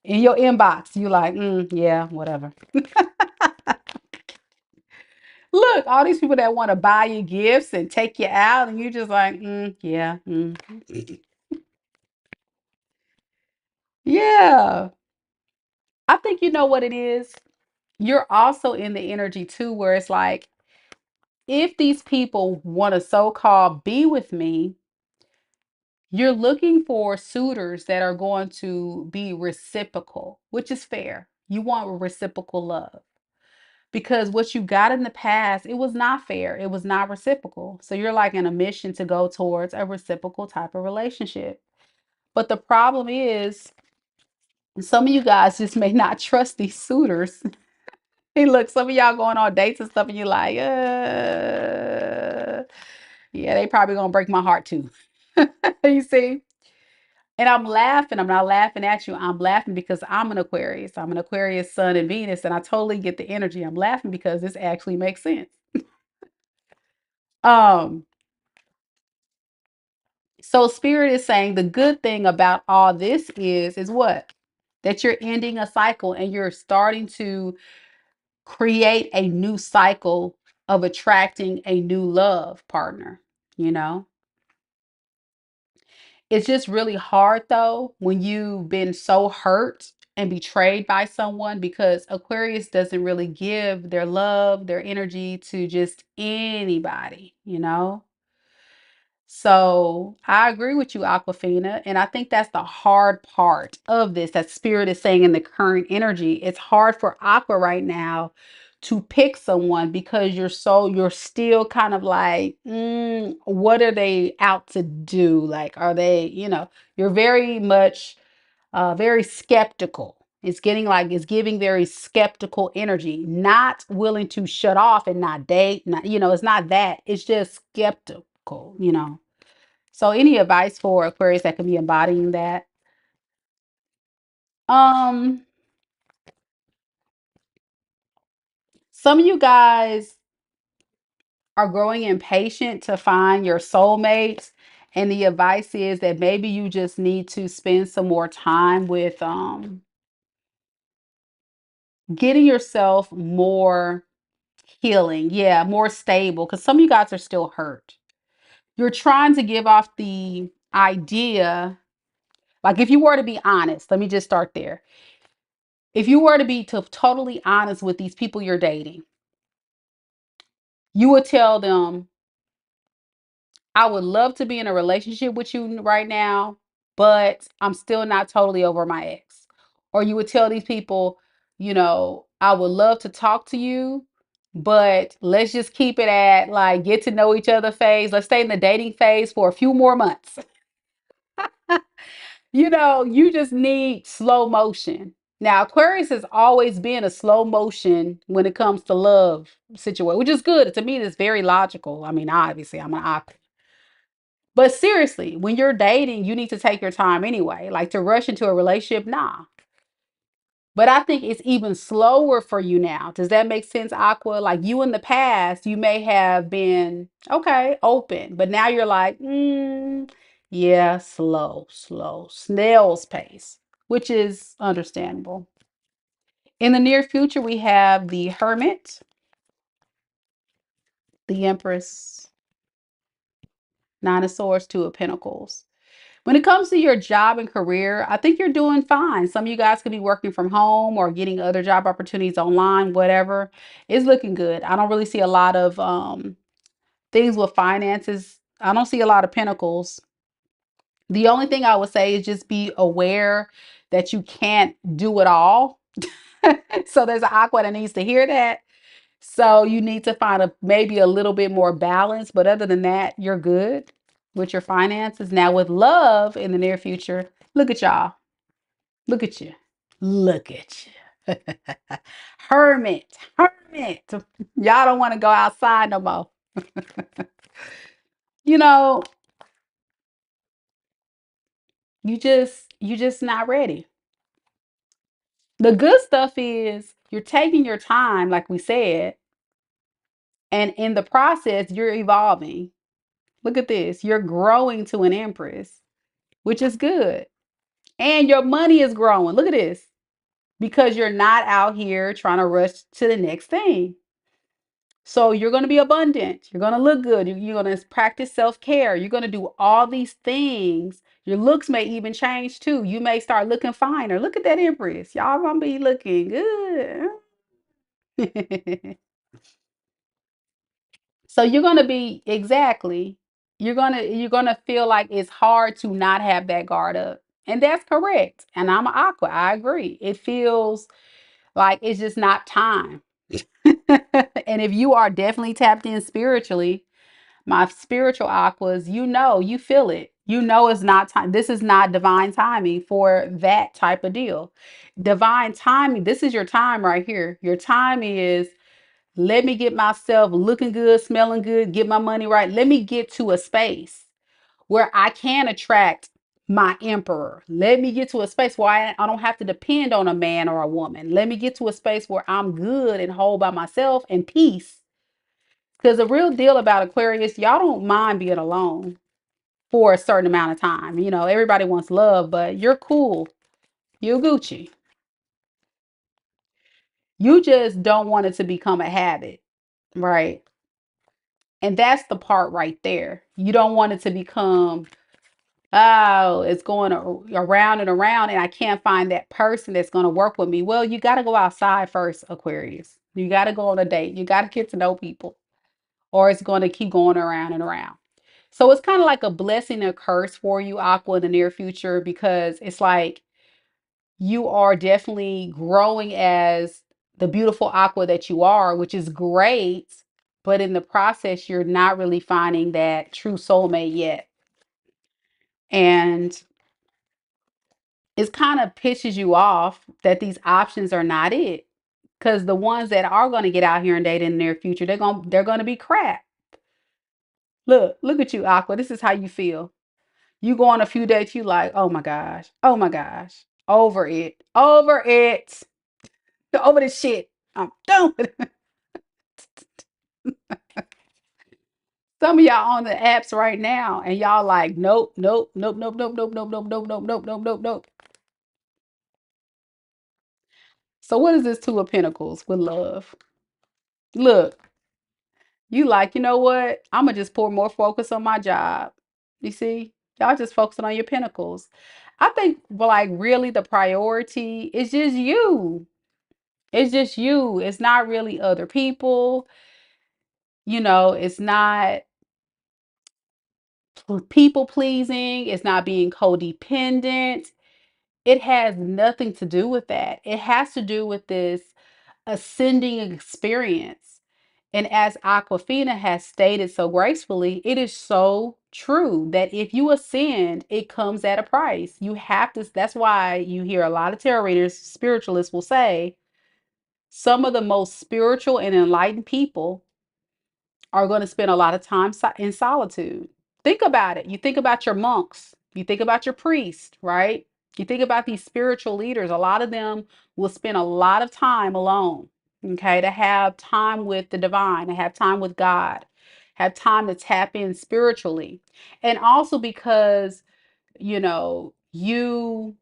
in your inbox. You like, yeah, whatever. Look, all these people that want to buy you gifts and take you out, and you just like, yeah, yeah. I think you know what it is. You're also in the energy too, where it's like, if these people want to so-called be with me, you're looking for suitors that are going to be reciprocal, which is fair. You want reciprocal love because what you got in the past, it was not fair. It was not reciprocal. So you're like in a mission to go towards a reciprocal type of relationship. But the problem is, some of you guys just may not trust these suitors. Hey, look, some of y'all going on dates and stuff, and you're like, yeah, they probably gonna break my heart too. You see? And I'm laughing. I'm not laughing at you. I'm laughing because I'm an Aquarius. I'm an Aquarius Sun and Venus, and I totally get the energy. I'm laughing because this actually makes sense. Um, so Spirit is saying the good thing about all this is what? That you're ending a cycle and you're starting to create a new cycle of attracting a new love partner, you know? It's just really hard though when you've been so hurt and betrayed by someone because Aquarius doesn't really give their love, their energy to just anybody, you know? So I agree with you, Aquafina. And I think that's the hard part of this that Spirit is saying in the current energy. It's hard for Aqua right now to pick someone because you're still kind of like, what are they out to do? Like, are they, you're very much very skeptical. It's giving very skeptical energy, not willing to shut off and not date. Not, it's not that. It's just skeptical. So any advice for Aquarius that can be embodying that? Um, some of you guys are growing impatient to find your soulmates. And the advice is that maybe you just need to spend some more time with getting yourself more healing. Yeah, more stable. Because some of you guys are still hurt. You're trying to give off the idea, like if you were to be honest, let me just start there. If you were to be totally honest with these people you're dating, you would tell them, I would love to be in a relationship with you right now, but I'm still not totally over my ex. Or you would tell these people, I would love to talk to you, but let's just keep it at like get to know each other phase. Let's stay in the dating phase for a few more months. You just need slow motion. Now, Aquarius has always been a slow motion when it comes to love situation, which is good. To me, it's very logical. I mean, obviously, I'm an Aquarius. But seriously, when you're dating, you need to take your time anyway. Like to rush into a relationship, nah. But I think it's even slower for you now. Does that make sense, Aqua? Like you in the past, you may have been okay, open, but now you're like, yeah, slow, slow, snail's pace, which is understandable. In the near future, we have the Hermit, the Empress, Nine of Swords, Two of Pentacles. When it comes to your job and career, I think you're doing fine. Some of you guys could be working from home or getting other job opportunities online, whatever. It's looking good. I don't really see a lot of things with finances. I don't see a lot of pentacles. The only thing I would say is just be aware that you can't do it all. So there's an aqua that needs to hear that. So you need to find maybe a little bit more balance. But other than that, you're good with your finances. Now with love in the near future, look at y'all. Look at you. Look at you. Hermit. Hermit. Y'all don't want to go outside no more. You know, You just not ready. The good stuff is you're taking your time, like we said, and in the process, you're evolving. Look at this. You're growing to an empress, which is good. And your money is growing. Look at this. Because you're not out here trying to rush to the next thing. So you're going to be abundant. You're going to look good. You're going to practice self-care. You're going to do all these things. Your looks may even change too. You may start looking finer. Look at that empress. Y'all going to be looking good. So you're going to be exactly. You're going to feel like it's hard to not have that guard up. And that's correct. And I'm an aqua. I agree. It feels like it's just not time. And if you are definitely tapped in spiritually, my spiritual aquas, you feel it. You know it's not time. This is not divine timing for that type of deal. Divine timing, this is your time right here. Your time is let me get myself looking good, smelling good, get my money right. Let me get to a space where I can attract my emperor. Let me get to a space where I don't have to depend on a man or a woman. Let me get to a space where I'm good and whole by myself and peace. Because the real deal about Aquarius, y'all don't mind being alone for a certain amount of time. Everybody wants love, but you're cool. You're Gucci. You just don't want it to become a habit, right? And that's the part right there. You don't want it to become, oh, it's going around and around, and I can't find that person that's going to work with me. Well, you got to go outside first, Aquarius. You got to go on a date. You got to get to know people, or it's going to keep going around and around. So it's kind of like a blessing and a curse for you, Aqua, in the near future, because it's like you are definitely growing as the beautiful Aqua that you are, which is great. But in the process, you're not really finding that true soulmate yet. And it kind of pisses you off that these options are not it. Because the ones that are going to get out here and date in the near future, they're gonna be crap. Look at you, Aqua. This is how you feel. You go on a few dates, you like, oh my gosh, over it, over this shit. I'm done with it. Some of y'all on the apps right now, and y'all like, nope, nope, nope, nope, nope, nope, nope, nope, nope, nope, nope, nope, nope, nope. So what is this Two of Pentacles with love? Look, you like, you know what? I'm gonna just pour more focus on my job. You see, y'all just focusing on your pentacles. I think, well, like really, the priority is just you. It's just you. It's not really other people. It's not people pleasing. It's not being codependent. It has nothing to do with that. It has to do with this ascending experience. And as Aquafina has stated so gracefully, it is so true that if you ascend, it comes at a price. You have to, that's why you hear a lot of tarot readers, spiritualists will say, some of the most spiritual and enlightened people are going to spend a lot of time in solitude. Think about it. You think about your monks, you think about your priests, right? You think about these spiritual leaders. A lot of them will spend a lot of time alone, okay, to have time with the divine, to have time with God, have time to tap in spiritually. And also because, you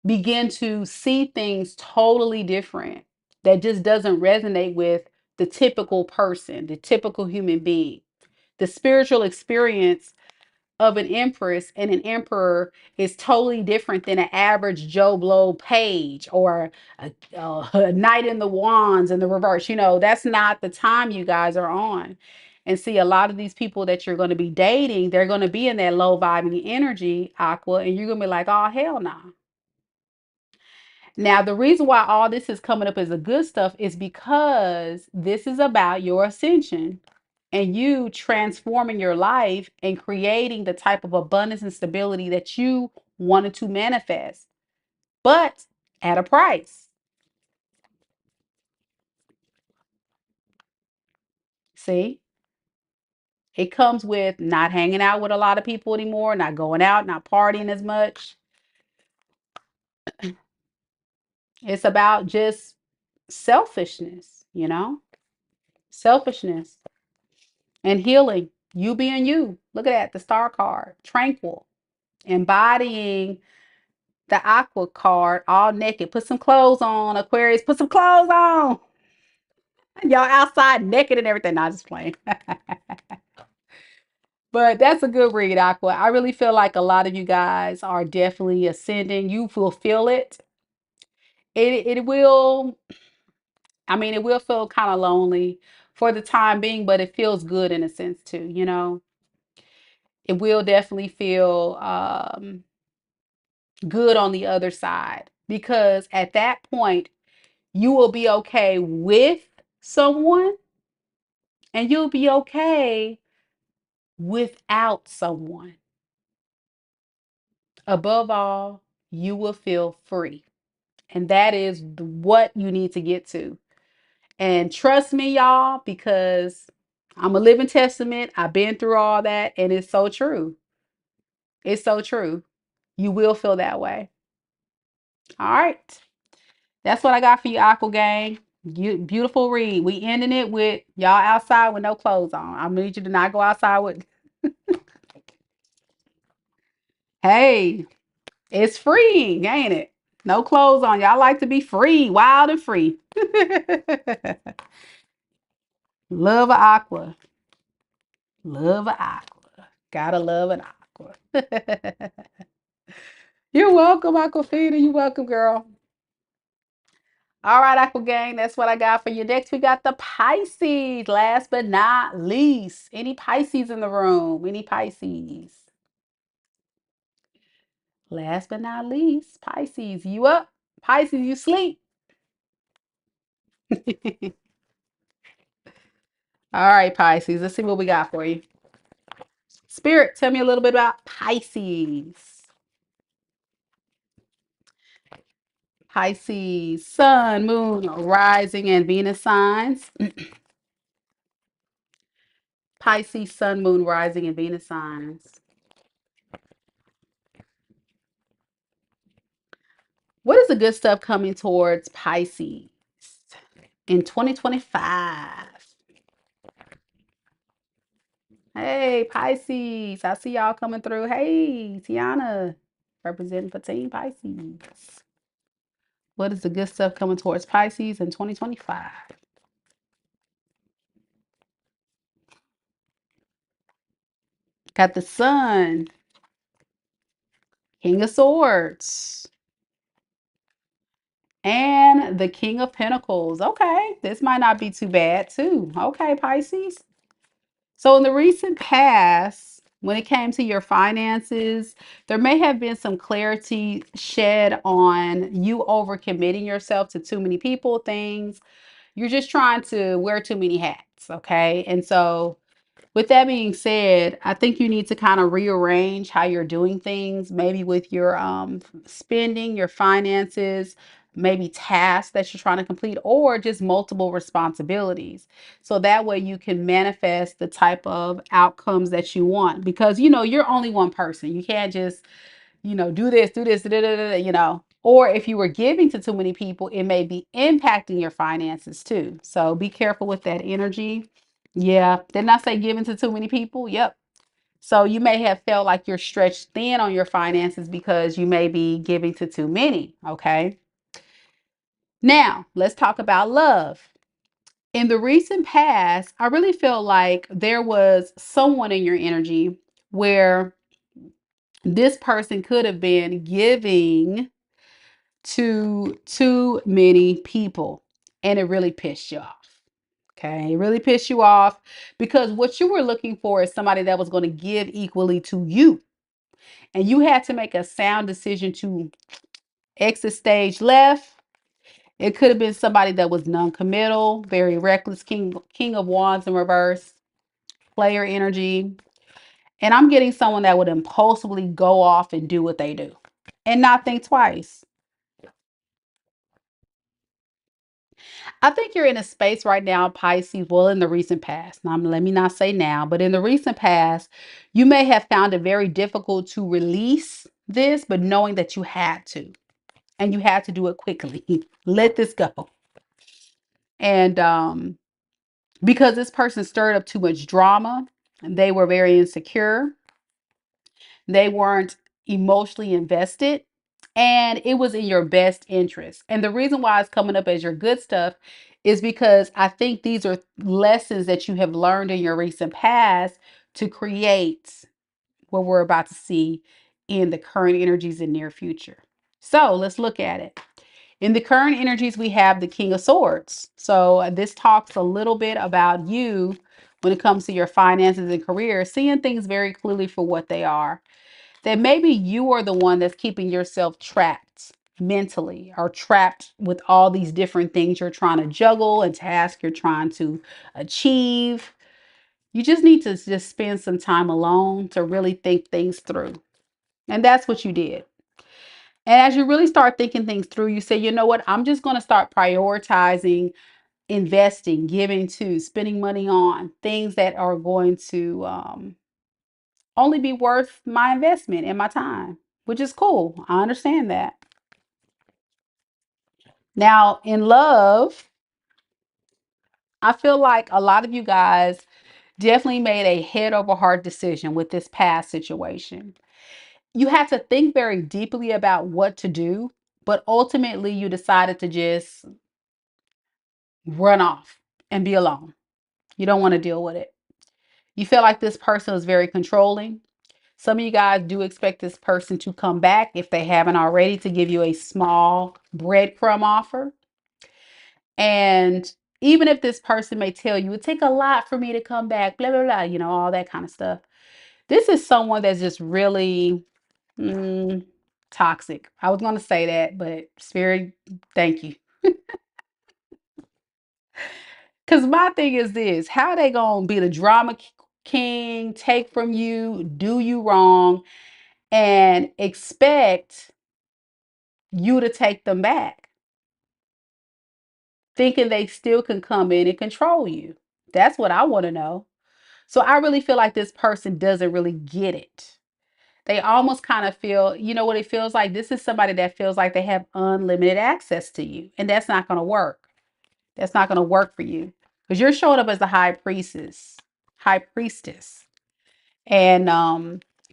begin to see things totally different that just doesn't resonate with the typical person, the typical human being. The spiritual experience of an empress and an emperor is totally different than an average Joe Blow page or a knight in the wands in the reverse. That's not the time you guys are on. And see, a lot of these people that you're going to be dating, they're going to be in that low vibing energy, Aqua, and you're going to be like, oh, hell no. Nah. Now, the reason why all this is coming up as a good stuff is because this is about your ascension and you transforming your life and creating the type of abundance and stability that you wanted to manifest, but at a price. See? It comes with not hanging out with a lot of people anymore, not going out, not partying as much. It's about just selfishness, selfishness and healing. You being you. Look at that, the star card, tranquil, embodying the aqua card, all naked. Put some clothes on, Aquarius. Put some clothes on. Y'all outside naked and everything. Not just playing. But that's a good read, Aqua. I really feel like a lot of you guys are definitely ascending. You will feel it. It will, I mean, it will feel kind of lonely for the time being, but it feels good in a sense too. It will definitely feel good on the other side because at that point, you will be okay with someone and you'll be okay without someone. Above all, you will feel free. And that is what you need to get to. And trust me, y'all, because I'm a living testament. I've been through all that, and it's so true. It's so true. You will feel that way. All right. That's what I got for you, Aqua Gang. Beautiful read. We ending it with y'all outside with no clothes on. I need you to not go outside with. Hey, it's freeing, ain't it? No clothes on. Y'all like to be free, wild and free. Love a aqua. Love a aqua. Gotta love an aqua. You're welcome, Aquafina. You're welcome, girl. All right, Aqua Gang, that's what I got for you. Next, we got the Pisces. Last but not least, any Pisces in the room? Any Pisces? Last but not least, Pisces, you up? Pisces, you sleep? All right, Pisces, let's see what we got for you. Spirit, tell me a little bit about Pisces. Pisces, Sun, Moon, Rising, and Venus signs. Pisces, Sun, Moon, Rising, and Venus signs. What is the good stuff coming towards Pisces in 2025? Hey, Pisces, I see y'all coming through. Hey, Tiana, representing for Team Pisces. What is the good stuff coming towards Pisces in 2025? Got the Sun, King of Swords, and the King of Pentacles. Okay, this might not be too bad, too. Okay, Pisces. So, in the recent past, when it came to your finances, there may have been some clarity shed on you overcommitting yourself to too many people, things. You're just trying to wear too many hats, okay? And so, with that being said, I think you need to kind of rearrange how you're doing things, maybe with your spending, your finances, maybe tasks that you're trying to complete, or just multiple responsibilities. So that way you can manifest the type of outcomes that you want because you're only one person. You can't just do this, da, da, da, da, Or if you were giving to too many people, it may be impacting your finances too. So be careful with that energy. Yeah. Didn't I say giving to too many people? Yep. So you may have felt like you're stretched thin on your finances because you may be giving to too many. Okay. Now let's talk about love. In the recent past, I really feel like there was someone in your energy where this person could have been giving to too many people and it really pissed you off. Okay, it really pissed you off because what you were looking for is somebody that was going to give equally to you. And you had to make a sound decision to exit stage left. It could have been somebody that was non-committal, very reckless, king of wands in reverse, player energy. And I'm getting someone that would impulsively go off and do what they do and not think twice. I think you're in a space right now, Pisces, well, in the recent past. Now, let me not say now, but in the recent past, you may have found it very difficult to release this, but knowing that you had to, and you had to do it quickly. Let this go. And because this person stirred up too much drama, and they were very insecure, they weren't emotionally invested, and it was in your best interest. And the reason why it's coming up as your good stuff is because I think these are lessons that you have learned in your recent past to create what we're about to see in the current energies in near future. So let's look at it. In the current energies, we have the King of Swords. So this talks a little bit about you when it comes to your finances and career, seeing things very clearly for what they are. That maybe you are the one that's keeping yourself trapped mentally, or trapped with all these different things you're trying to juggle and tasks you're trying to achieve. You just need to just spend some time alone to really think things through. And that's what you did. And as you really start thinking things through, you say, you know what, I'm just going to start prioritizing investing, giving to, spending money on things that are going to only be worth my investment and my time, which is cool. I understand that. Now, in love, I feel like a lot of you guys definitely made a head over heart decision with this past situation. You had to think very deeply about what to do, but ultimately you decided to just run off and be alone. You don't want to deal with it. You feel like this person is very controlling. Some of you guys do expect this person to come back, if they haven't already, to give you a small breadcrumb offer. And even if this person may tell you, it take a lot for me to come back, blah, blah, blah, all that kind of stuff. This is someone that's just really toxic. I was going to say that, but Spirit, thank you. Because my thing is this, how they going to be the drama king, take from you, do you wrong, and expect you to take them back, thinking they still can come in and control you? That's what I want to know. So I really feel like this person doesn't really get it. They almost kind of feel, you know what it feels like? This is somebody that feels like they have unlimited access to you, and that's not going to work. That's not going to work for you, because you're showing up as the high priestess. And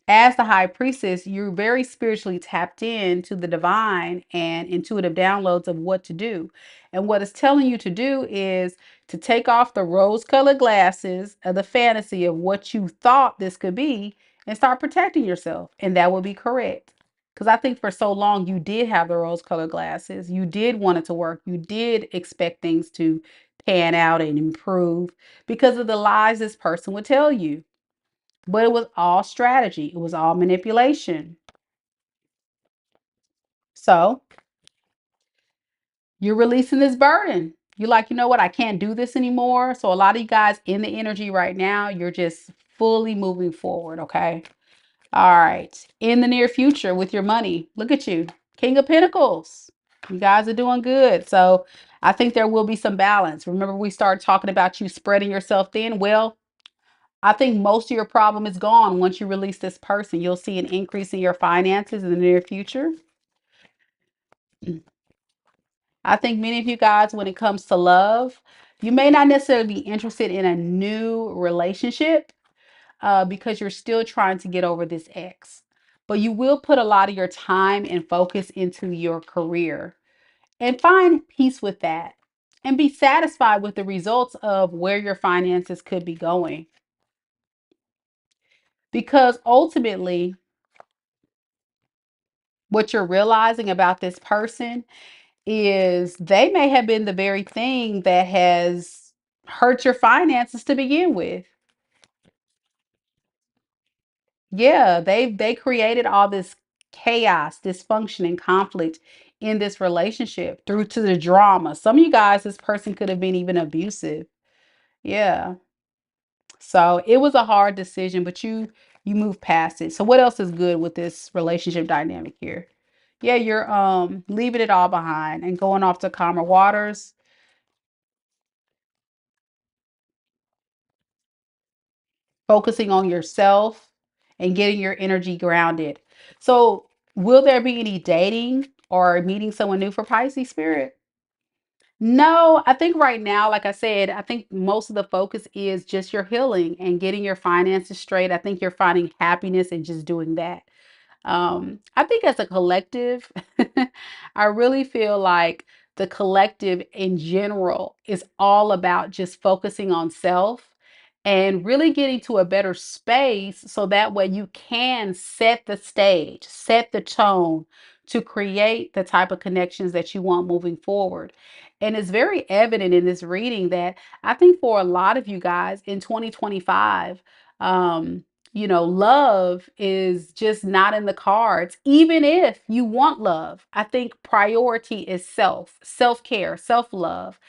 as the high priestess, you're very spiritually tapped into the divine and intuitive downloads of what to do. And what it's telling you to do is to take off the rose-colored glasses of the fantasy of what you thought this could be and start protecting yourself. And that will be correct. Because I think for so long you did have the rose-colored glasses. You did want it to work. You did expect things to pan out and improve because of the lies this person would tell you. But it was all strategy. It was all manipulation. So you're releasing this burden. You're like, you know what? I can't do this anymore. So a lot of you guys in the energy right now, you're just fully moving forward. Okay. All right. In the near future with your money, look at you. King of Pentacles. You guys are doing good. So I think there will be some balance. Remember, we started talking about you spreading yourself thin. Well, I think most of your problem is gone once you release this person. You'll see an increase in your finances in the near future. I think many of you guys, when it comes to love, you may not necessarily be interested in a new relationship because you're still trying to get over this ex. But you will put a lot of your time and focus into your career and find peace with that and be satisfied with the results of where your finances could be going. Because ultimately, what you're realizing about this person is they may have been the very thing that has hurt your finances to begin with. Yeah, they created all this chaos, dysfunction, and conflict in this relationship through to the drama. Some of you guys, this person could have been even abusive. Yeah. So it was a hard decision, but you moved past it. So what else is good with this relationship dynamic here? Yeah, you're leaving it all behind and going off to calmer waters. focusing on yourself and getting your energy grounded. So, will there be any dating or meeting someone new for Pisces spirit? No, I think right now, like I said, I think most of the focus is just your healing and getting your finances straight. I think you're finding happiness in just doing that. I think as a collective, I really feel like the collective in general is all about just focusing on self and really getting to a better space so that way you can set the stage, set the tone to create the type of connections that you want moving forward. And it's very evident in this reading that I think for a lot of you guys in 2025, love is just not in the cards. Even if you want love, I think priority is self-care, self-love,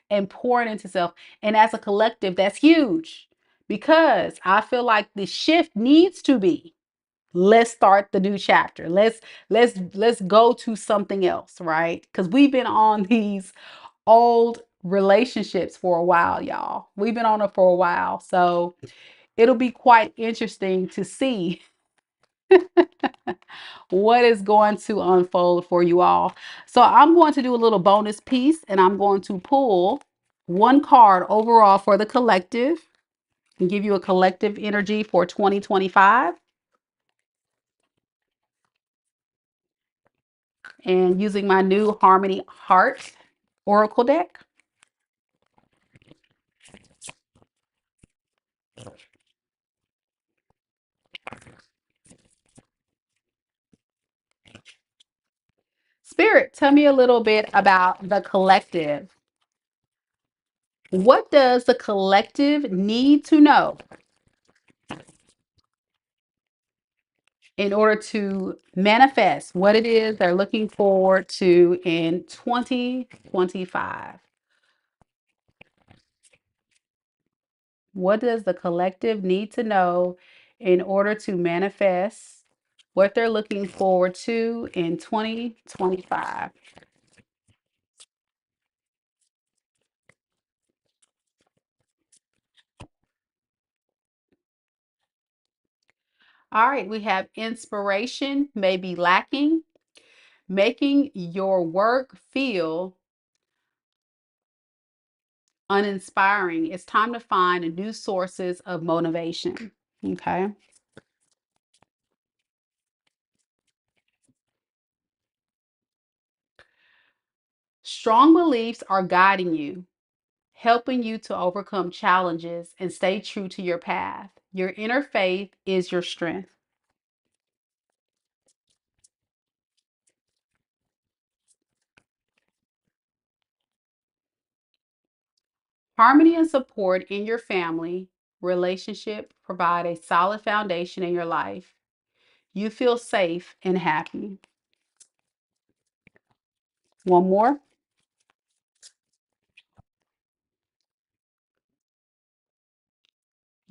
and pouring into self. And as a collective, that's huge because I feel like the shift needs to be, let's start the new chapter. Let's go to something else, right? Because we've been on these old relationships for a while, y'all. We've been on it for a while. So it'll be quite interesting to see what is going to unfold for you all. So I'm going to do a little bonus piece and I'm going to pull one card overall for the collective and give you a collective energy for 2025. And using my new Harmony Heart Oracle deck. Spirit, tell me a little bit about the collective. What does the collective need to know in order to manifest what it is they're looking forward to in 2025? What does the collective need to know in order to manifest what they're looking forward to in 2025? All right, we have inspiration may be lacking, making your work feel uninspiring. It's time to find new sources of motivation. Okay. Strong beliefs are guiding you, helping you to overcome challenges and stay true to your path. Your inner faith is your strength. Harmony and support in your family relationship provide a solid foundation in your life. You feel safe and happy. One more.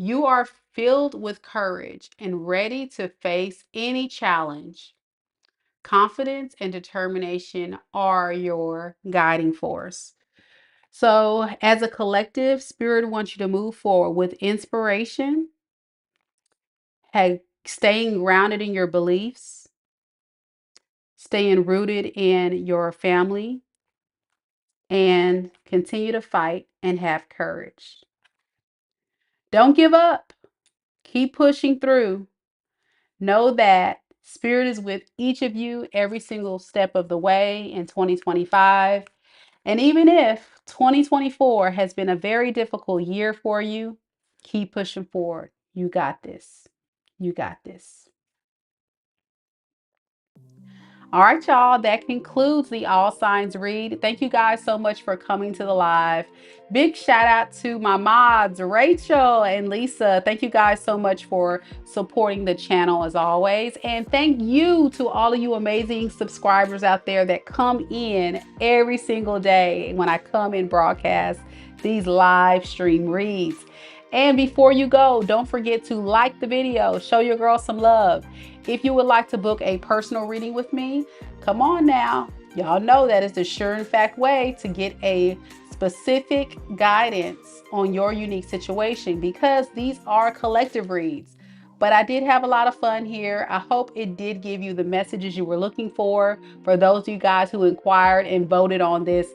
You are filled with courage and ready to face any challenge. Confidence and determination are your guiding force. So, as a collective, Spirit wants you to move forward with inspiration, staying grounded in your beliefs, staying rooted in your family, and continue to fight and have courage. Don't give up. Keep pushing through. Know that Spirit is with each of you every single step of the way in 2025. And even if 2024 has been a very difficult year for you, keep pushing forward. You got this. You got this. All right, y'all, that concludes the All Signs read. Thank you guys so much for coming to the live. Big shout out to my mods, Rachel and Lisa. Thank you guys so much for supporting the channel as always. And thank you to all of you amazing subscribers out there that come in every single day when I come and broadcast these live stream reads. And before you go, don't forget to like the video, show your girl some love. If you would like to book a personal reading with me, come on now. Y'all know that is the sure and fact way to get a specific guidance on your unique situation, because these are collective reads. But I did have a lot of fun here. I hope it did give you the messages you were looking for those of you guys who inquired and voted on this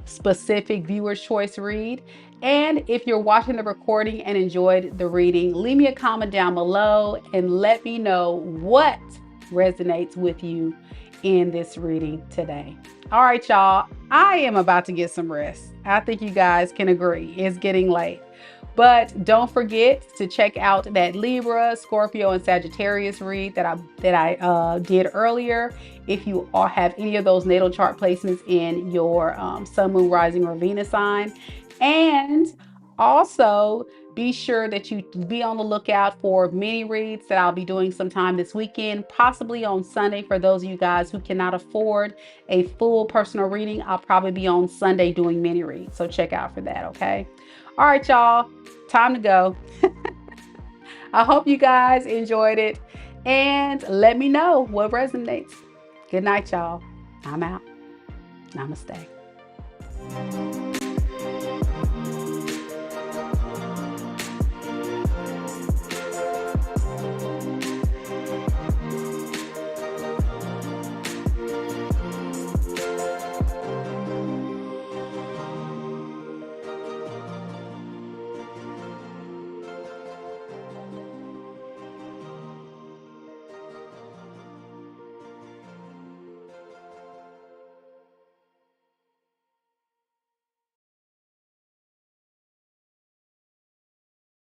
specific viewer's choice read. And if you're watching the recording and enjoyed the reading, leave me a comment down below and let me know what resonates with you in this reading today. All right, y'all, I am about to get some rest. I think you guys can agree. It's getting late. But don't forget to check out that Libra, Scorpio, and Sagittarius read that I did earlier. If you have any of those natal chart placements in your Sun, Moon, Rising, or Venus sign. And also be sure that you be on the lookout for mini reads that I'll be doing sometime this weekend, possibly on Sunday. For those of you guys who cannot afford a full personal reading, I'll probably be on Sunday doing mini reads. So check out for that, okay? All right, y'all, time to go. I hope you guys enjoyed it and let me know what resonates. Good night, y'all. I'm out. Namaste.